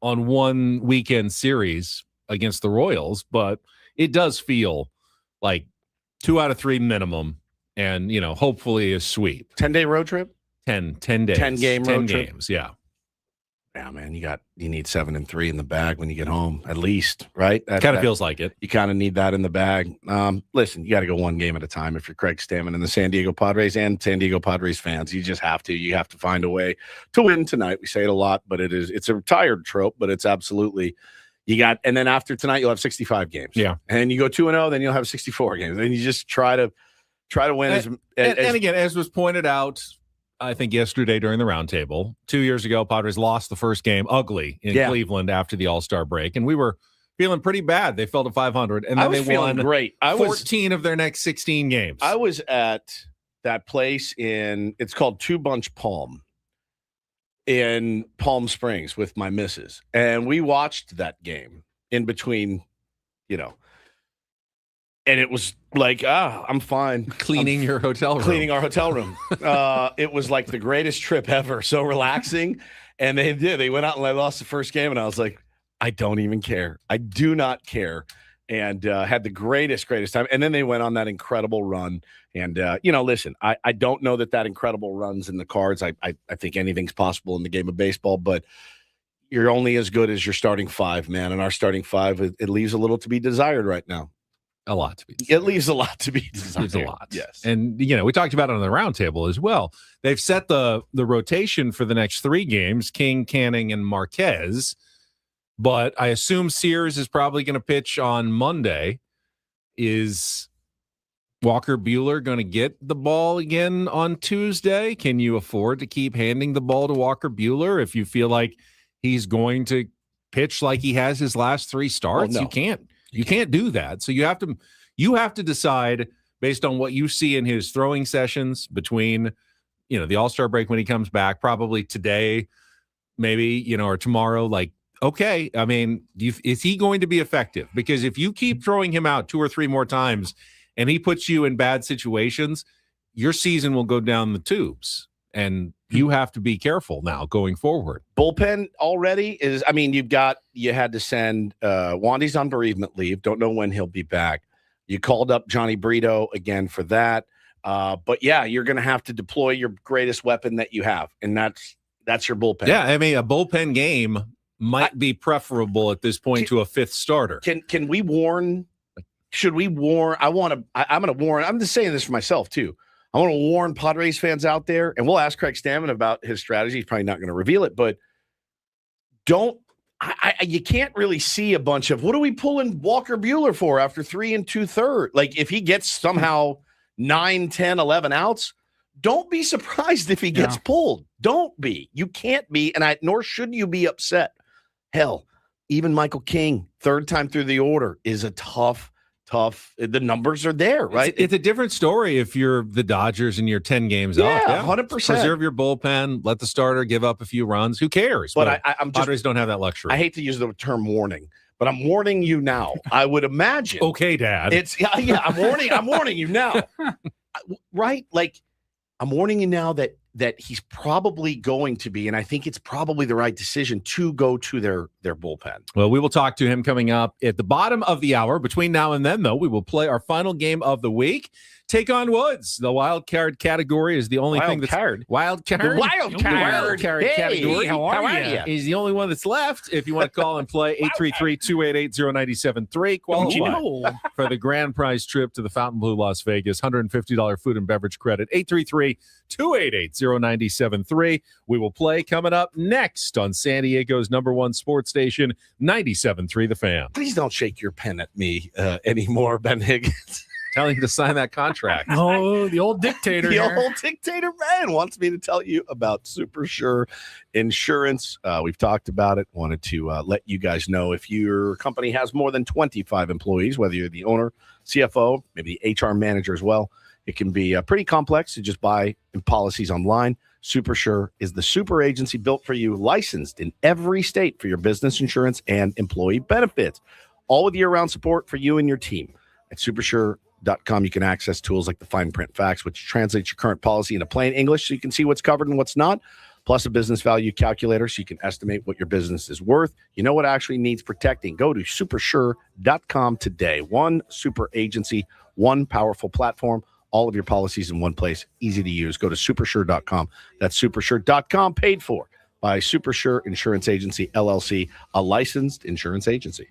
on one weekend series against the Royals, but it does feel like 2 out of 3 minimum and, hopefully a sweep. 10-day road trip? 10 days. 10-game road trip? Games, yeah. Yeah, man, you need 7 and 3 in the bag when you get home, at least, right? Kind of feels like it. You kind of need that in the bag. Listen, you got to go one game at a time if you're Craig Stammen and the San Diego Padres and San Diego Padres fans. You just have to. You have to find a way to win tonight. We say it a lot, but it's a tired trope, but it's absolutely and then after tonight you'll have 65 games. Yeah, and you go 2-0, then you'll have 64 games. Then you just try to win. And again, as was pointed out. I think, yesterday during the roundtable. 2 years ago, Padres lost the first game ugly in Cleveland after the All-Star break, and we were feeling pretty bad. They fell to 500, and then they won great. 14 of their next 16 games. I was at that place it's called Two Bunch Palm in Palm Springs with my missus, and we watched that game in between, and it was like, I'm fine. Cleaning your hotel room. Cleaning our hotel room. It was like the greatest trip ever. So relaxing. And they did. They went out and they lost the first game, and I was like, I don't even care. I do not care. And had the greatest time. And then they went on that incredible run. And, listen, I don't know that incredible run's in the cards. I think anything's possible in the game of baseball, but you're only as good as your starting five, man. And our starting five, it leaves a little to be desired right now. A lot to be desired. It leaves a lot to be desired. Leaves a lot. Yes. And, we talked about it on the roundtable as well. They've set the rotation for the next 3 games, King, Canning, and Marquez. But I assume Sears is probably going to pitch on Monday. Is Walker Buehler going to get the ball again on Tuesday? Can you afford to keep handing the ball to Walker Buehler if you feel like he's going to pitch like he has his last 3 starts? Well, no. You can't do that. So you have to decide based on what you see in his throwing sessions between, the All-Star break when he comes back, probably today, maybe, or tomorrow, like, okay, I mean, is he going to be effective? Because if you keep throwing him out 2 or 3 more times and he puts you in bad situations, your season will go down the tubes. And you have to be careful now going forward. Bullpen already is, you had to send Wandy's on bereavement leave. Don't know when he'll be back. You called up Johnny Brito again for that. But yeah, you're going to have to deploy your greatest weapon that you have. And that's your bullpen. Yeah. I mean, a bullpen game might be preferable at this point to a 5th starter. Can we warn? Should we warn? I'm going to warn. I'm just saying this for myself too. I want to warn Padres fans out there, and we'll ask Craig Stammen about his strategy. He's probably not going to reveal it, but you can't really see a bunch of, what are we pulling Walker Buehler for after 3 2/3? Like, if he gets somehow 9, 10, 11 outs, don't be surprised if he gets pulled. Don't be. You can't be, and nor should you be upset. Hell, even Michael King, 3rd time through the order, is a tough. The numbers are there, right? It's a different story if you're the Dodgers and you're 10 games up. Yeah, 100%. Preserve your bullpen. Let the starter give up a few runs. Who cares? But I'm Padres don't have that luxury. I hate to use the term warning, but I'm warning you now. I would imagine. Okay, Dad. I'm warning you now. Right? Like, I'm warning you now that he's probably going to be, and I think it's probably the right decision to go to their bullpen. Well, we will talk to him coming up at the bottom of the hour. Between now and then, though, we will play our final game of the week. Take on Woods. The wild card category is the only thing that's wild card. The wild card category. How are you? Is the only one that's left. If you want to call and play, 833-288-0973. Qualify for the grand prize trip to the Fontainebleau, Las Vegas. $150 food and beverage credit. 833-288-0973. We will play coming up next on San Diego's #1 sports station, 97.3 The Fan. Please don't shake your pen at me anymore, Ben Higgins. Telling you to sign that contract. Oh, the old dictator. Old dictator man wants me to tell you about Super Sure Insurance. We've talked about it. Wanted to let you guys know, if your company has more than 25 employees, whether you're the owner, CFO, maybe the HR manager as well, it can be pretty complex to just buy policies online. Super Sure is the super agency built for you, licensed in every state for your business insurance and employee benefits, all with year-round support for you and your team. At SuperSure.com, you can access tools like the fine print facts, which translates your current policy into plain English so you can see what's covered and what's not, plus a business value calculator so you can estimate what your business is worth. You know what actually needs protecting. Go to supersure.com today. One super agency, one powerful platform, all of your policies in one place, easy to use. Go to supersure.com. That's supersure.com, paid for by Supersure Insurance Agency, LLC, a licensed insurance agency.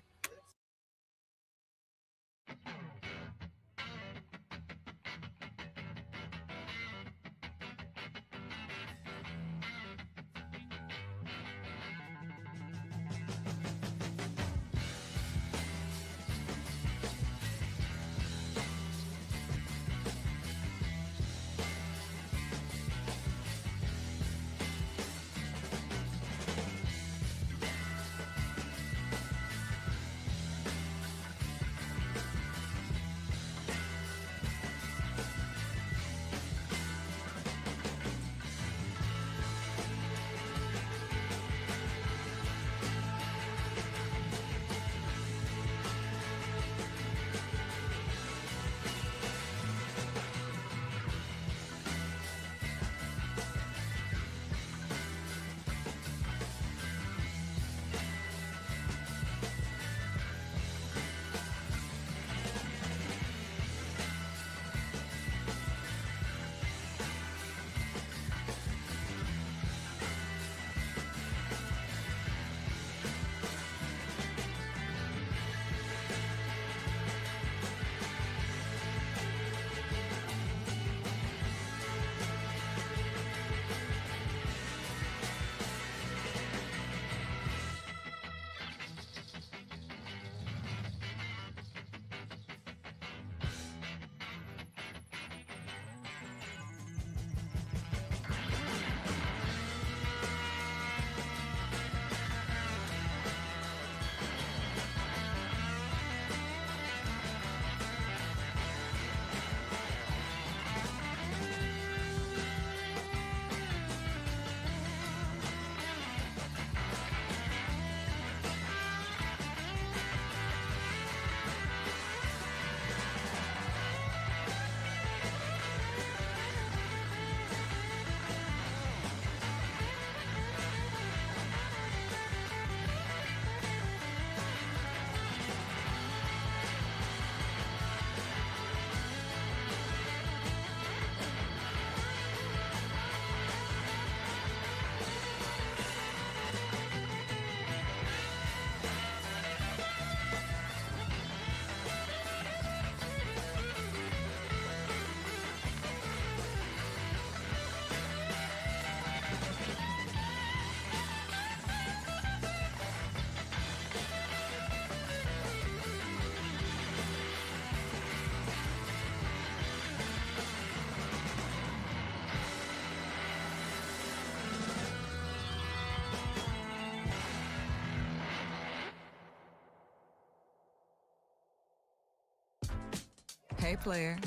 Okay, player,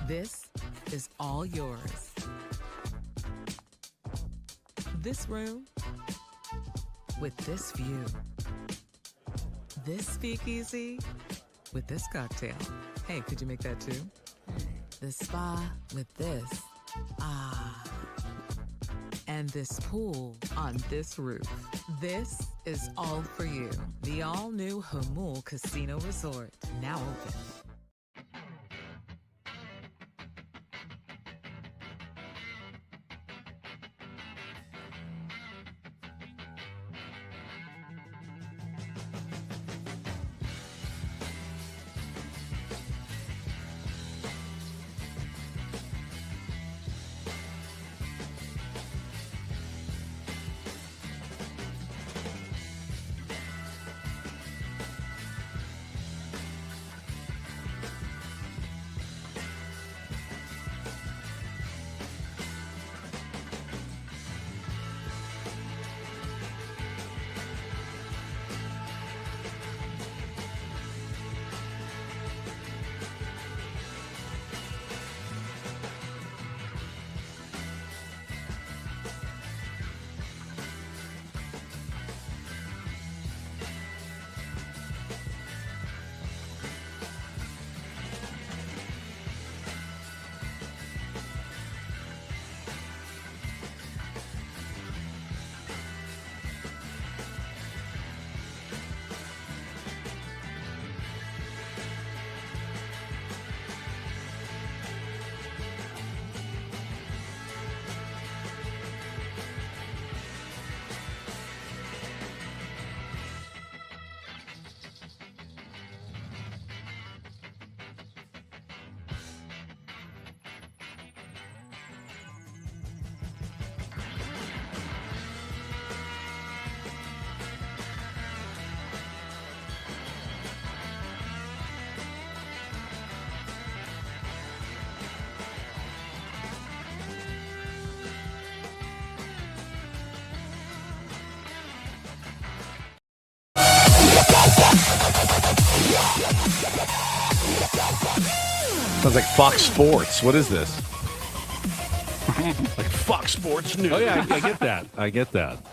this is all yours. This room with this view. This speakeasy with this cocktail. Hey, could you make that too? This spa with this. Ah. And this pool on this roof. This is all for you. The all-new Hamul Casino Resort, now open. Sounds like Fox Sports. What is this? Like Fox Sports News. Oh, yeah, I get that. I get that.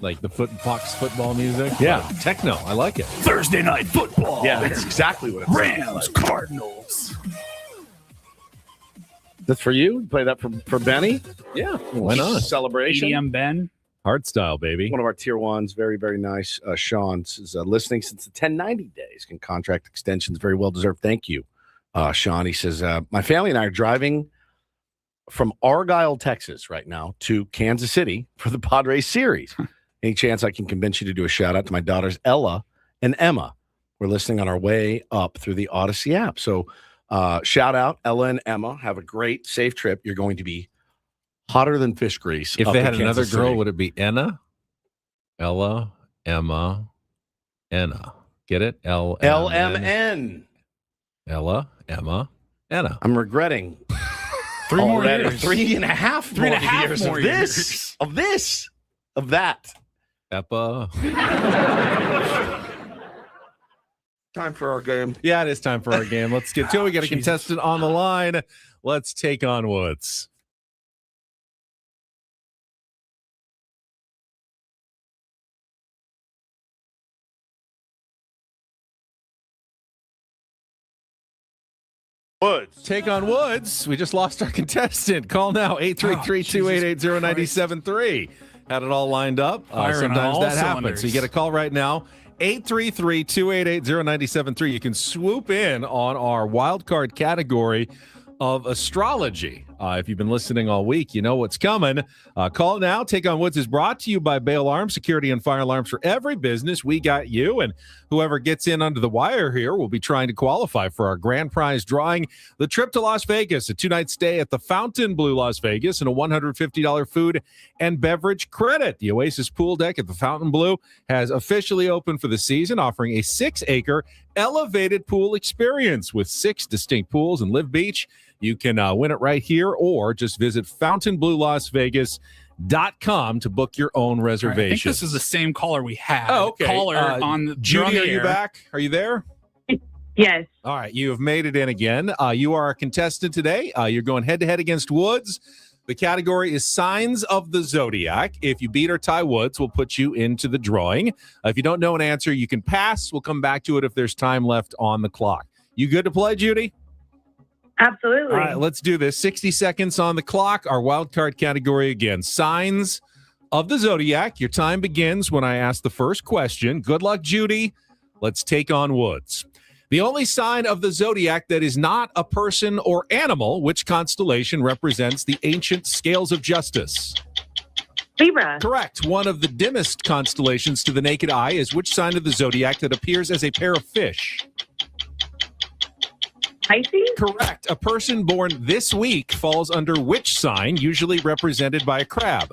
Like the Fox football music. Yeah, techno. I like it. Thursday night football. Yeah, that's exactly what it is. Rams, Cardinals. That's for you? You play that for Benny? Yeah, why not? Celebration. EDM Ben. Hard style, baby. One of our tier ones. Very, very nice. Sean is listening since the 1090 days. Can contract extensions. Very well deserved. Thank you, Sean. He says, my family and I are driving from Argyle, Texas right now to Kansas City for the Padres series. Any chance I can convince you to do a shout out to my daughters, Ella and Emma? We're listening on our way up through the Odyssey app. So shout out, Ella and Emma. Have a great, safe trip. You're going to be hotter than fish grease. If they had another girl, would it be Enna? Ella, Emma, Enna. Get it? LMN. Ella, Emma, Enna. I'm regretting 3 more years. 3.5 more years of that. Eppa. Time for our game. Yeah, it is time for our game. Let's get to it. We got a contestant on the line. Let's take on Woods. Woods. Take on Woods. We just lost our contestant. Call now, 833-288-0973. Had it all lined up. Sometimes that happens. So you get a call right now, 833-288-0973. You can swoop in on our wild card category of astrology. If you've been listening all week, you know what's coming. Call now. Take on Woods is brought to you by Bail Alarm, security and fire alarms for every business. We got you, and whoever gets in under the wire here will be trying to qualify for our grand prize drawing, the trip to Las Vegas, a 2-night stay at the Fontainebleau Las Vegas, and a $150 food and beverage credit. The Oasis pool deck at the Fontainebleau has officially opened for the season, offering a 6-acre elevated pool experience with 6 distinct pools in Live Beach. You can win it right here, or just visit FontainebleauLasVegas.com to book your own reservation. Right, I think this is the same caller we had. Oh, okay. Caller on the Judy, on the are you air. back? Are you there? Yes. All right, you have made it in again. You are a contestant today. You're going head-to-head against Woods. The category is Signs of the Zodiac. If you beat or tie Woods, we'll put you into the drawing. If you don't know an answer, you can pass. We'll come back to it if there's time left on the clock. You good to play, Judy? Absolutely. All right, let's do this. 60 seconds on the clock. Our wild card category again. Signs of the Zodiac. Your time begins when I ask the first question. Good luck, Judy. Let's take on Woods. The only sign of the zodiac that is not a person or animal, which constellation represents the ancient scales of justice? Libra. Correct. One of the dimmest constellations to the naked eye is which sign of the zodiac that appears as a pair of fish? Pisces. Correct. A person born this week falls under which sign, usually represented by a crab?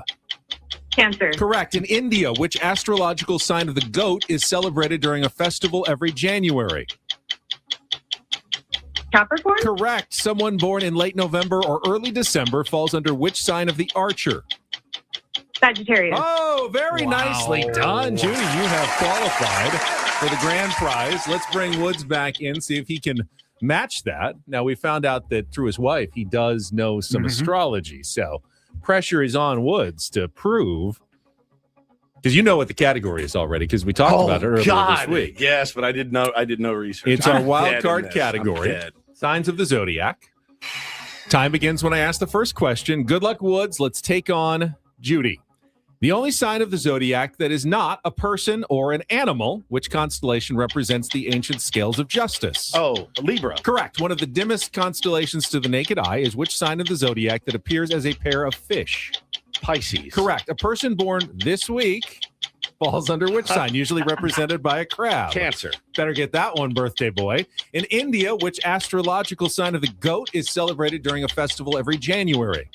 Cancer. Correct. In India, which astrological sign of the goat is celebrated during a festival every January? Capricorn? Correct. Someone born in late November or early December falls under which sign of the archer? Sagittarius. Oh, very nicely done, Judy. You have qualified for the grand prize. Let's bring Woods back in, see if he can match that. Now, we found out that through his wife, he does know some astrology. So pressure is on Woods to prove, because you know what the category is already, because we talked about it earlier this week. Yes, but I did no research. It's our wild card category. Signs of the Zodiac. Time begins when I ask the first question. Good luck, Woods. Let's take on Judy. The only sign of the zodiac that is not a person or an animal, which constellation represents the ancient scales of justice? Oh, Libra. Correct. One of the dimmest constellations to the naked eye is which sign of the zodiac that appears as a pair of fish? Pisces. Correct. A person born this week falls under which sign, usually represented by a crab? Cancer. Better get that one, birthday boy. In India, which astrological sign of the goat is celebrated during a festival every January?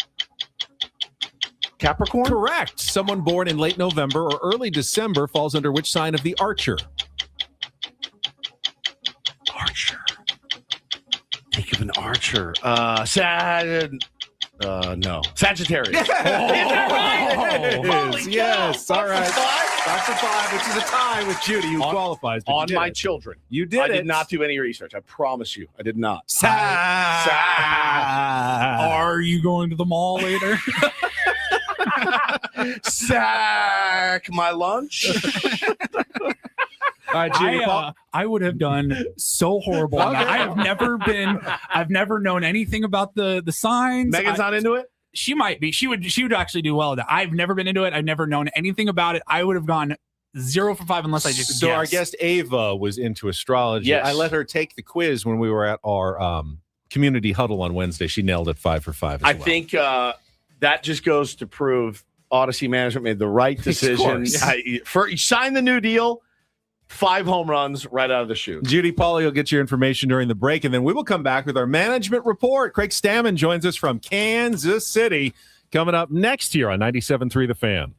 Capricorn? Correct. Someone born in late November or early December falls under which sign of the archer? Archer. Think of an archer. No. Sagittarius. Yes. Yes. All right. 5 for 5, which is a tie with Judy, who qualifies. On my children. You did I did not do any research. I promise you. I did not. Are you going to the mall later? Sack my lunch. All right, Judy, I would have done so horrible. Okay. I've never known anything about the signs. Megan's not into it? She might be. She would actually do well at that. I've never been into it. I've never known anything about it. I would have gone 0 for 5 unless I just So guessed. our guest Ava was into astrology. Yes. I let her take the quiz when we were at our community huddle on Wednesday. She nailed it 5 for 5 as I well. think that just goes to prove Odyssey management made the right decision. You signed the new deal, 5 home runs right out of the chute. Judy, Pauly will get your information during the break, and then we will come back with our management report. Craig Stammen joins us from Kansas City, coming up next here on 97.3 The Fan.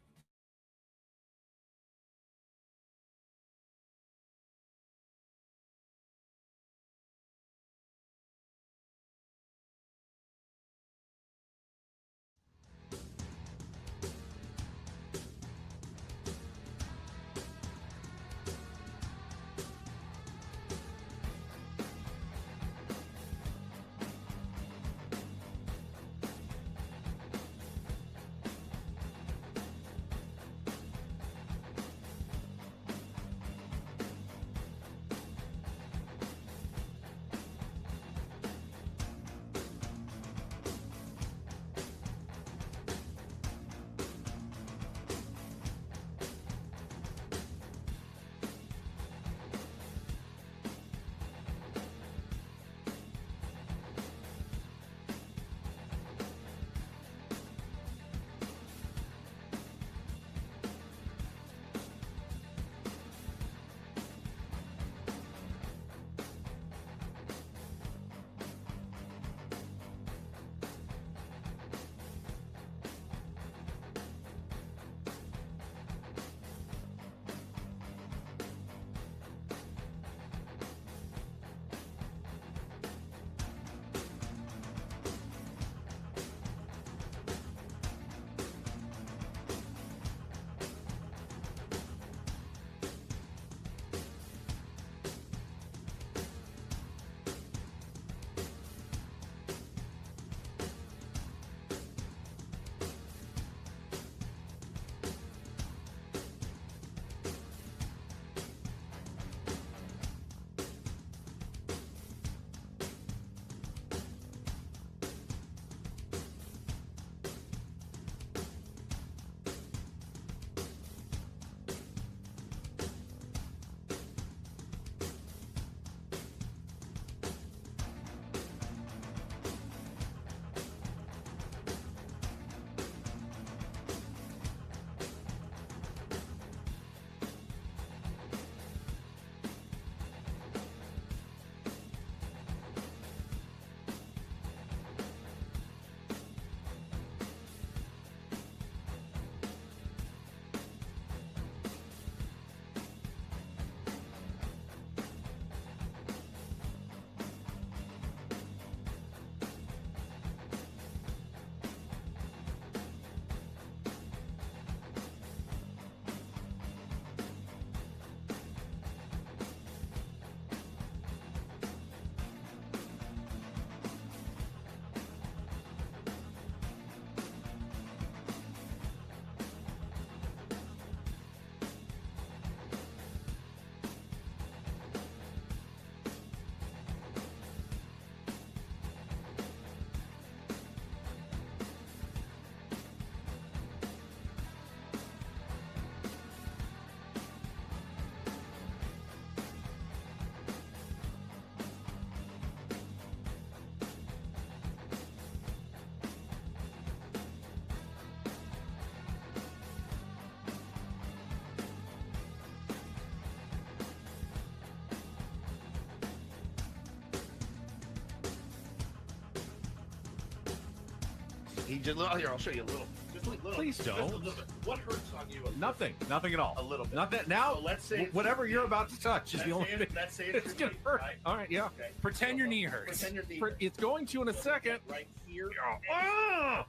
He just here. I'll show you a little. Just a little. Please don't. Just a little bit. What hurts on you? Nothing at all. A little bit. Nothing. Now, so let's say whatever you're about to touch is the only thing. Let's say it's gonna hurt. Right? All right, yeah. Okay. Pretend your knee hurts. Pretend your knee. It's going to in a second. Right here. Oh,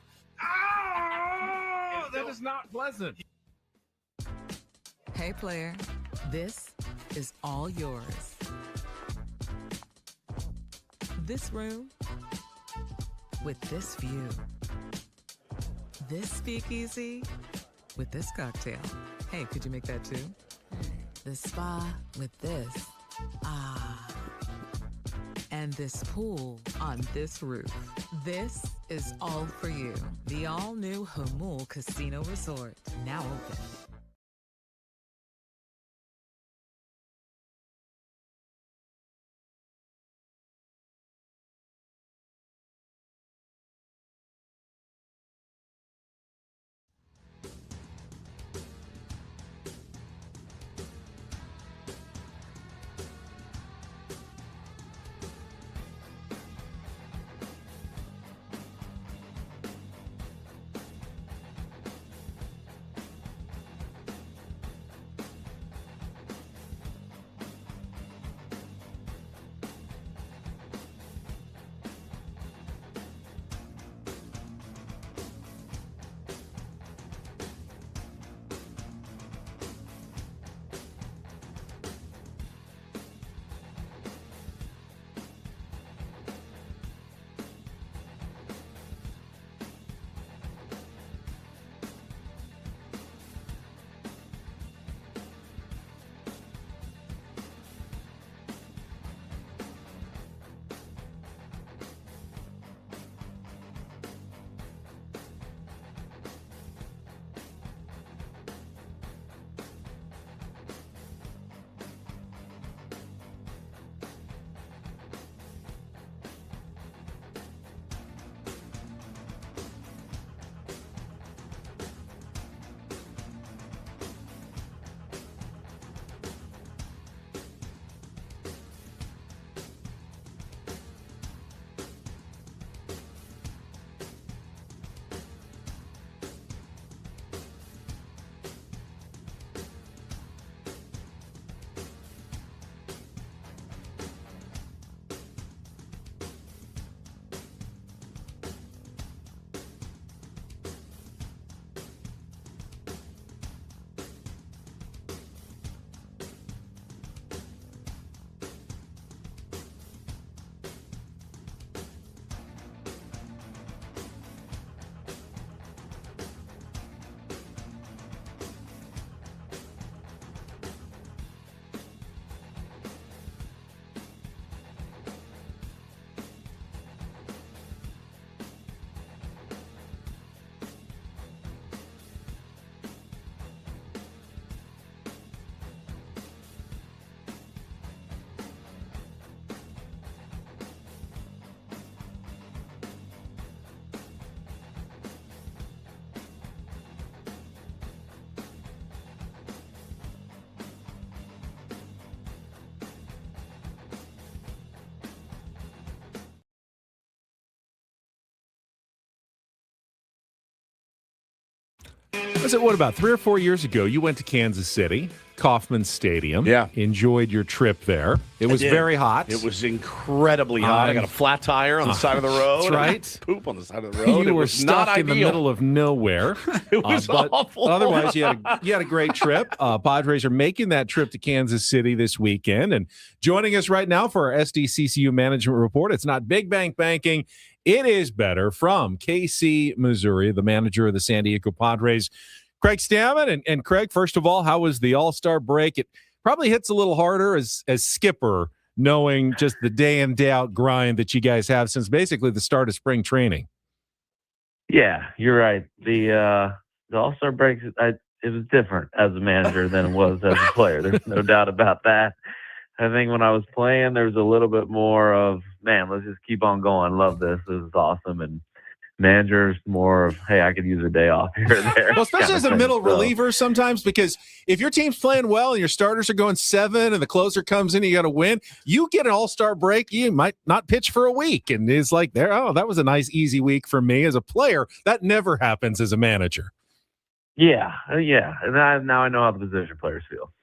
that is not pleasant. Hey, player, this is all yours. This room with this view. This speakeasy with this cocktail. Hey, could you make that too? The spa with this. Ah. And this pool on this roof. This is all for you. The all-new Hamul Casino Resort, now open. What about 3 or 4 years ago, you went to Kansas City, Kauffman Stadium. Yeah. Enjoyed your trip there. It was very hot. It was incredibly hot. I got a flat tire on the side of the road. That's right. Poop on the side of the road. You it were was stuck not in the ideal. middle of nowhere. It was but awful. Otherwise, you had a great trip. Padres are making that trip to Kansas City this weekend. And joining us right now for our SDCCU Management Report, it's not Big Bank Banking. It is better from KC, Missouri, the manager of the San Diego Padres, Craig Stammen. And Craig, first of all, how was the All-Star break? It probably hits a little harder as skipper, knowing just the day in, day out grind that you guys have since basically the start of spring training. Yeah, you're right. The All-Star break, it was different as a manager than it was as a player. There's no doubt about that. I think when I was playing, there was a little bit more of, man, let's just keep on going. Love this. This is awesome. And Manager's more of, hey, I could use a day off here or there. Well, especially as a middle reliever sometimes, because if your team's playing well and your starters are going 7 and the closer comes in, you got to win, you get an all-star break, you might not pitch for a week. And it's like, that was a nice, easy week for me as a player. That never happens as a manager. Yeah. And now I know how the position players feel.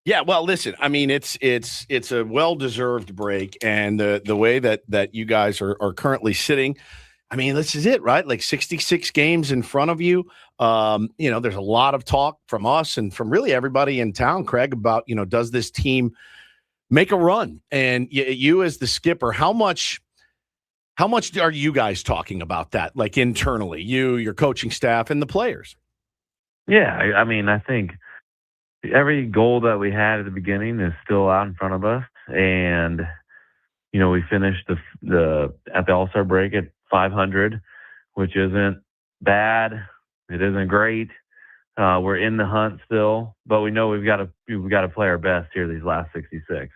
Yeah, well, listen, I mean, it's a well-deserved break, and the way that you guys are currently sitting, I mean, this is it, right? Like 66 games in front of you. There's a lot of talk from us and from really everybody in town, Craig, about, does this team make a run? And you as the skipper, how much are you guys talking about that, like internally, your coaching staff and the players? Yeah, I mean, I think every goal that we had at the beginning is still out in front of us. And, we finished at the All-Star break at 500, which isn't bad. It isn't great. We're in the hunt still, but we know we've got to play our best here these last 66.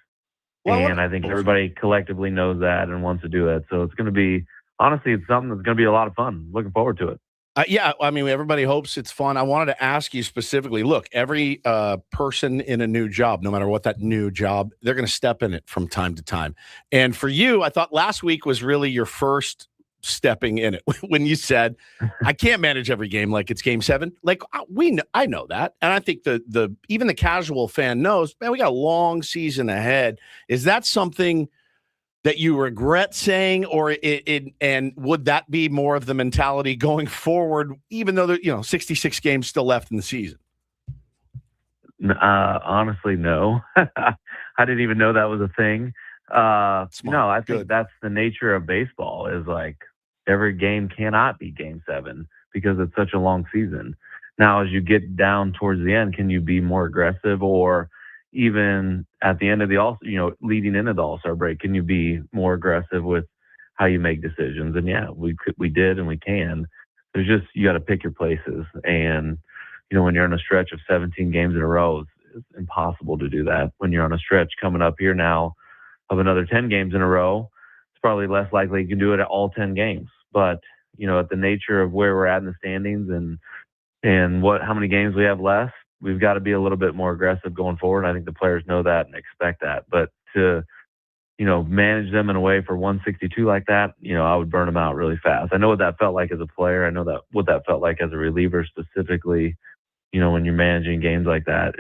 And I think everybody collectively knows that and wants to do it. So it's going to be, honestly, it's something that's going to be a lot of fun. Looking forward to it. Yeah, I mean, everybody hopes it's fun. I wanted to ask you specifically, look, every person in a new job, no matter what that new job, they're going to step in it from time to time. And for you, I thought last week was really your first stepping in it when you said, I can't manage every game like it's game 7. Like I know that. And I think even the casual fan knows, man, we got a long season ahead. Is that something that you regret saying, or and would that be more of the mentality going forward, even though there 66 games still left in the season? Honestly, no. I didn't even know that was a thing. No, I think that's the nature of baseball, is like every game cannot be game 7 because it's such a long season. Now, as you get down towards the end, can you be more aggressive, or even at the end of the leading into the All-Star break, can you be more aggressive with how you make decisions? And yeah, we did, and we can. There's just, you got to pick your places. And, when you're on a stretch of 17 games in a row, it's impossible to do that. When you're on a stretch coming up here now of another 10 games in a row, it's probably less likely you can do it at all 10 games. But, at the nature of where we're at in the standings and how many games we have left, we've got to be a little bit more aggressive going forward. I think the players know that and expect that. But to, manage them in a way for 162 like that, I would burn them out really fast. I know what that felt like as a player. I know what that felt like as a reliever specifically. When you're managing games like that,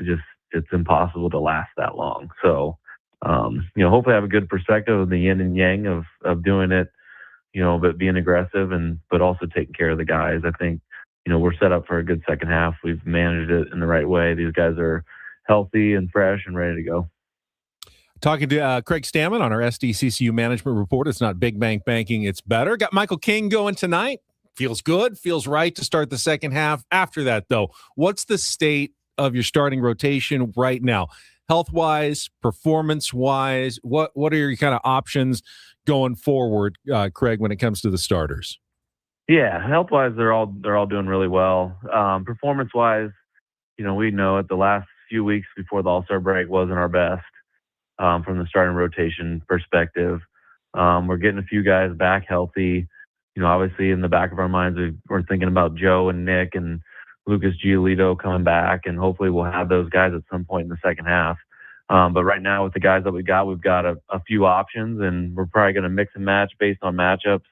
it's impossible to last that long. So, hopefully I have a good perspective of the yin and yang of doing it, but being aggressive but also taking care of the guys. I think, we're set up for a good second half. We've managed it in the right way. These guys are healthy and fresh and ready to go. Talking to Craig Stammen on our SDCCU Management Report. It's not big bank banking, it's better. Got Michael King going tonight. Feels good, feels right to start the second half. After that, though, what's the state of your starting rotation right now? Health-wise, performance-wise, what are your kind of options going forward, Craig, when it comes to the starters? Yeah, health-wise, they're all doing really well. Performance-wise, we know it. The last few weeks before the All-Star break wasn't our best from the starting rotation perspective. We're getting a few guys back healthy. Obviously in the back of our minds, we're thinking about Joe and Nick and Lucas Giolito coming back, and hopefully we'll have those guys at some point in the second half. But right now with the guys that we've got a few options, and we're probably going to mix and match based on matchups,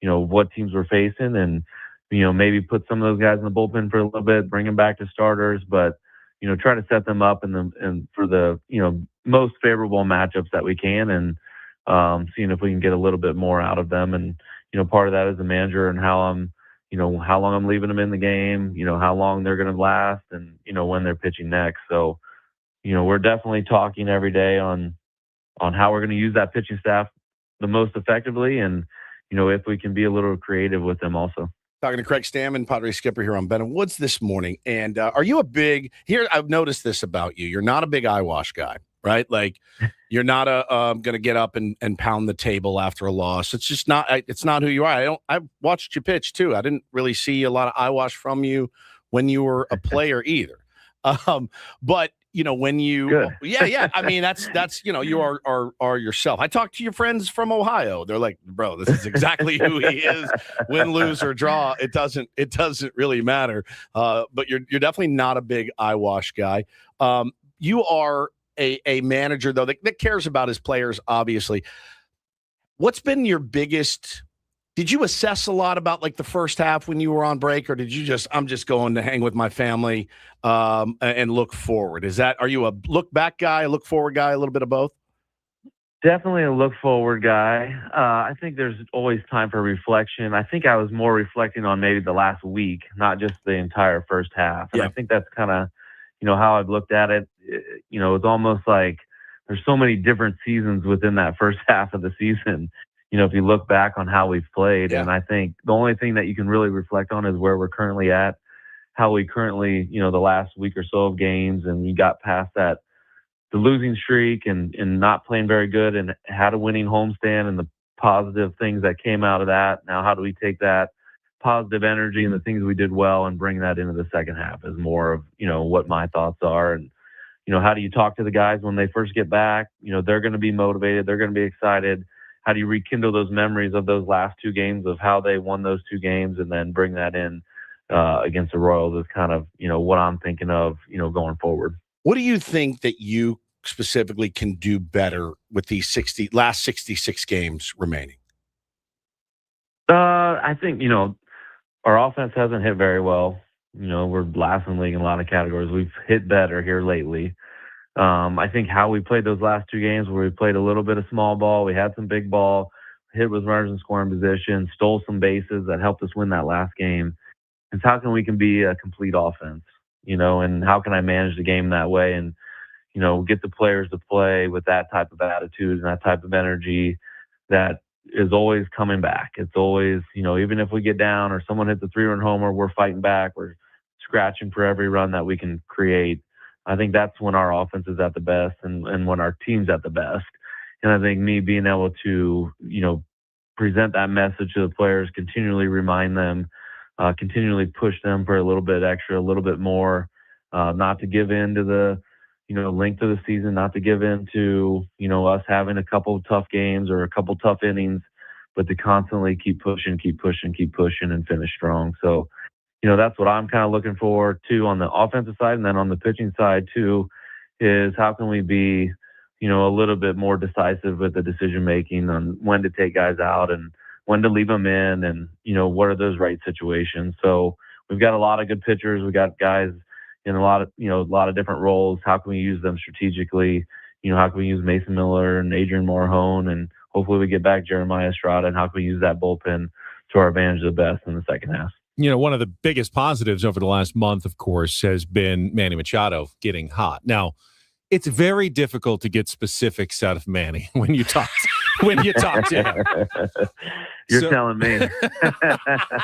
what teams we're facing, and, maybe put some of those guys in the bullpen for a little bit, bring them back to starters, but, try to set them up and for the, most favorable matchups that we can, and seeing if we can get a little bit more out of them. And, part of that is the manager and how long I'm leaving them in the game, how long they're going to last, and, when they're pitching next. So, we're definitely talking every day on how we're going to use that pitching staff the most effectively, and, if we can be a little creative with them also. Talking to Craig Stammen, Padres skipper here on Ben and Woods this morning. And are you I've noticed this about you. You're not a big eyewash guy, right? Like you're not going to get up and pound the table after a loss. It's just not, it's not who you are. I watched you pitch too. I didn't really see a lot of eyewash from you when you were a player either. But when you, Good. yeah. I mean, that's you are yourself. I talk to your friends from Ohio. They're like, bro, this is exactly who he is. Win, lose, or draw, it doesn't really matter. But you're definitely not a big eyewash guy. You are a manager though that cares about his players, obviously. What's been your biggest? Did you assess a lot about like the first half when you were on break, or did you I'm just going to hang with my family and look forward? Are you a look back guy, a look forward guy, a little bit of both? Definitely a look forward guy. I think there's always time for reflection. I think I was more reflecting on maybe the last week, not just the entire first half. And I think that's kind of, how I've looked at it. It's almost like there's so many different seasons within that first half of the season. If you look back on how we've played, and I think the only thing that you can really reflect on is where we're currently at, how we currently, the last week or so of games, and you got past that, the losing streak and not playing very good, and had a winning homestand and the positive things that came out of that. Now, how do we take that positive energy and the things we did well and bring that into the second half is more of, what my thoughts are. And, how do you talk to the guys when they first get back? They're going to be motivated. They're going to be excited. How do you rekindle those memories of those last two games of how they won those two games and then bring that in against the Royals is kind of, what I'm thinking of, going forward. What do you think that you specifically can do better with these last 66 games remaining? I think, our offense hasn't hit very well. We're last in the league in a lot of categories. We've hit better here lately. I think how we played those last two games where we played a little bit of small ball, we had some big ball, hit with runners in scoring position, stole some bases that helped us win that last game. It's how can we be a complete offense, and how can I manage the game that way and, get the players to play with that type of attitude and that type of energy that is always coming back. It's always, even if we get down or someone hits a 3-run homer, we're fighting back. We're scratching for every run that we can create. I think that's when our offense is at the best and when our team's at the best. And I think me being able to, present that message to the players, continually remind them, continually push them for a little bit extra, a little bit more, not to give in to the, length of the season, not to give in to, us having a couple of tough games or a couple of tough innings, but to constantly keep pushing and finish strong. So, that's what I'm kind of looking for too on the offensive side. And then on the pitching side too, is how can we be, a little bit more decisive with the decision making on when to take guys out and when to leave them in and, what are those right situations. So we've got a lot of good pitchers. We got guys in a lot of different roles. How can we use them strategically? How can we use Mason Miller and Adrian Morhone, and hopefully we get back Jeremiah Estrada, and how can we use that bullpen to our advantage the best in the second half? One of the biggest positives over the last month, of course, has been Manny Machado getting hot. Now, it's very difficult to get specifics out of Manny when you talk to him. You're telling me.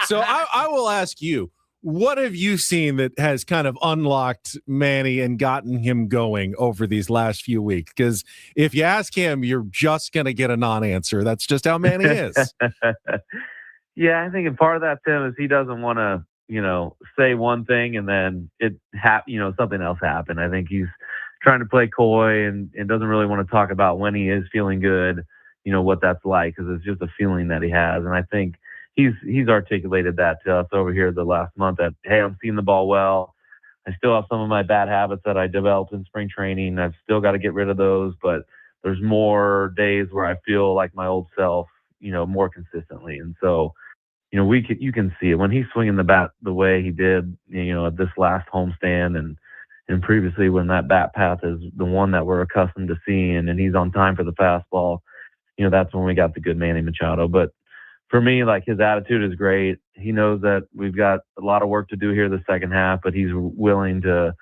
So I will ask you, what have you seen that has kind of unlocked Manny and gotten him going over these last few weeks? Because if you ask him, you're just going to get a non-answer. That's just how Manny is. Yeah, I think part of that, Tim, is he doesn't want to, say one thing and then something else happen. I think he's trying to play coy and doesn't really want to talk about when he is feeling good, what that's like, because it's just a feeling that he has. And I think he's articulated that to us over here the last month that, hey, I'm seeing the ball well. I still have some of my bad habits that I developed in spring training. I've still got to get rid of those, but there's more days where I feel like my old self, more consistently. And so, you can see it when he's swinging the bat the way he did, at this last homestand and previously when that bat path is the one that we're accustomed to seeing and he's on time for the fastball, that's when we got the good Manny Machado. But for me, like, his attitude is great. He knows that we've got a lot of work to do here the second half, but he's willing to,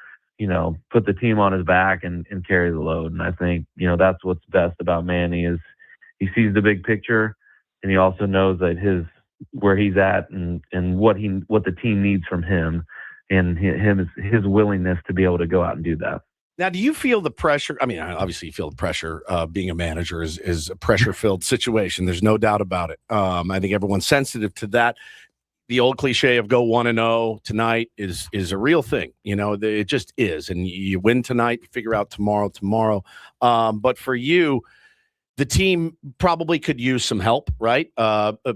put the team on his back and carry the load. And I think, that's what's best about Manny is he sees the big picture and he also knows that where he's at and what the team needs from him and his willingness to be able to go out and do that. Now, do you feel the pressure? I mean, obviously you feel the pressure. Being a manager is a pressure-filled situation. There's no doubt about it. I think everyone's sensitive to that. the old cliche of go 1-0 tonight is a real thing. It just is. And you win tonight, you figure out tomorrow. But for you, the team probably could use some help, right?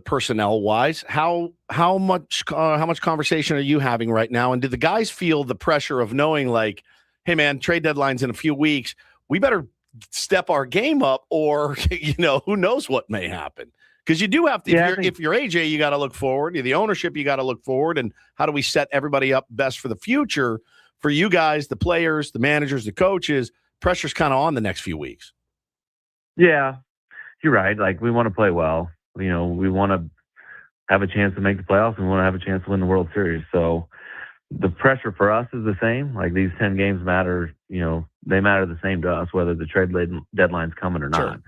Personnel wise, how much conversation are you having right now? And do the guys feel the pressure of knowing, like, hey man, trade deadline's in a few weeks, we better step our game up, or who knows what may happen? Because you do have to. If you're AJ, you got to look forward. The ownership, you got to look forward. And how do we set everybody up best for the future? For you guys, the players, the managers, the coaches, pressure's kind of on the next few weeks. Yeah, you're right. Like, we want to play well. We want to have a chance to make the playoffs, and we want to have a chance to win the World Series. So the pressure for us is the same. Like, these 10 games matter. They matter the same to us, whether the trade deadline's coming or not.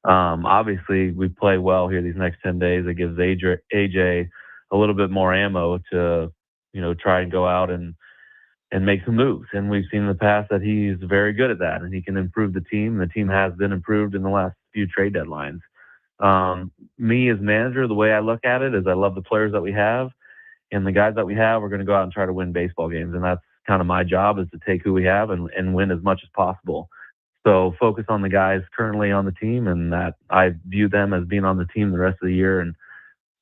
Obviously, we play well here these next 10 days. It gives AJ a little bit more ammo to, try and go out and make some moves. And we've seen in the past that he's very good at that, and he can improve the team. The team has been improved in the last few trade deadlines. Me as manager, the way I look at it is I love the players that we have, and the guys that we have, we're going to go out and try to win baseball games. And that's kind of my job, is to take who we have and win as much as possible. So focus on the guys currently on the team, and that I view them as being on the team the rest of the year. And,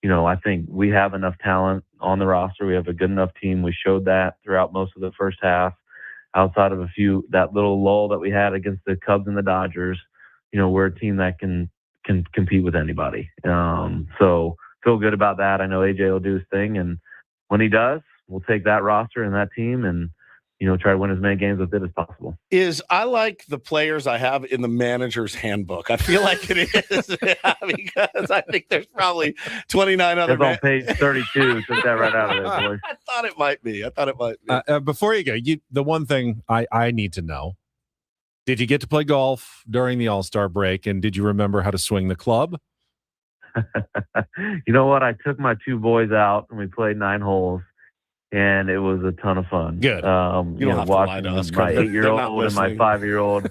I think we have enough talent on the roster. We have a good enough team. We showed that throughout most of the first half, outside of that little lull that we had against the Cubs and the Dodgers. We're a team that can compete with anybody. So feel good about that. I know AJ will do his thing, and when he does, we'll take that roster and that team and, try to win as many games with it as possible. I like the players I have in the manager's handbook. I feel like it is because I think there's probably 29 other. It's on page 32. Took that right out of there, boy. I thought it might be. Before you go, the one thing I need to know: did you get to play golf during the All-Star break, and did you remember how to swing the club? You know what? I took my two boys out and we played 9 holes. And it was a ton of fun. Good. You don't have to lie to us. My 8-year-old and my 5-year-old,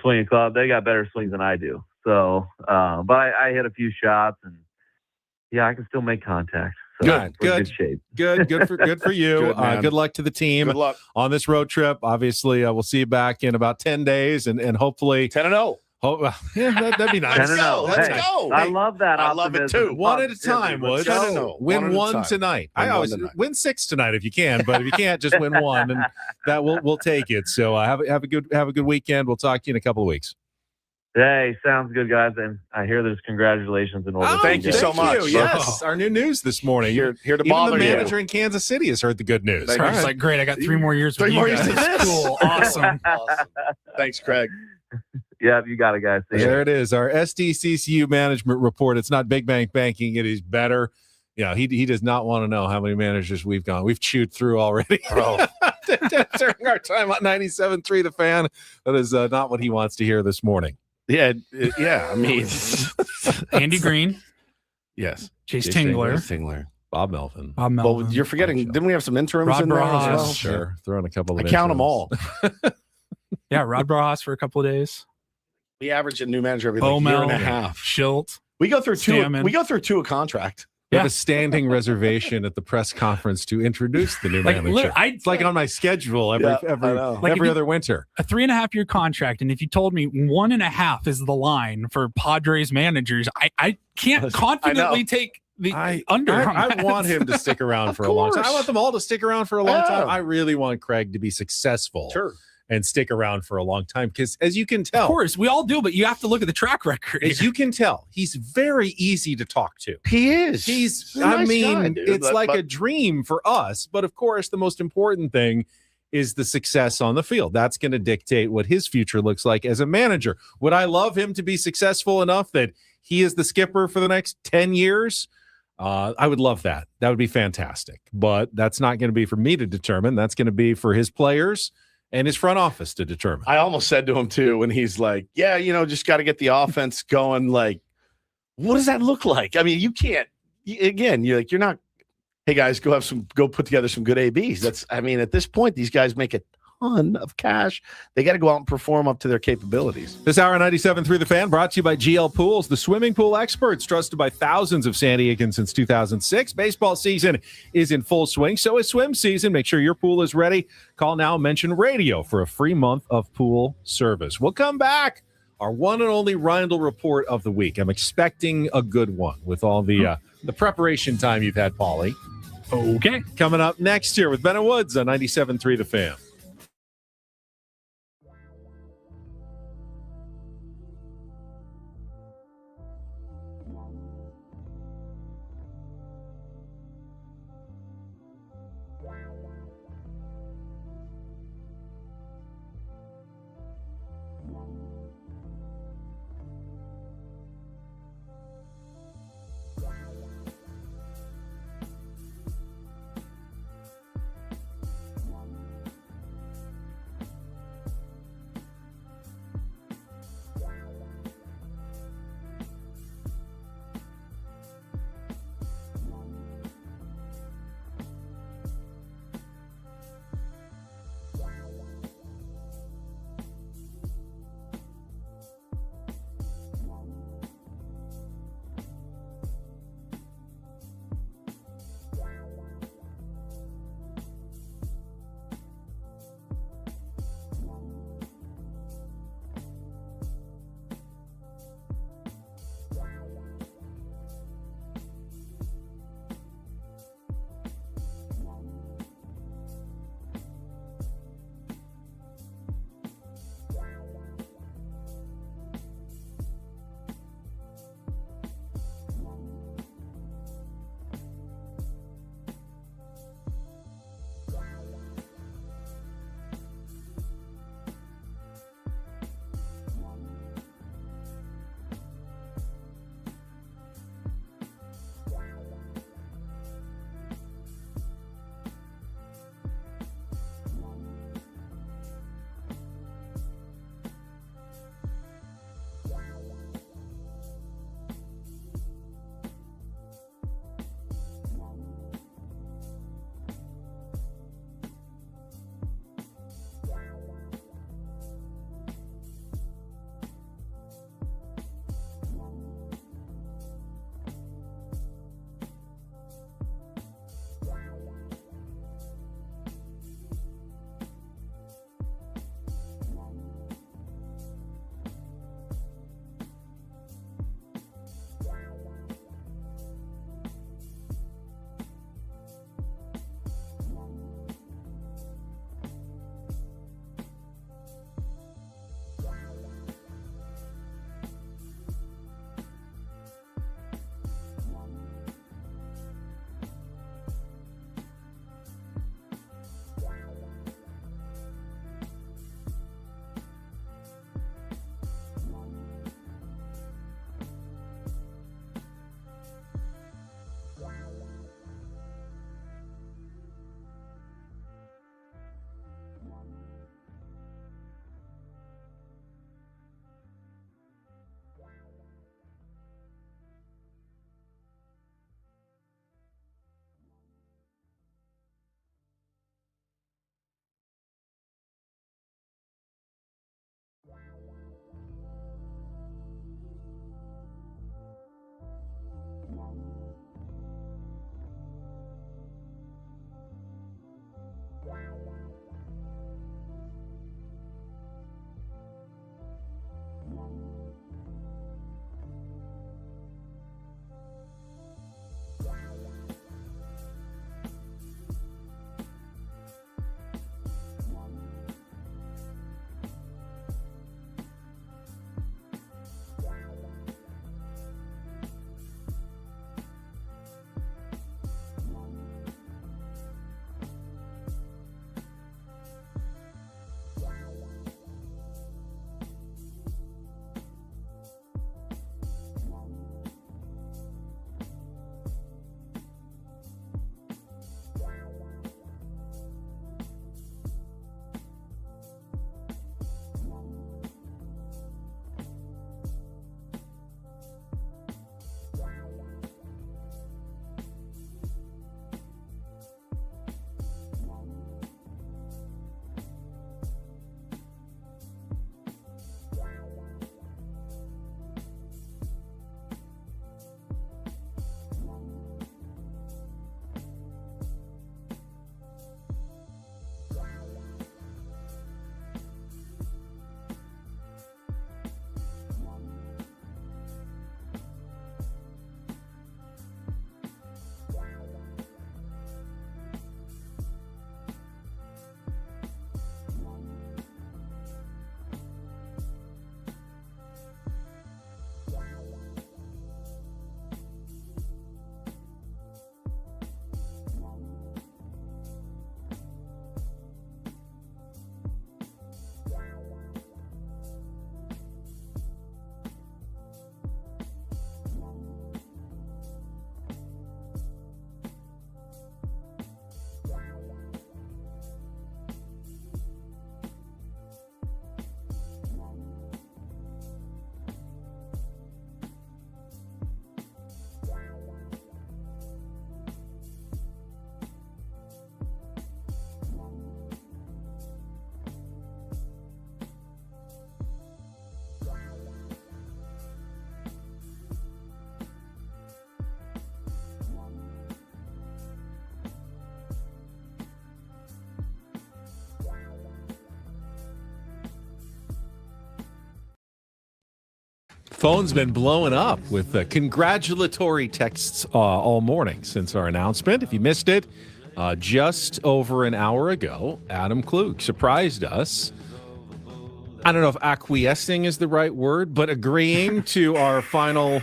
swing a club. They got better swings than I do. So, but I hit a few shots, and I can still make contact. So good shape. Good for you. Good luck to the team. Good luck on this road trip. Obviously, we'll see you back in about 10 days, and hopefully 10-0. That'd be nice. Let's go. I love that. I love it too. One at a time, Woods. Win one tonight. I always win 6 tonight if you can, but if you can't, just win 1, and that we'll take it. So have a good weekend. We'll talk to you in a couple of weeks. Hey, sounds good, guys. And I hear there's congratulations in order. Thank you so much. Yes, our new news this morning. You're here to bother the manager in Kansas City has heard the good news. It's like, great. I got 3 more years. 3 more years of this. Cool. Awesome. Thanks, Craig. Yeah, you got it, guys. There it is. Our SDCCU management report. It's not big bank banking. It is better. He does not want to know how many managers we've gone. We've chewed through already. During our time on 97.3 The Fan. That is not what he wants to hear this morning. Yeah. I mean, Andy Green. Yes. Chase Tingler. Bob Melvin. Well, you're forgetting. Didn't we have some interims Rod in there as Barajas. well? Sure. Throwing a couple of I count them all. Yeah, Rod Barajas for a couple of days. We average a new manager every year and a half. Schilt. We go through 2. Stammen. We go through 2 a contract. We have a standing reservation at the press conference to introduce the new manager. It's like on my schedule every other winter. A 3.5-year contract, and if you told me 1.5 is the line for Padres managers, I can't confidently take the under. I want him to stick around for a long time. I want them all to stick around for a long time. I really want Craig to be successful. Sure. And stick around for a long time, because as you can tell, of course we all do, but you have to look at the track record. As you can tell, he's very easy to talk to. He is. He's a nice guy, dude. It's like a dream for us. But of course, the most important thing is the success on the field. That's going to dictate what his future looks like as a manager. Would I love him to be successful enough that he is the skipper for the next 10 years? I would love that. That would be fantastic. But that's not going to be for me to determine. That's going to be for his players and his front office to determine. I almost said to him too, when he's like, yeah, just got to get the offense going. Like, what does that look like? I mean, you can't, you're not, hey guys, go put together some good ABs. At this point, these guys make a ton of cash. They got to go out and perform up to their capabilities. This hour on 97.3 The Fan brought to you by GL Pools, the swimming pool experts trusted by thousands of San Diegans since 2006. Baseball season is in full swing, so is swim season. Make sure your pool is ready. Call now, mention radio for a free month of pool service. We'll come back. Our one and only Reindl report of the week. I'm expecting a good one with all the preparation time you've had, Paulie. Okay. Coming up next year with Ben and Woods on 97.3 The Fan. Phone's been blowing up with congratulatory texts all morning since our announcement. If you missed it, just over an hour ago, Adam Klug surprised us. I don't know if acquiescing is the right word, but agreeing to our final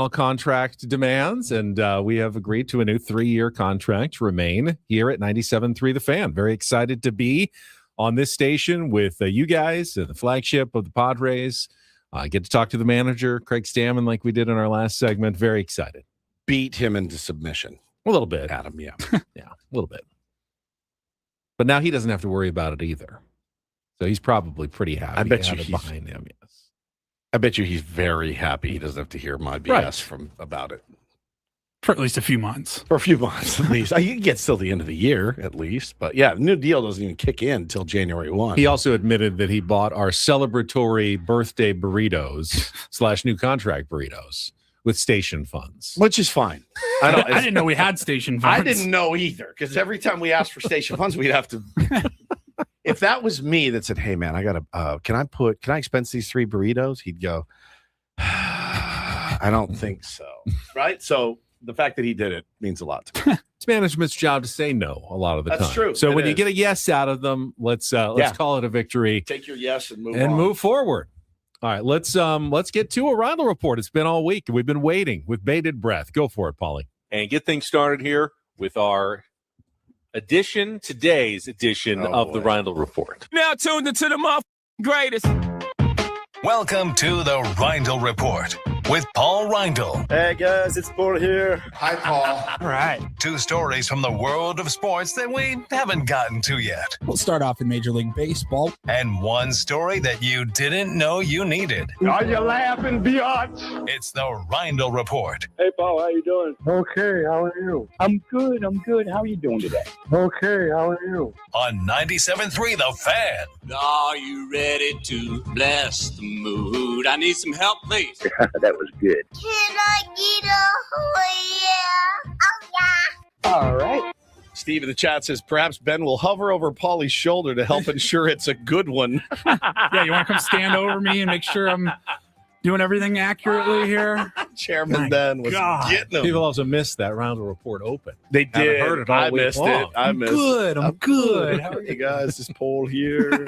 contract demands, and we have agreed to a new 3-year contract to remain here at 97.3 The Fan. Very excited to be on this station with you guys, the flagship of the Padres. Get to talk to the manager, Craig Stammen, like we did in our last segment. Very excited. Beat him into submission. A little bit. Adam, yeah. Yeah, a little bit. But now he doesn't have to worry about it either. So he's probably pretty happy. I bet you he's behind him, yes. I bet you he's very happy he doesn't have to hear my BS about it. For at least a few months. For a few months, at least. You can get still the end of the year, at least. But yeah, the new deal doesn't even kick in until January 1. He also admitted that he bought our celebratory birthday burritos / new contract burritos with station funds. Which is fine. I didn't know we had station funds. I didn't know either, because every time we asked for station funds, we'd have to... If that was me that said, hey, man, I got to... can I expense these 3 burritos? He'd go, I don't think so. Right? So... the fact that he did it means a lot to me. It's management's job to say no a lot of the time. That's true. So when you get a yes out of them, let's call it a victory. Take your yes and move on. move forward. All right, let's get to a Rindle report. It's been all week. We've been waiting with bated breath. Go for it, Paulie. And get things started here with our today's edition of the Rindle report. Now tuned into the greatest. Welcome to the Rindle report with Paul Rindle. Hey guys, it's Paul here. Hi, Paul. All right. 2 stories from the world of sports that we haven't gotten to yet. We'll start off in Major League Baseball. And 1 story that you didn't know you needed. Are you laughing, biatch? It's the Rindle report. Hey, Paul, how you doing? Okay, how are you? I'm good. How are you doing today? Okay, how are you? On 97.3 The Fan. Are you ready to bless the mood? I need some help, please. That was good. Can I get a oh yeah? Oh yeah. All right. Steve in the chat says, perhaps Ben will hover over Paulie's shoulder to help ensure it's a good one. Yeah, you want to come stand over me and make sure I'm doing everything accurately here? Chairman Ben was getting them. People also missed that Rindle report open. They did. Heard it all I week missed long. it. I'm good. How are you guys? This Paul here.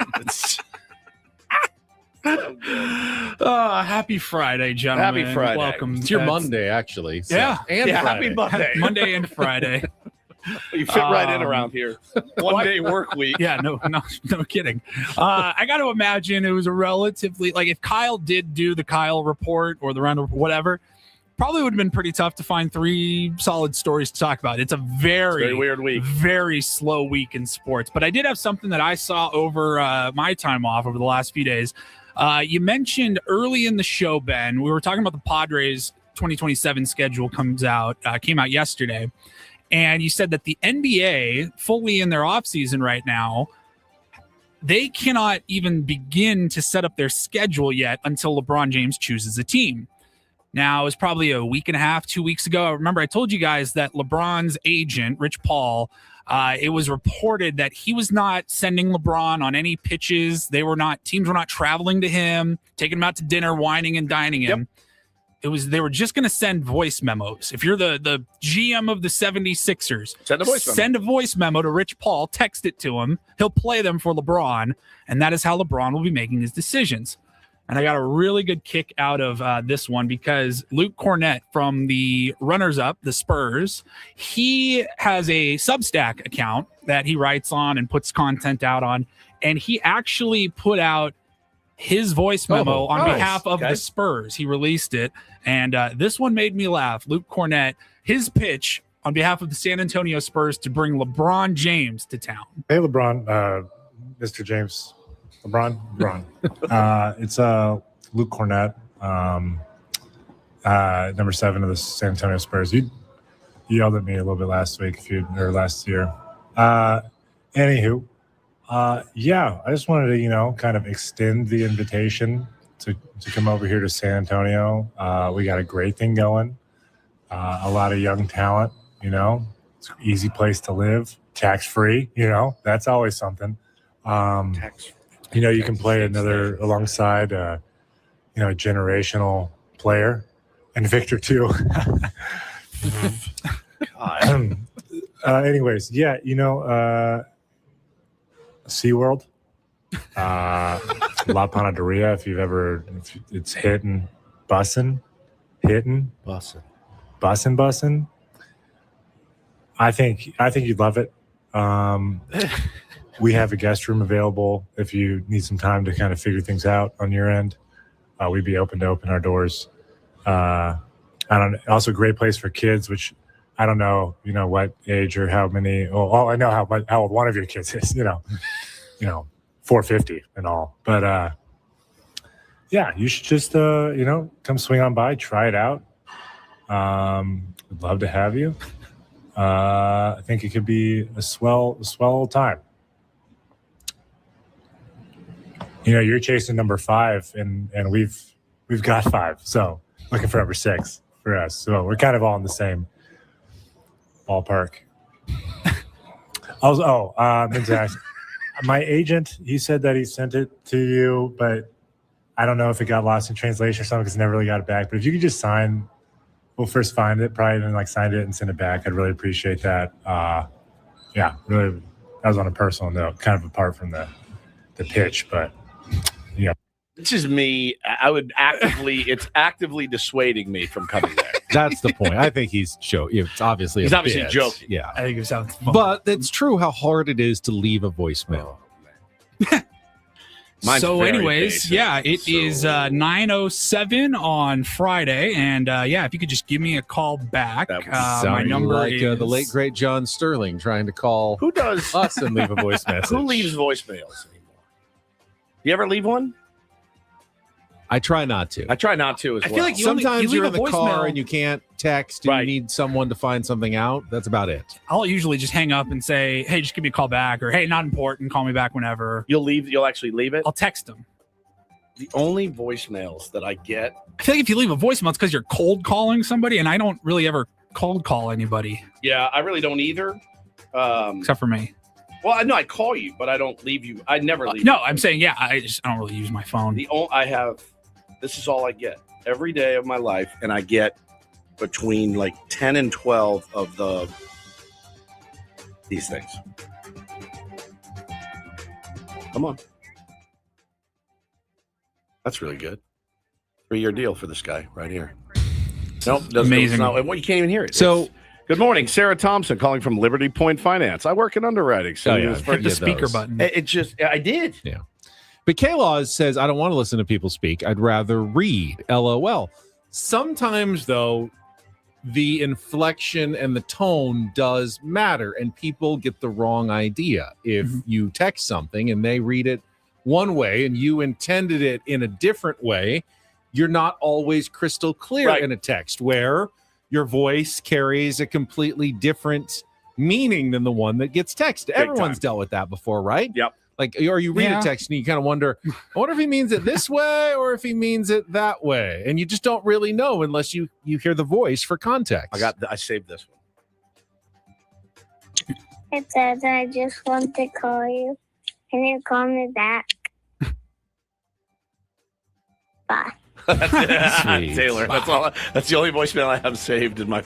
Happy Friday, gentlemen. Happy Friday. Welcome. It's your Monday, actually. So. Yeah. And yeah, Friday. happy Monday. Monday and Friday. You fit right in around here. 1 day work week. Yeah, no kidding. I got to imagine it was a relatively, like, if Kyle did do the Kyle report or the round of whatever, probably would have been pretty tough to find 3 solid stories to talk about. It's a very weird week, very slow week in sports. But I did have something that I saw over my time off over the last few days. You mentioned early in the show, Ben, we were talking about the Padres 2027 schedule came out yesterday. And you said that the NBA, fully in their offseason right now, they cannot even begin to set up their schedule yet until LeBron James chooses a team. Now, it was probably a week and a half, 2 weeks ago. I remember I told you guys that LeBron's agent, Rich Paul, it was reported that he was not sending LeBron on any pitches. Teams were not traveling to him, taking him out to dinner, wining and dining him. Yep. They were just going to send voice memos. If you're the GM of the 76ers, send a voice memo to Rich Paul, text it to him. He'll play them for LeBron, and that is how LeBron will be making his decisions. And I got a really good kick out of this one because Luke Cornett from the runners-up, the Spurs, he has a Substack account that he writes on and puts content out on, and he actually put out his voice memo on behalf of the Spurs. He released it, and this one made me laugh. Luke Cornett, his pitch on behalf of the San Antonio Spurs to bring LeBron James to town. Hey, LeBron, Mr. James. LeBron. It's Luke Cornett, number 7 of the San Antonio Spurs. You yelled at me a little bit last year. Anywho, I just wanted to, kind of extend the invitation to come over here to San Antonio. We got a great thing going. A lot of young talent, it's an easy place to live, tax-free, that's always something. You can play alongside, generational player, and Victor too. Anyways, SeaWorld, La Panaderia. If it's hitting. I think you'd love it. We have a guest room available if you need some time to kind of figure things out on your end. We'd be open to open our doors. Also, great place for kids, which I don't know, what age or how many. I know how old one of your kids is. 450 and all. But you should just come swing on by, try it out. Would love to have you. I think it could be a swell old time. You're chasing number 5, and we've got 5, so looking for number 6 for us. So we're kind of all in the same ballpark. My agent, he said that he sent it to you, but I don't know if it got lost in translation or something because never really got it back. But if you could just sign, we'll first find it, probably then signed it and send it back. I'd really appreciate that. Really, that was on a personal note, kind of apart from the pitch, but yeah. This is me. It's actively dissuading me from coming there. That's the point. I think he's joking. It's obviously he's obviously joking. Yeah, I think it sounds fun. But it's true how hard it is to leave a voicemail. So anyways, it is 9:07 on Friday, and if you could just give me a call back. My number is the late great John Sterling trying to call who does us and leave a voice message. Who leaves voicemails anymore? You ever leave one? I try not to. I try not to as well. I feel like sometimes you're in the voicemail car and you can't text and you need someone to find something out. That's about it. I'll usually just hang up and say, hey, just give me a call back, or hey, not important, call me back whenever. You'll actually leave it? I'll text them. The only voicemails that I get, I feel like if you leave a voicemail, it's because you're cold calling somebody, and I don't really ever cold call anybody. Yeah, I really don't either. Except for me. Well, I know I call you, but I don't leave you. I never leave. No, I'm saying, I don't really use my phone. This is all I get every day of my life, and I get between 10 and 12 of these things. Come on. That's really good. 3-year deal for this guy right here. Nope, doesn't. Amazing. You can't even hear it. So, good morning, Sarah Thompson, calling from Liberty Point Finance. I work in underwriting. So hit the speaker button. I did. Yeah. But K-Laws says, I don't want to listen to people speak. I'd rather read. LOL. Sometimes, though, the inflection and the tone does matter, and people get the wrong idea. If you text something and they read it one way and you intended it in a different way, you're not always crystal clear in a text where your voice carries a completely different meaning than the one that gets texted. Everyone's dealt with that before, right? Yep. Or you read a text and you kind of wonder, I wonder if he means it this way or if he means it that way. And you just don't really know unless you hear the voice for context. I saved this one. It says, I just want to call you. Can you call me back? Bye. Taylor. Wow. That's the only voicemail I have saved in my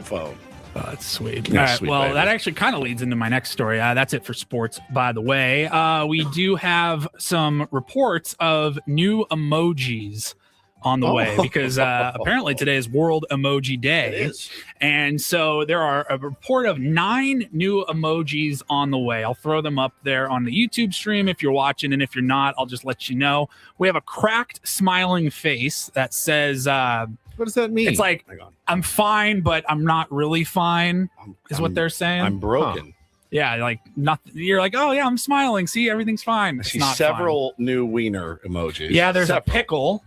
phone. Oh, that's sweet. All right. Well, that actually kind of leads into my next story. That's it for sports, by the way. We do have some reports of new emojis on the way because apparently today is World Emoji Day. It is. And so there are a report of 9 new emojis on the way. I'll throw them up there on the YouTube stream if you're watching. And if you're not, I'll just let you know. We have a cracked smiling face that says... what does that mean? It's like, I'm fine, but I'm not really fine, is what they're saying. I'm broken. Yeah, nothing. You're like, oh, yeah, I'm smiling. See, everything's fine. It's I see not several new wiener emojis. Yeah, there's a pickle,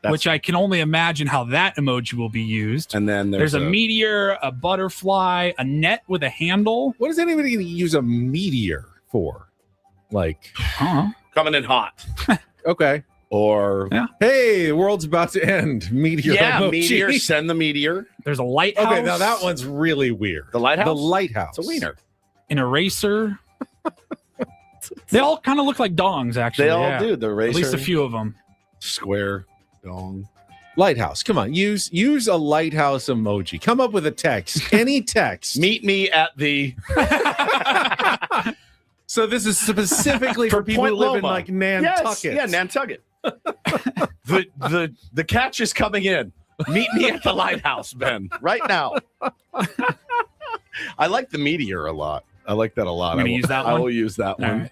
which I can only imagine how that emoji will be used. And then there's a meteor, a butterfly, a net with a handle. What is anybody going to use a meteor for? Coming in hot. Okay. Or hey, the world's about to end. Meteor. emoji. Meteor. Send the meteor. There's a lighthouse. Okay, now that one's really weird. The lighthouse. The lighthouse. It's a wiener. An eraser. They all kind of look like dongs, actually. They all do. The eraser. At least a few of them. Square. Dong. Lighthouse. Come on, use a lighthouse emoji. Come up with a text. Any text. Meet me at the. So this is specifically for people who live in like Nantucket. Yes, yeah, Nantucket. the catch is coming in. Meet me at the lighthouse, Ben, right now. I like the meteor a lot. I like that a lot. I'm gonna use that one? I will use that one.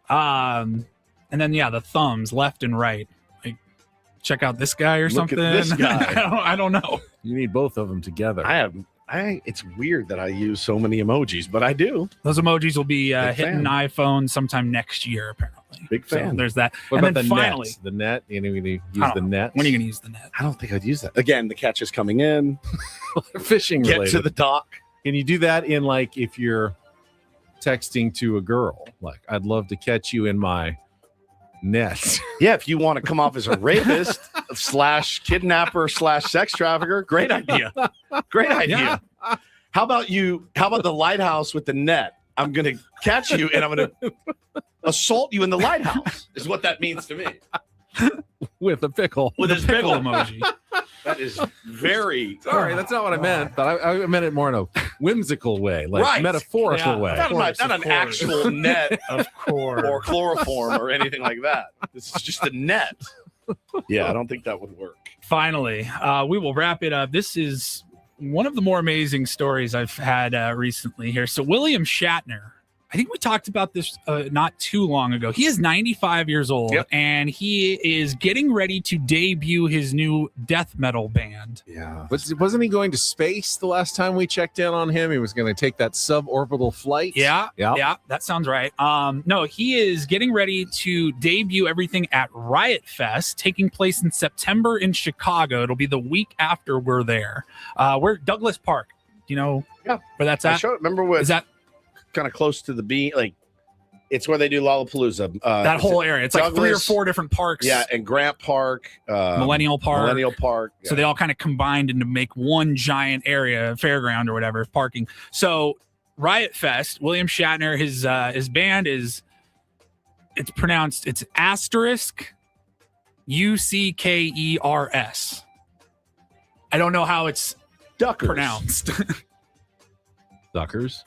Right. And then the thumbs left and right. Like, check out this guy or Look something. at this guy. I don't know. You need both of them together. It's weird that I use so many emojis, but I do. Those emojis will be hitting fan. iPhone sometime next year, apparently. Big fan. So there's that. What and about then the finally, net? The net? You're going to use I the don't know. net? When are you going to use the net? I don't think I'd use that. Again, the catch is coming in. Fishing Get related. to the dock. Can you do that in like if you're texting to a girl? Like, I'd love to catch you in my net. Yeah, if you want to come off as a rapist / kidnapper / sex trafficker, great idea. Great idea. Yeah. How about the lighthouse with the net? I'm going to catch you and I'm going to assault you in the lighthouse is what that means to me. With a pickle. With his pickle emoji. That is very. Sorry, that's not what I meant. But I meant it more in a whimsical way, like Right. metaphorical way. Not an actual net Of course. or chloroform or anything like that. This is just a net. Yeah, I don't think that would work. Finally, we will wrap it up. This is one of the more amazing stories I've had recently here. So William Shatner, I think we talked about this not too long ago. He is 95 years old, and he is getting ready to debut his new death metal band. Yeah. Wasn't he going to space the last time we checked in on him? He was going to take that suborbital flight. Yeah, that sounds right. No, he is getting ready to debut everything at Riot Fest, taking place in September in Chicago. It'll be the week after we're there. We're at Douglas Park. Do you know where that's at? Remember what? Is that kind of close to the beach? Like, it's where they do Lollapalooza. that whole area? It's like 3 or 4 different parks. Yeah, and Grant Park, Millennial Park. Yeah. So they all kind of combined into make one giant area, fairground or whatever, parking. So Riot Fest, William Shatner, his band is, it's asterisk UCKERS. I don't know how it's Duckers. pronounced. Duckers.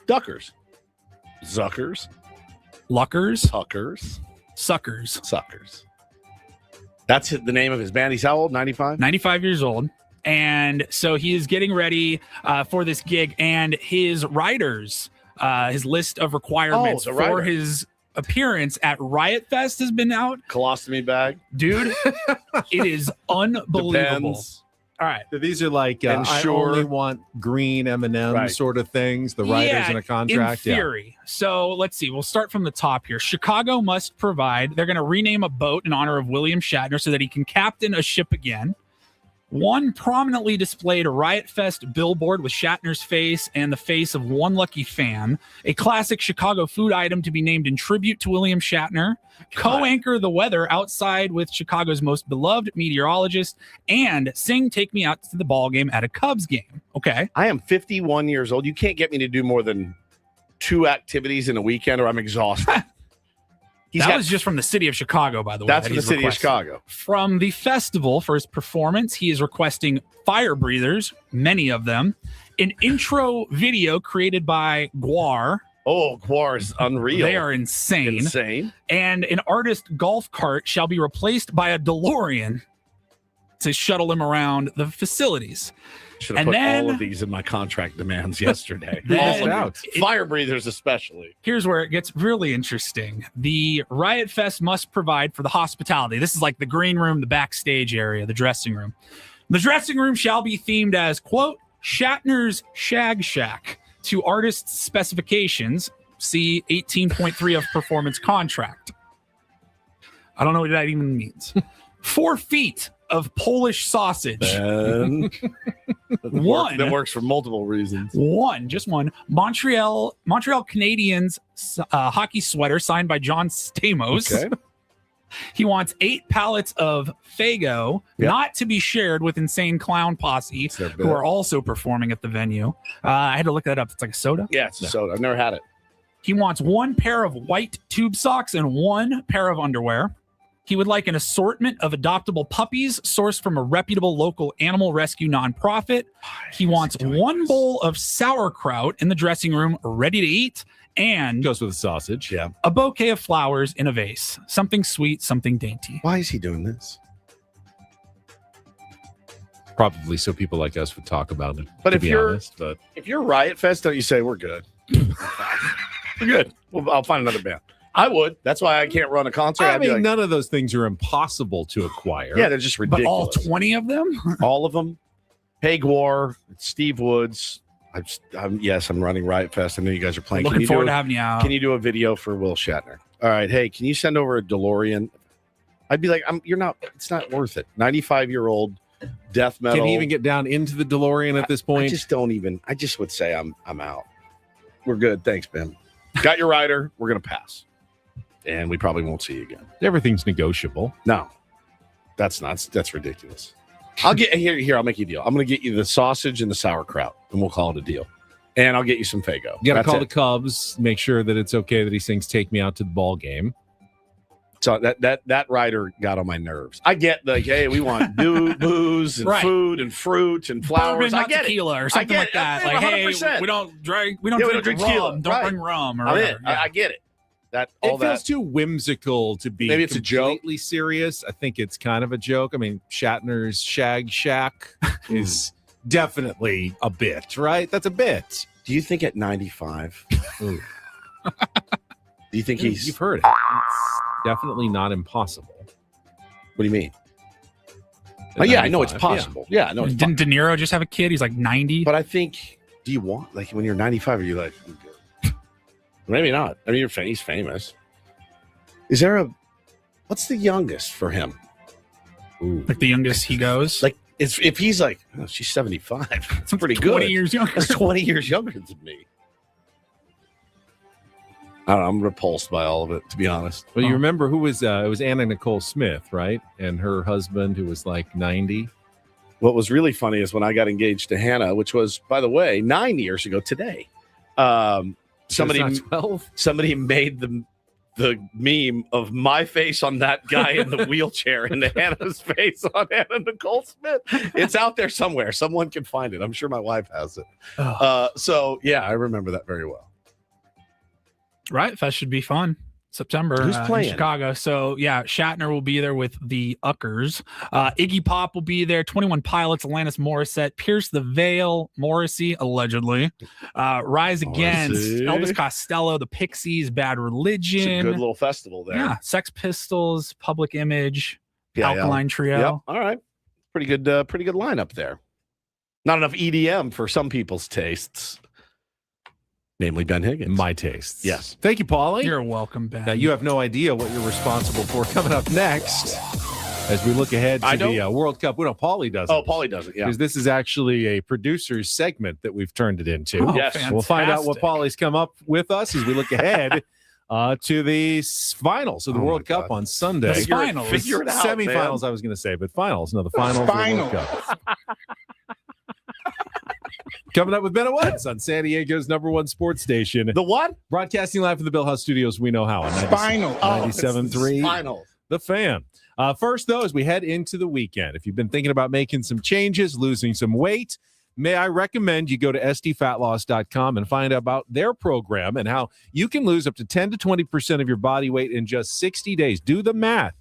Zuckers. Luckers. Tuckers. Suckers. That's the name of his band. He's how old? 95? 95 years old. And so he is getting ready for this gig, and his writers, his list of requirements for his appearance at Riot Fest has been out. Colostomy bag. Dude, it is unbelievable. Depends. All right. So these are like I only want green M&M sort of things, the writers in a contract. In theory. So let's see. We'll start from the top here. Chicago must provide. They're going to rename a boat in honor of William Shatner so that he can captain a ship again. One prominently displayed Riot Fest billboard with Shatner's face and the face of one lucky fan. A classic Chicago food item to be named in tribute to William Shatner. Co-anchor the weather outside with Chicago's most beloved meteorologist. And sing Take Me Out to the Ball Game at a Cubs game. Okay. I am 51 years old. You can't get me to do more than 2 activities in a weekend or I'm exhausted. That was just from the city of Chicago, by the way. That's from the city of Chicago. From the festival for his performance, he is requesting fire breathers, many of them, an intro video created by Guar. Oh, Guar is unreal. They are insane. And an artist golf cart shall be replaced by a DeLorean to shuttle him around the facilities. Should have put all of these in my contract demands yesterday. Fire breathers especially. Here's where it gets really interesting. The Riot Fest must provide for the hospitality. This is like the green room, the backstage area, the dressing room. The dressing room shall be themed as, quote, Shatner's Shag Shack to artist's specifications. See 18.3 of performance contract. I don't know what that even means. 4 feet of Polish sausage. One that works for multiple reasons. Just one. Montreal Canadiens hockey sweater signed by John Stamos. Okay. He wants 8 pallets of Faygo, not to be shared with Insane Clown Posse, who are also performing at the venue. I had to look that up. It's like a soda. Yeah, it's a soda. I've never had it. He wants 1 pair of white tube socks and 1 pair of underwear. He would like an assortment of adoptable puppies sourced from a reputable local animal rescue nonprofit. He wants one bowl of sauerkraut in the dressing room, ready to eat, and goes with a sausage. Yeah. A bouquet of flowers in a vase. Something sweet, something dainty. Why is he doing this? Probably so people like us would talk about it. But to if be you're honest, but if you're Riot Fest, don't you say we're good? We're good. Well, I'll find another band. I would. That's why I can't run a concert. I I'd be mean, like, none of those things are impossible to acquire. yeah, they're just But ridiculous. all 20 of them? All of them. Hague War, Steve Woods. I'm running Riot Fest. I know you guys are playing. Looking forward to having you out. Can you do a video for Will Shatner? All right. Hey, can you send over a DeLorean? I'd be like, you're not. It's not worth it. 95-year-old death metal. Can he even get down into the DeLorean at this point? I just don't even. I just would say I'm out. We're good. Thanks, Ben. Got your rider. We're gonna pass, and we probably won't see you again. Everything's negotiable. No, that's not. That's ridiculous. I'll get here. I'll make you a deal. I'm going to get you the sausage and the sauerkraut, and we'll call it a deal. And I'll get you some Faygo. You got to That's call it. the Cubs, make sure that it's okay that he sings "Take Me Out to the Ball Game." So that rider got on my nerves. I get the hey, we want booze and Right. food and fruit and flowers. Bourbon, I not get tequila it. or I something get like it. that. I'm Like, hey, 100%. we don't drink tequila. rum. Don't Right. bring rum or I'm whatever. in. Yeah. I get it. That It all feels that. too whimsical to be Maybe it's a joke. completely serious. I think it's kind of a joke. I mean, Shatner's Shag Shack is definitely a bit, right? That's a bit. Do you think at 95? Do you think he's? You've heard it. It's definitely not impossible. What do you mean? At Oh yeah, I know it's 95, possible. Yeah, I know it's Didn't De Niro just have a kid? He's like 90. But I think, do you want, like, when you're 95, are you like, I'm good? Maybe not. I mean, he's famous. Is there what's the youngest for him? Ooh. Like the youngest he goes? Like, if he's like, oh, she's 75, it's pretty 20 good. years younger. That's 20 years younger than me. I don't know. I'm repulsed by all of it, to be honest. Well, you remember who was, it was Anna Nicole Smith, right? And her husband, who was like 90. What was really funny is when I got engaged to Hannah, which was, by the way, 9 years ago today. Somebody made the meme of my face on that guy in the wheelchair and Hannah's face on Anna Nicole Smith. It's out there somewhere. Someone can find it. I'm sure my wife has it. So yeah, I remember that very well. Right, Fest should be fun. September. Who's playing? In Chicago. So yeah, Shatner will be there with the Uckers. Iggy Pop will be there. 21 Pilots, Alanis Morissette, Pierce the Veil, Morrissey allegedly, Rise Against, Elvis Costello, the Pixies, Bad Religion. It's a good little festival there. Yeah, Sex Pistols, Public Image, Yeah, Alkaline Trio. Yep. All right, pretty good lineup there. Not enough EDM for some people's tastes. Namely Ben Higgins. My tastes. Yes. Thank you, Paulie. You're welcome, Ben. Now, you have no idea what you're responsible for coming up next as we look ahead to the World Cup. Well, no, Paulie doesn't. Oh, Paulie doesn't, yeah. Because this is actually a producer's segment that we've turned it into. Oh, yes. We'll find out what Paulie's come up with us as we look ahead to the finals of the World Cup on Sunday. The finals. Figure it out, Semifinals, man. I was going to say, but finals. No, the finals of the World Cup. Coming up with Ben and Woods on San Diego's #1 sports station. The what? Broadcasting live from the Bill House Studios. We know how. On 97.3. Final. The Fan. First, though, as we head into the weekend, if you've been thinking about making some changes, losing some weight, may I recommend you go to sdfatloss.com and find out about their program and how you can lose up to 10 to 20% of your body weight in just 60 days. Do the math.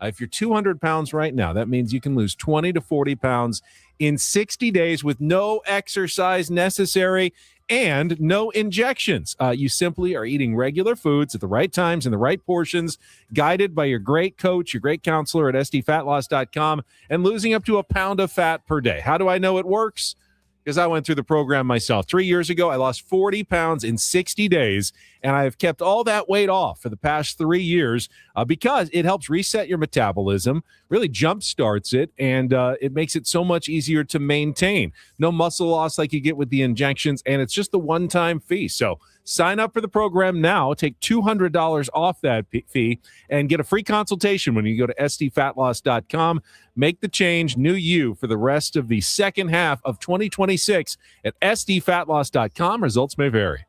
If you're 200 pounds right now, that means you can lose 20 to 40 pounds in 60 days with no exercise necessary and no injections. You simply are eating regular foods at the right times and the right portions, guided by your great coach, your great counselor at sdfatloss.com, and losing up to a pound of fat per day. How do I know it works? Because I went through the program myself. 3 years ago, I lost 40 pounds in 60 days, and I have kept all that weight off for the past 3 years because it helps reset your metabolism, really jumpstarts it, and it makes it so much easier to maintain. No muscle loss like you get with the injections, and it's just the one-time fee. So sign up for the program now. Take $200 off that fee and get a free consultation when you go to sdfatloss.com. Make the change, new you, for the rest of the second half of 2026 at sdfatloss.com. Results may vary.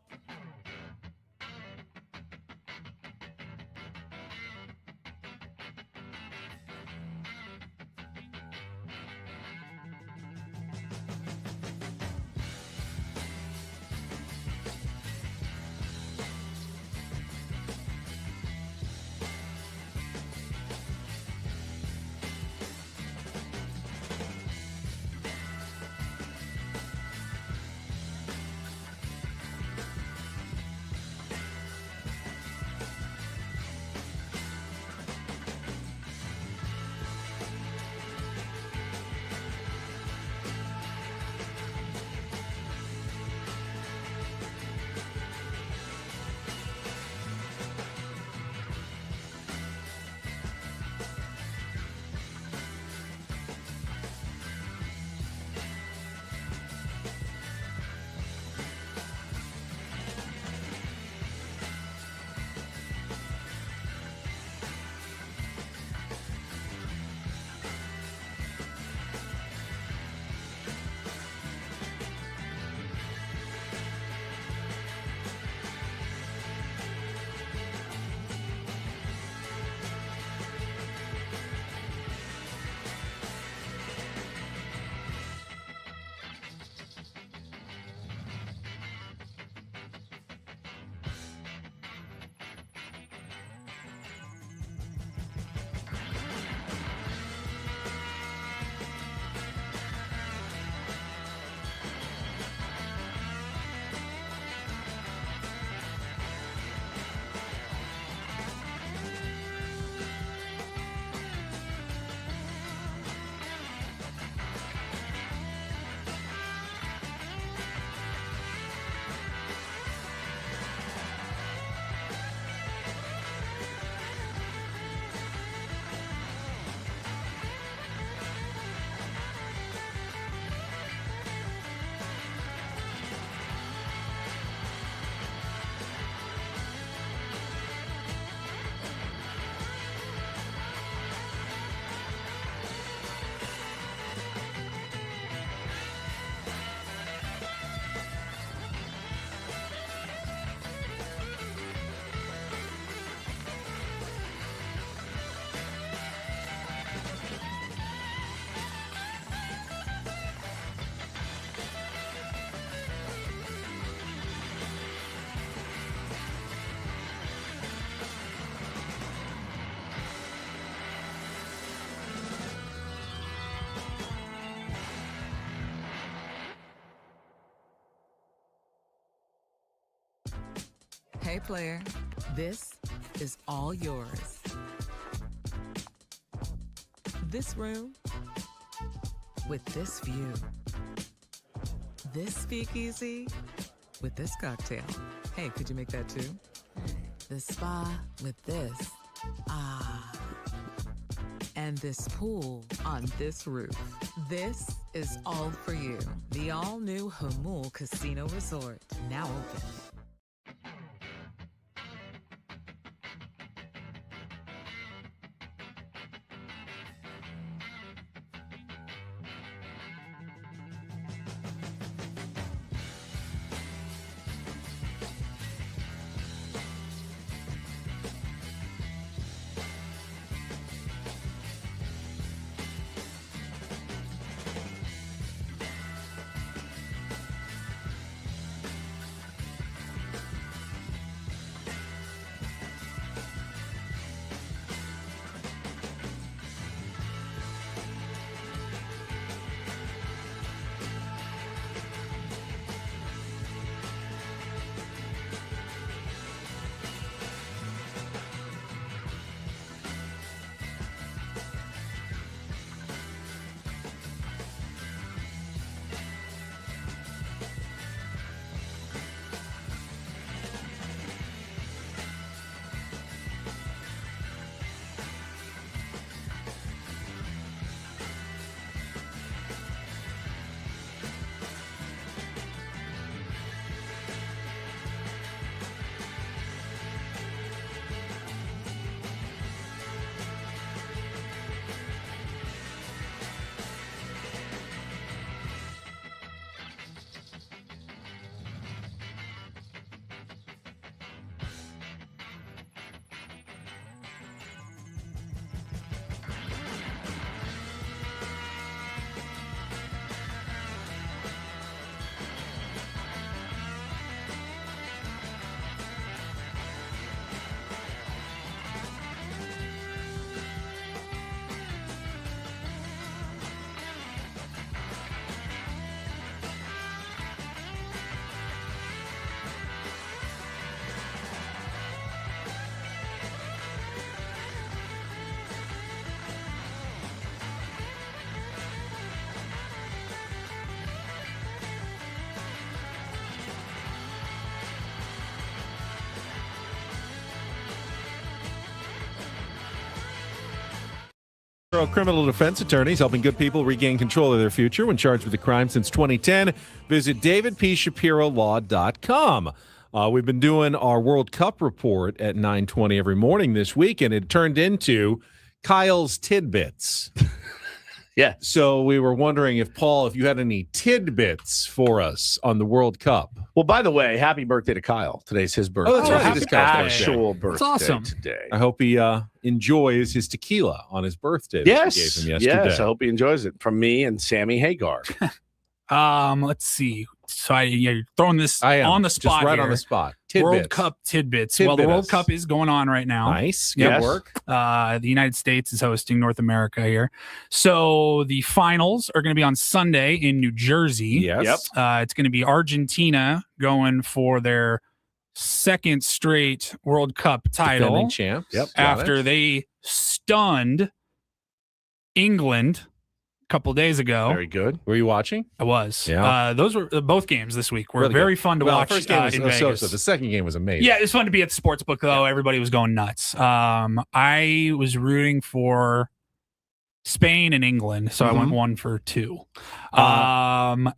Hey, player, this is all yours. This room with this view. This speakeasy with this cocktail. Hey, could you make that too? This spa with this. Ah. And this pool on this roof. This is all for you. The all-new Hamul Casino Resort, now open. Criminal defense attorneys helping good people regain control of their future when charged with a crime since 2010. Visit davidpshapirolaw.com. We've been doing our World Cup report at 9:20 every morning this week, and it turned into Kyle's Tidbits. Yeah. So we were wondering if, Paul, if you had any tidbits for us on the World Cup. Well, by the way, happy birthday to Kyle. Today's his birthday. Oh, that's right. His It is Kyle's actual birthday. birthday That's awesome. today. I hope he enjoys his tequila on his birthday. that Yes. we gave him yesterday. Yes. I hope he enjoys it. From me and Sammy Hagar. Let's see. So you're throwing this on the spot. Just right here. on the spot. Tidbits. World Cup tidbits. Well, the World Tidbits. Cup is going on right now. Nice. Good Yes. work. The United States is hosting North America here. So the finals are going to be on Sunday in New Jersey. Yes. It's going to be Argentina going for their second straight World Cup title. Defending champs. Yep. got After it. they stunned England a couple days ago. Very good. Were you watching? I was. Yeah. Those were both games this week were Really very good. fun to Well, watch. The first game was in so-so. Vegas. The second game was amazing. Yeah, it's fun to be at the sports book though. Everybody was going nuts. I was rooting for Spain and England, so I went 1-for-2.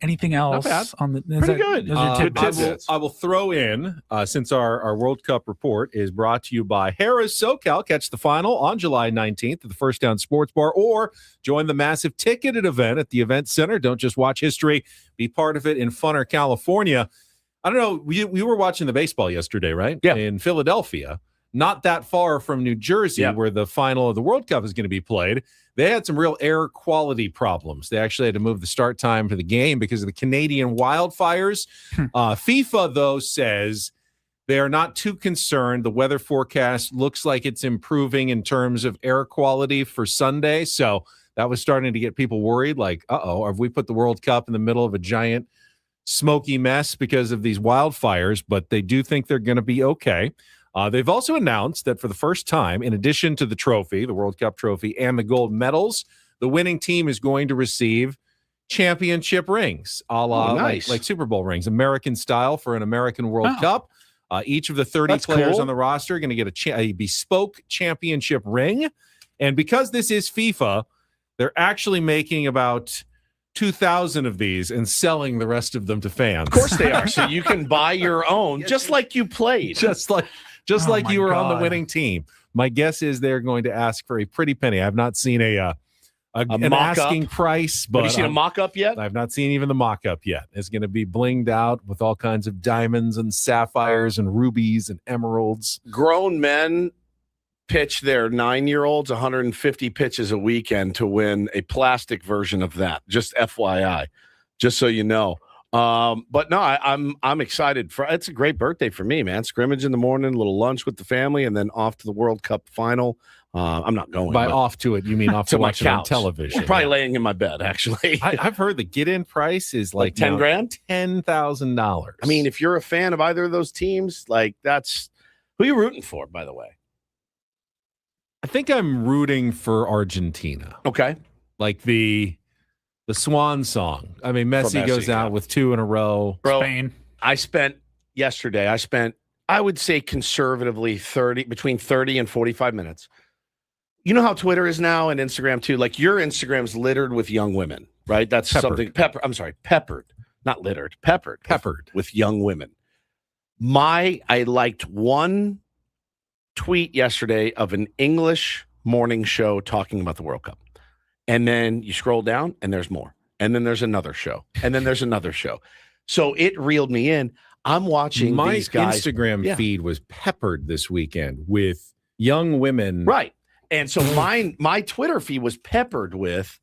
Anything else bad. on the? Pretty good. Those are tidbits. I will throw in, since our World Cup report is brought to you by Harrah's SoCal. Catch the final on July 19th at the First Down Sports Bar, or join the massive ticketed event at the Event Center. Don't just watch history, be part of it in Funner, California. I don't know, we were watching the baseball yesterday, right? Yeah. In Philadelphia, not that far from New Jersey, where the final of the World Cup is going to be played. They had some real air quality problems. They actually had to move the start time for the game because of the Canadian wildfires. FIFA, though, says they are not too concerned. The weather forecast looks like it's improving in terms of air quality for Sunday. So that was starting to get people worried, like, have we put the World Cup in the middle of a giant smoky mess because of these wildfires, but they do think they're going to be okay. They've also announced that for the first time, in addition to the trophy, the World Cup trophy, and the gold medals, the winning team is going to receive championship rings, a la nice. like Super Bowl rings, American style for an American World Cup. Each of the 30 players on the roster are going to get a bespoke championship ring. And because this is FIFA, they're actually making about 2,000 of these and selling the rest of them to fans. Of course they are. So you can buy your own, just like you played. Just like you were on the winning team. My guess is they're going to ask for a pretty penny. I've not seen an asking price, but have you seen a mock-up yet? I've not seen even the mock-up yet. It's going to be blinged out with all kinds of diamonds and sapphires and rubies and emeralds. Grown men pitch their 9-year-olds 150 pitches a weekend to win a plastic version of that. Just FYI, just so you know. But no, I'm excited for. It's a great birthday for me, man. Scrimmage in the morning, a little lunch with the family, and then off to the World Cup final. I'm not going. By off to it, you mean off to watch it on television? We're probably laying in my bed, actually. I've heard the get-in price is like $10,000, $10,000. I mean, if you're a fan of either of those teams, like that's who you rooting for, by the way. I think I'm rooting for Argentina. Okay, like the swan song. I mean, Messi goes out with 2 in a row. Bro, Spain. I spent, I would say conservatively between 30 and 45 minutes. You know how Twitter is now and Instagram too? Like your Instagram's littered with young women, right? That's something peppered, not littered, peppered with young women. I liked one tweet yesterday of an English morning show talking about the World Cup. And then you scroll down and there's more. And then there's another show. And then there's another show. So it reeled me in. I'm watching my these guys. Instagram feed was peppered this weekend with young women. Right. And so my Twitter feed was peppered with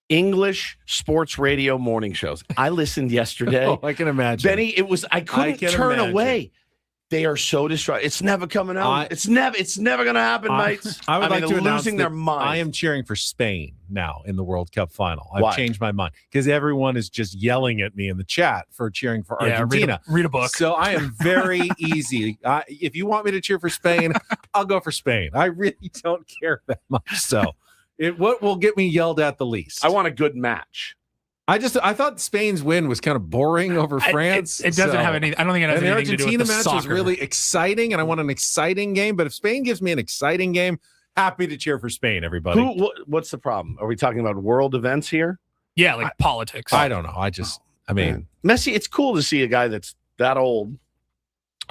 English sports radio morning shows. I listened yesterday. Oh, I can imagine. Benny, I couldn't turn away. They are so distraught. It's never coming out. It's never going to happen, mates. I would like to announce losing their mind. I am cheering for Spain now in the World Cup final. I've changed my mind because everyone is just yelling at me in the chat for cheering for Argentina. Read a book. So I am very easy. If you want me to cheer for Spain, I'll go for Spain. I really don't care that much. So what will get me yelled at the least? I want a good match. I thought Spain's win was kind of boring over France. It doesn't have any. I don't think it has anything to do with the Argentina match soccer. was really exciting, and I want an exciting game. But if Spain gives me an exciting game, happy to cheer for Spain. Everybody. What's the problem? Are we talking about world events here? Yeah, like politics. I don't know. I mean, Messi. It's cool to see a guy that's that old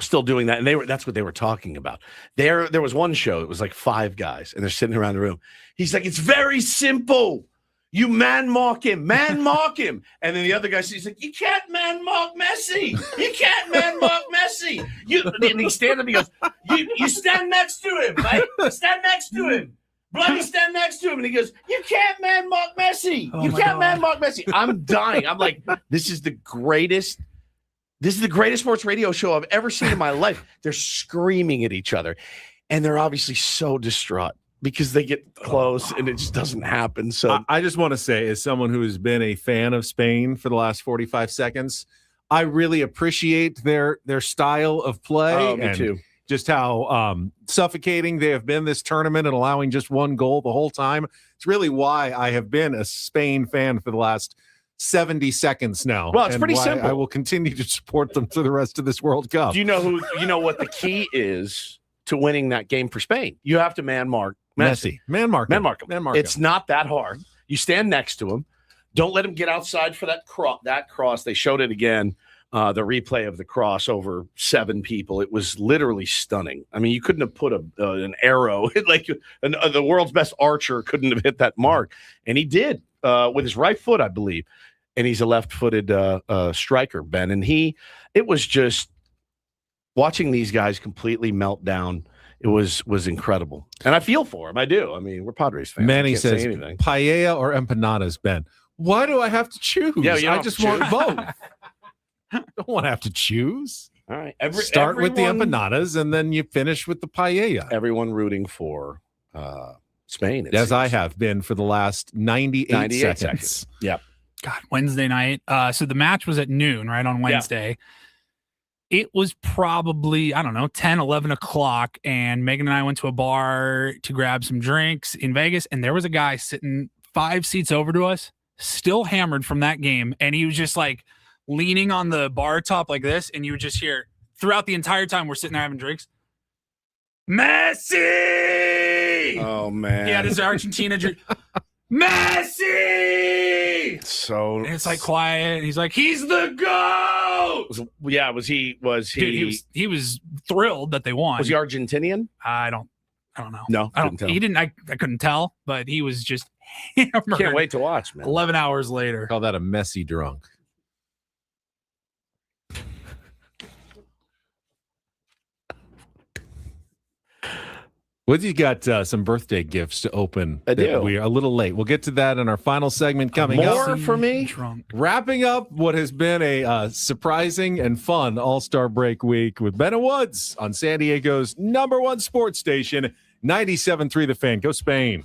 still doing that, and that's what they were talking about. There was one show. It was like 5 guys, and they're sitting around the room. He's like, "It's very simple. You man mark him. And then the other guy says, he's like, you can't man mark Messi. You can't man mark Messi. And he stands up, he goes, you stand next to him, right? Stand next to him. Bloody stand next to him. And he goes, you can't man mark Messi. You can't man mark Messi. I'm dying. I'm like, this is the greatest sports radio show I've ever seen in my life. They're screaming at each other. And they're obviously so distraught. Because they get close and it just doesn't happen. So I just want to say, as someone who has been a fan of Spain for the last 45 seconds, I really appreciate their style of play. Oh, me too. Just how suffocating they have been this tournament and allowing just one goal the whole time. It's really why I have been a Spain fan for the last 70 seconds now. Well, it's pretty simple. I will continue to support them for the rest of this World Cup. Do you know what the key is to winning that game for Spain? You have to man mark Messi. Man mark him. It's not that hard. You stand next to him. Don't let him get outside for that cross. They showed it again, the replay of the cross over 7 people. It was literally stunning. I mean, you couldn't have put an arrow, like the world's best archer couldn't have hit that mark. And he did with his right foot, I believe. And he's a left-footed striker, Ben. And it was just watching these guys completely melt down. It was incredible. And I feel for him. I do. I mean, we're Padres fans. Manny says, paella or empanadas, Ben. Why do I have to choose? Yeah, I just want both. I don't want to have to choose. All right. Start with the empanadas, and then you finish with the paella. Everyone rooting for Spain. As I have been for the last 98 seconds. Yep. Wednesday night. So the match was at noon, right, on Wednesday. It was probably, 10, 11 o'clock, and Megan and I went to a bar to grab some drinks in Vegas, and there was a guy sitting 5 seats over to us, still hammered from that game, and he was just like leaning on the bar top like this, and you would just hear throughout the entire time we're sitting there having drinks, Messi! Oh, man. He had his Argentina drink. Messi! So and it's like quiet. And he's like, he's the GOAT! Was he? Dude, he was thrilled that they won. Was he Argentinian? I don't know. No, couldn't tell. He didn't. I couldn't tell, but he was just hammered. Can't wait to watch, man. 11 hours later. Call that a messy drunk. Woodsy's got some birthday gifts to open. I do. We are a little late. We'll get to that in our final segment coming up. More for me? Wrapping up what has been a surprising and fun All-Star break week with Ben and Woods on San Diego's #1 sports station, 97.3 The Fan. Go Spain.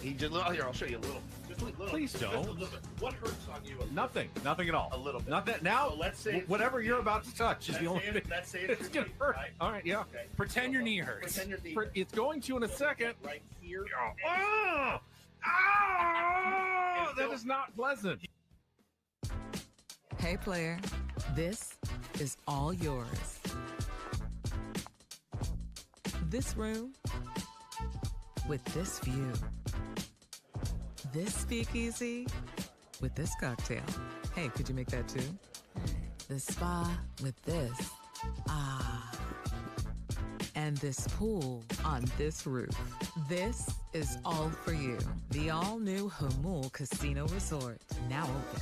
He just, here, I'll show you a little. Please don't. What hurts on you? Nothing at all. A little bit. Nothing. Now, So let's say whatever you're about to touch is the only thing. Let's say It's gonna hurt. Right? All right, yeah. Okay. Pretend your knee hurts. Pretend your knee It's going to in a second. right here. Oh, that is not pleasant. Hey, player, this is all yours. This room with this view. This speakeasy with this cocktail. Hey, could you make that too? The spa with this. Ah. And this pool on this roof. This is all for you. The all-new Hamul Casino Resort, now open.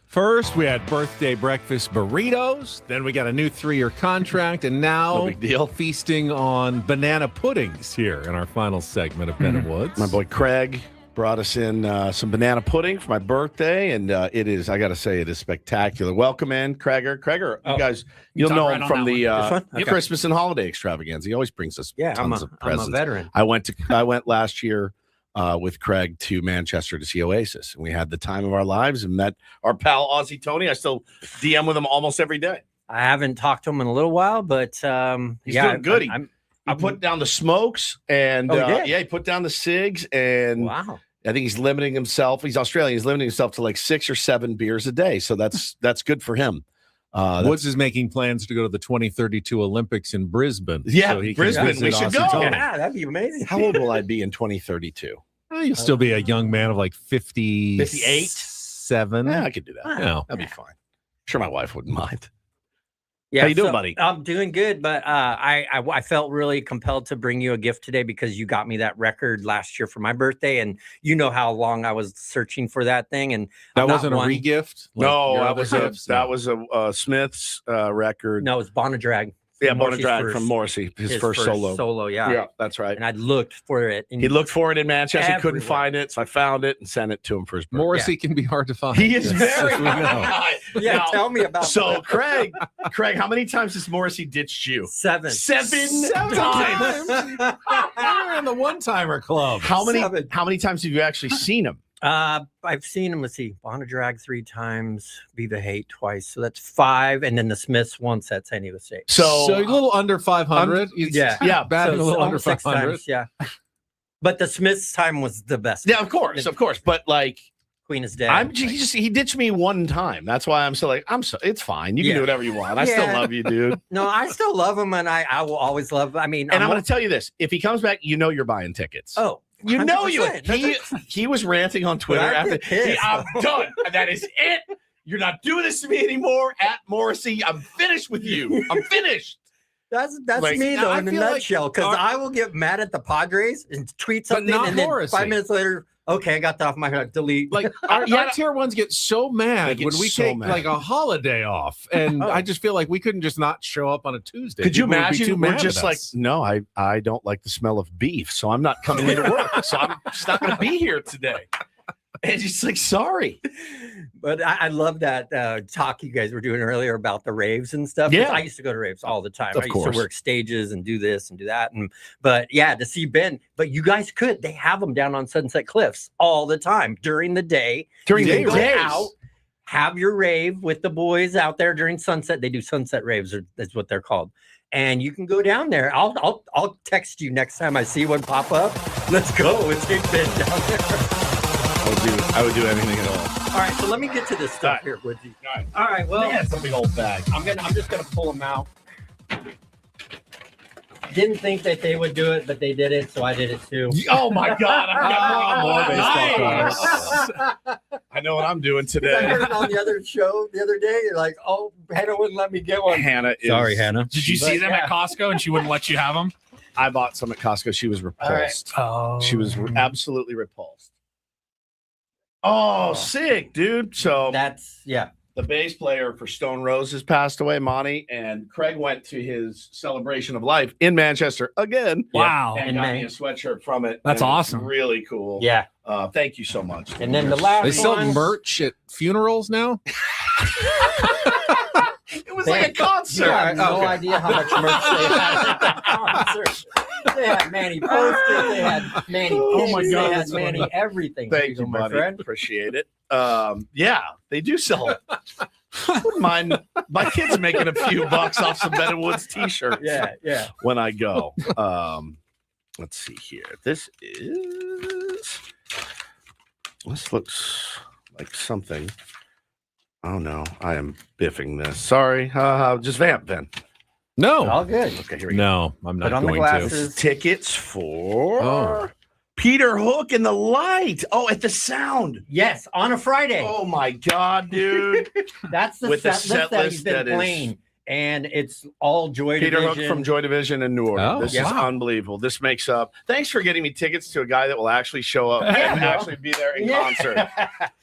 First, we had birthday breakfast burritos. Then we got a new 3-year contract, and now No big deal. Feasting on banana puddings here in our final segment of Ben and Woods. My boy Craig brought us in some banana pudding for my birthday, and it is, I got to say, it is spectacular. Welcome in, Craiger. Craiger, you guys, you'll know him from the Christmas and holiday extravaganza. He always brings us tons of presents. I'm a veteran. I went last year with Craig to Manchester to see Oasis, and we had the time of our lives and met our pal Aussie Tony. I still DM with him almost every day. I haven't talked to him in a little while, but he's doing good. I put down the smokes, and he put down the cigs, and wow. I think he's limiting himself. He's Australian. He's limiting himself to like 6 or 7 beers a day, so that's good for him. Woods is making plans to go to the 2032 Olympics in Brisbane. Yeah, so he Brisbane. Can we should Aussie go. Tony. Yeah, that'd be amazing. How old will I be in 2032? You'll still be a young man of like 58? 7. Yeah, I could do that. Yeah. That'd be fine. Sure, my wife wouldn't mind. Yeah, how you doing, buddy? I'm doing good, but I felt really compelled to bring you a gift today because you got me that record last year for my birthday, and you know how long I was searching for that thing. And that wasn't a re-gift. No, that was a Smith's record. No, it's Bon a Drag Yeah, Bona Drag from Morrissey, his first solo. Solo, yeah. Yeah, that's right. And I looked for it. He looked for it in Manchester, everywhere. couldn't find it, so I found it and sent it to him for his birthday. Morrissey can be hard to find. He is very as we know. Yeah, Now, tell me about So, Craig, how many times has Morrissey ditched you? 7. 7 times. We're in the one-timer club. How many times have you actually seen him? I've seen him. Let's see, Bona Drag 3 times, Viva Hate twice, so that's 5, and then the Smiths once at San Diego State. So a little under 500. Yeah, batting a little under almost 6 500. times, yeah. But the Smiths time was the best. Yeah, of course. But like, Queen is dead. He ditched me one time. That's why I'm so like, it's fine. You can do whatever you want. I still love you, dude. No, I still love him, and I will always love. I mean, and I'm going to tell you this: if he comes back, you're buying tickets. Oh. You know 100%. he was ranting on Twitter after I'm done. That is it. You're not doing this to me anymore. At Morrissey, I'm finished with you. I'm finished. That's Like, me though in a feel like nutshell. Because I will get mad at the Padres and tweet something, not and then Morrissey. 5 minutes later, okay, I got that off my head. Delete. Like our tier ones get so mad They get when we so take mad. like a holiday off, and I just feel like we couldn't just not show up on a Tuesday. Could you People would be imagine? too We're mad just at like, us. no, I don't like the smell of beef, so I'm not coming into work. So I'm just not going to be here today. And just like, sorry. But I love that talk you guys were doing earlier about the raves and stuff. 'Cause Yeah. I used to go to raves all the time. Of I used course. to work stages and do this and do that. But yeah, to see Ben. But you guys could. They have them down on Sunset Cliffs all the time during the day. During You the can go days. out, have your rave with the boys out there during sunset. They do sunset raves, that's what they're called. And you can go down there. I'll text you next time I see one pop up. Let's go. Let's take Ben down there. I would do anything at all. All right, so let me get to this stuff here with you. All right, well, Man, it's a big old bag. I'm just gonna pull them out. Didn't think that they would do it, but they did it, so I did it too. Oh my God! I got more baseball cards. I know what I'm doing I today. heard it on the other show the other day. You're like, oh, Hannah wouldn't let me get one. Hannah is, Sorry, Hannah. Did you see them at Costco and she wouldn't let you have them? I bought some at Costco. She was repulsed. Oh, She was absolutely repulsed. Oh, sick, dude. So That's the bass player for Stone Roses passed away, Monty, and Craig went to his celebration of life in Manchester again. Wow. And In got May. me a sweatshirt from it. That's and it's awesome. really cool. Yeah. Thank you so much. And then the last They sell one. merch at funerals now. It was like a concert. I have no Okay. idea how much merch they had at the concert. They had Manny posters. They had Manny. Oh my pins, God, They had that's so Manny much. everything. Thank you, my buddy. friend. Appreciate it. Yeah, they do sell it. Wouldn't mind my kids making a few bucks off some Ben and Woods t-shirts. Yeah. When I go. Let's see here. This looks like something. Oh no, I am biffing this. Sorry. Just vamp, Ben. No. All good. Okay, here we go. No, I'm not Put on the going glasses. Tickets for Oh. Peter Hook and the Light. Oh, at the Sound. Yes, on a Friday. Oh my God, dude. That's the With the set list that he's been playing. And it's all Joy Peter Division. Hook from Joy Division in New Order. Oh, This yeah. is unbelievable. This makes up. Thanks for getting me tickets to a guy that will actually show up Yeah, and bro. actually be there in Yeah. concert.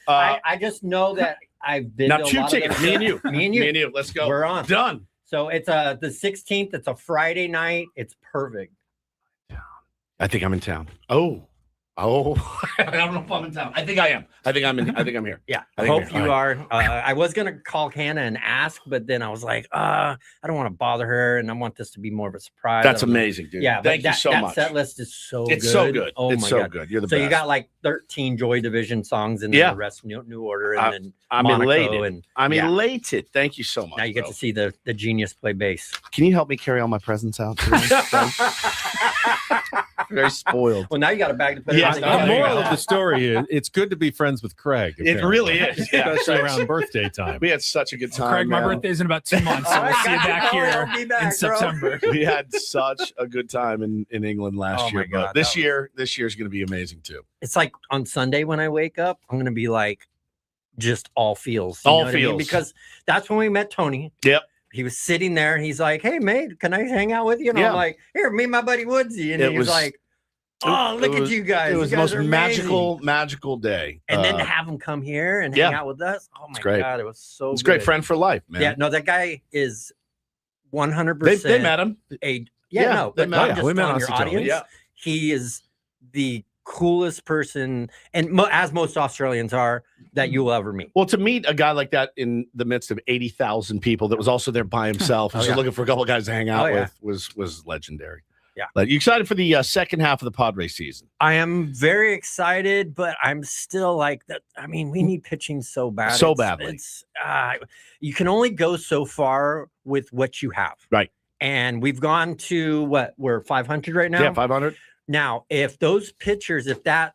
I just know that I've been Now to a 2 lot of tickets. their Me and you. shows. Me and you. Me and you. Let's go. We're on. Done. So it's the 16th. It's a Friday night. It's perfect. I think I'm in town. Oh. I don't know if I'm in town. I think I am. I think I'm here. Yeah, I I think hope I'm here. you All are. I was gonna call Hannah and ask, but then I was like, I don't want to bother her, and I want this to be more of a surprise. That's I don't know. amazing, dude. Yeah, Thank but you so that much. set list is so It's good. so good. Oh It's my so God. good. You're the So best. you got like 13 Joy Division songs, and then the rest New Order, and then I'm Monaco, elated. and I'm yeah. elated. Thank you so much. Now you get bro. to see the genius play bass. Can you help me carry all my presents out? today? Very spoiled. Well, now you got a bag to put. Yeah, everything no, The in. there you moral go. of the story is it's good to be friends with Craig. It really is. Yeah. Especially around birthday time. We had such a good time. Craig, my man. birthday's in about 2 months, so we'll see you back Oh, here I'll be back, in bro. September. We had such a good time in England last Oh my year. God, But this that year, this year's going to be amazing too. It's like on Sunday when I wake up, I'm gonna be like, just all feels. You All know what I mean? feels. Because that's when we met Tony. Yep. He was sitting there and he's like, "Hey, mate, can I hang out with you?" And Yeah. I'm like, "Here, me and my buddy Woodsy." And It he was was- like, "Oh, look at you guys! It was You the guys most are amazing." magical day. And then to have him come here and yeah. hang out with us, oh my great. God, it was so. It's a great good. friend for life, man. Yeah, no, that guy is 100%. They met him. No, but not just we met on on your Citron. audience. Yeah. He is the coolest person, and as most Australians are, that you'll ever meet. Well, to meet a guy like that in the midst of 80,000 people that was also there by himself, was looking for a couple of guys to hang out with, was legendary. Yeah. But you excited for the second half of the Padres season? I am very excited, but I'm still like that. I mean, we need pitching so bad. Badly. It's you can only go so far with what you have. Right. And we've gone to we're 500 right now. Yeah, 500. Now, if those pitchers, if that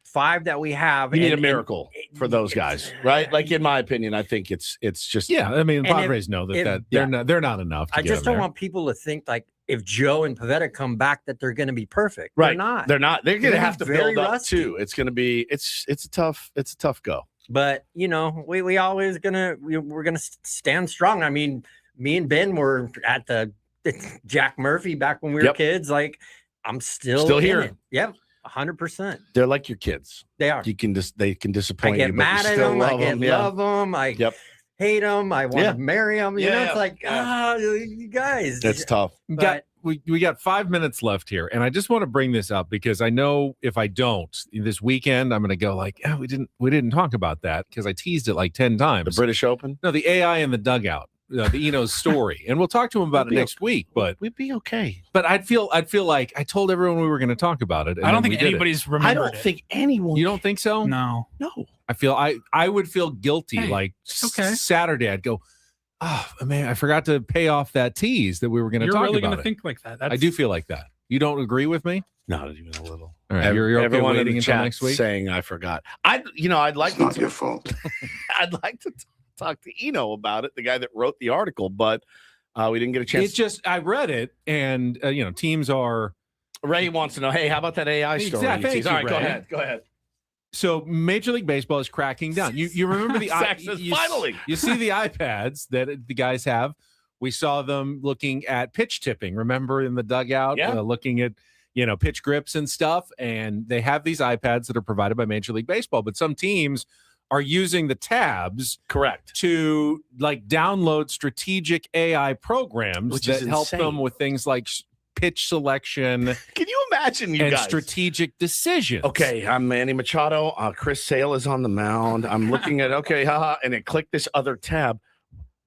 5 that we have, You need a miracle for those guys, right? Like in my opinion, I think it's just I mean, And Padres know that they're not enough. To I get just them don't there. want people to think like if Joe and Pavetta come back that they're going to be perfect. right. They're not. They're not. They're going to They're have to very build up rusty. too. It's going to be it's a tough go. But we always we're gonna stand strong. I mean, me and Ben were at the Jack Murphy back when we were kids. Like, I'm still here. in it. Yep, 100%. They're like your kids. They are. They can disappoint I get you, but mad you at still them. love I get them. love them. I hate them. I want to marry them. You know, it's like you guys. That's tough. We got 5 minutes left here, and I just want to bring this up because I know if I don't this weekend, I'm going to go like, we didn't talk about that because I teased it like 10 times. The British Open? No, the AI in the dugout, the Eno's story, and we'll talk to him about it next week. But we'd be okay. But I'd feel like I told everyone we were going to talk about it. And I don't then think we did anybody's it. remembered I don't think anyone. You don't think so? No. I feel I would feel guilty. Like Saturday, I'd go, oh man, I forgot to pay off that tease that we were going to talk about. You're really going to think like that. I do feel like that. You don't agree with me? Not even a little. All right, you're okay everyone in waiting the until chat next week. saying I forgot. I'd like It's not your fault. I'd like to talk to Eno about it, the guy that wrote the article, but we didn't get a chance. It's just I read it, and teams are. Ray wants to know, hey, how about that AI story? Exactly. All right, go ahead. So Major League Baseball is cracking down. You remember the finally you see the iPads that the guys have. We saw them looking at pitch tipping. Remember in the dugout, looking at pitch grips and stuff. And they have these iPads that are provided by Major League Baseball, but some teams are using the tabs to like download strategic AI programs that help them with things like pitch selection. Can you imagine you and guys? Strategic decisions. Okay, I'm Manny Machado. Chris Sale is on the mound. I'm looking at and it clicked this other tab.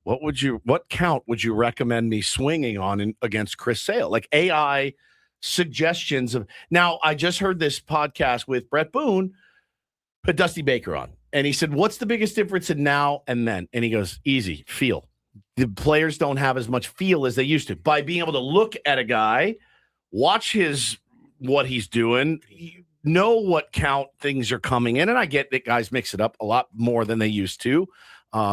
What count would you recommend me swinging on against Chris Sale? Like AI suggestions of. Now, I just heard this podcast with Brett Boone, put Dusty Baker on, and he said, "What's the biggest difference in now and then?" And he goes, "Easy, feel." The players don't have as much feel as they used to. By being able to look at a guy, watch what he's doing, know what count things are coming in. And I get that guys mix it up a lot more than they used to.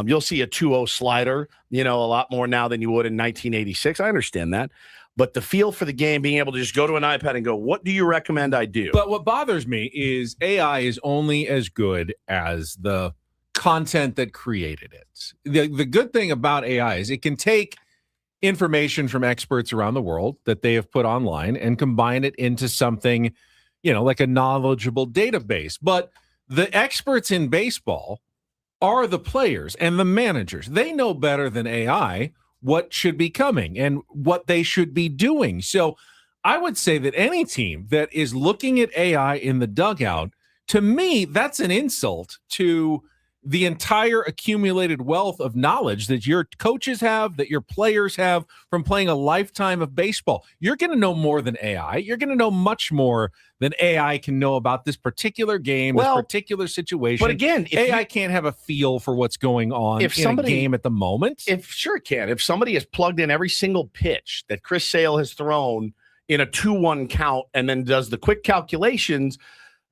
You'll see a 2-0 slider, a lot more now than you would in 1986. I understand that. But the feel for the game, being able to just go to an iPad and go, what do you recommend I do? But what bothers me is AI is only as good as the content that created it. The good thing about AI is it can take information from experts around the world that they have put online and combine it into something, like a knowledgeable database. But the experts in baseball are the players and the managers. They know better than AI what should be coming and what they should be doing. So I would say that any team that is looking at AI in the dugout, to me, that's an insult to the entire accumulated wealth of knowledge that your coaches have, that your players have from playing a lifetime of baseball. You're going to know more than AI. You're going to know much more than AI can know about this particular game, this particular situation. But again, AI can't have a feel for what's going on in a game at the moment. Sure it can. If somebody has plugged in every single pitch that Chris Sale has thrown in a 2-1 count and then does the quick calculations,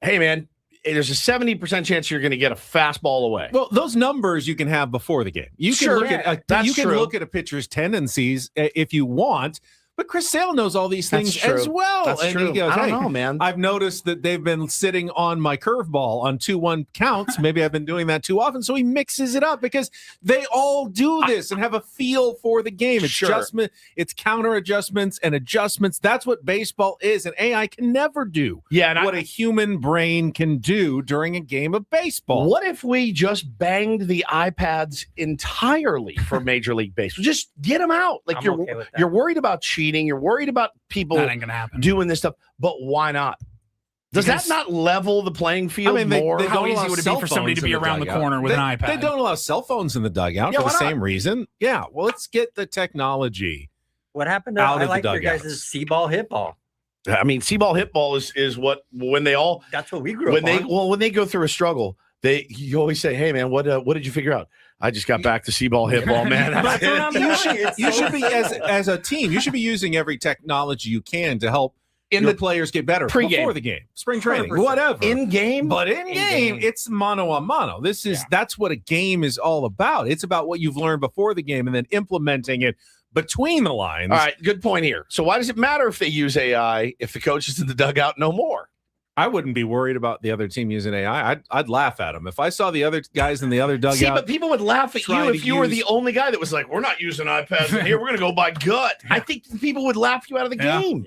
hey, man, there's a 70% chance you're going to get a fastball away. Well, those numbers you can have before the game. You can look at a pitcher's tendencies if you want, But Chris Sale knows all these things That's true. as well. That's and true. he goes, I don't "Hey, know, man. I've noticed that they've been sitting on my curveball on 2-1 counts. Maybe I've been doing that too often." So he mixes it up because they all do this and have a feel for the game. It's adjustment, it's counter adjustments and adjustments. That's what baseball is, and AI can never do. Yeah, and what a human brain can do during a game of baseball. What if we just banged the iPads entirely for Major League Baseball? Just get them out. Like I'm okay with that. you're worried about cheating. You're worried about people That ain't gonna happen. doing this stuff. But why not? Does that not level the playing field more? They How don't easy allow would it be cell for somebody to phones be in around the dugout. corner with an iPad? They don't allow cell phones in the dugout Yeah, for why the not? same reason. Yeah, well, let's get the technology. What happened to Out I of the like your dugouts. guys' C-ball, hit ball. I mean, C-ball, hit ball is what when they all That's what we grew up on. when they go through a struggle, you always say, "Hey, man, what did you figure out?" I just got back to C-ball, hit ball, man. That's what I'm You saying. should be as a team. You should be using every technology you can to help your players get better Pre-game. before the game, spring training, 100%. whatever. In game, But in game, it's mano a mano. That's what a game is all about. It's about what you've learned before the game and then implementing it between the lines. all right, good point here. So why does it matter if they use AI if the coaches in the dugout know more? I wouldn't be worried about the other team using AI. I'd laugh at them if I saw the other guys in the other dugout. See, but people would laugh at you trying if to you were use- the only guy that was like, "We're not using iPads in here. We're going to go by gut." I think people would laugh you out of the Yeah. game.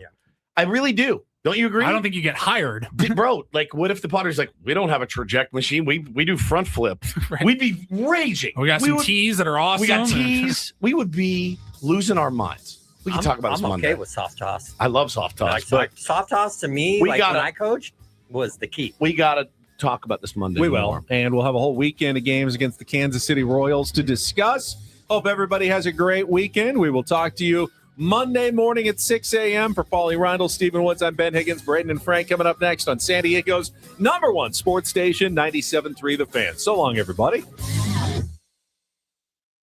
I really do. Don't you agree? I don't think you get hired. Bro, like, what if the Padres like, we don't have a traject machine. We do front flip. Right. We'd be raging. We got some tees that are awesome. We got tees. We would be losing our minds. We can talk about this I'm Monday. okay with soft toss. I love soft toss, Like, but soft toss to me, we like gotta- when I coached, was the key. we got to talk about this Monday. We will. more. And we'll have a whole weekend of games against the Kansas City Royals to discuss. Hope everybody has a great weekend. We will talk to you Monday morning at 6 a.m. For Paulie Reindl, Stephen Woods, I'm Ben Higgins, Braden and Frank coming up next on San Diego's #1 sports station, 97.3 The Fan. So long, everybody.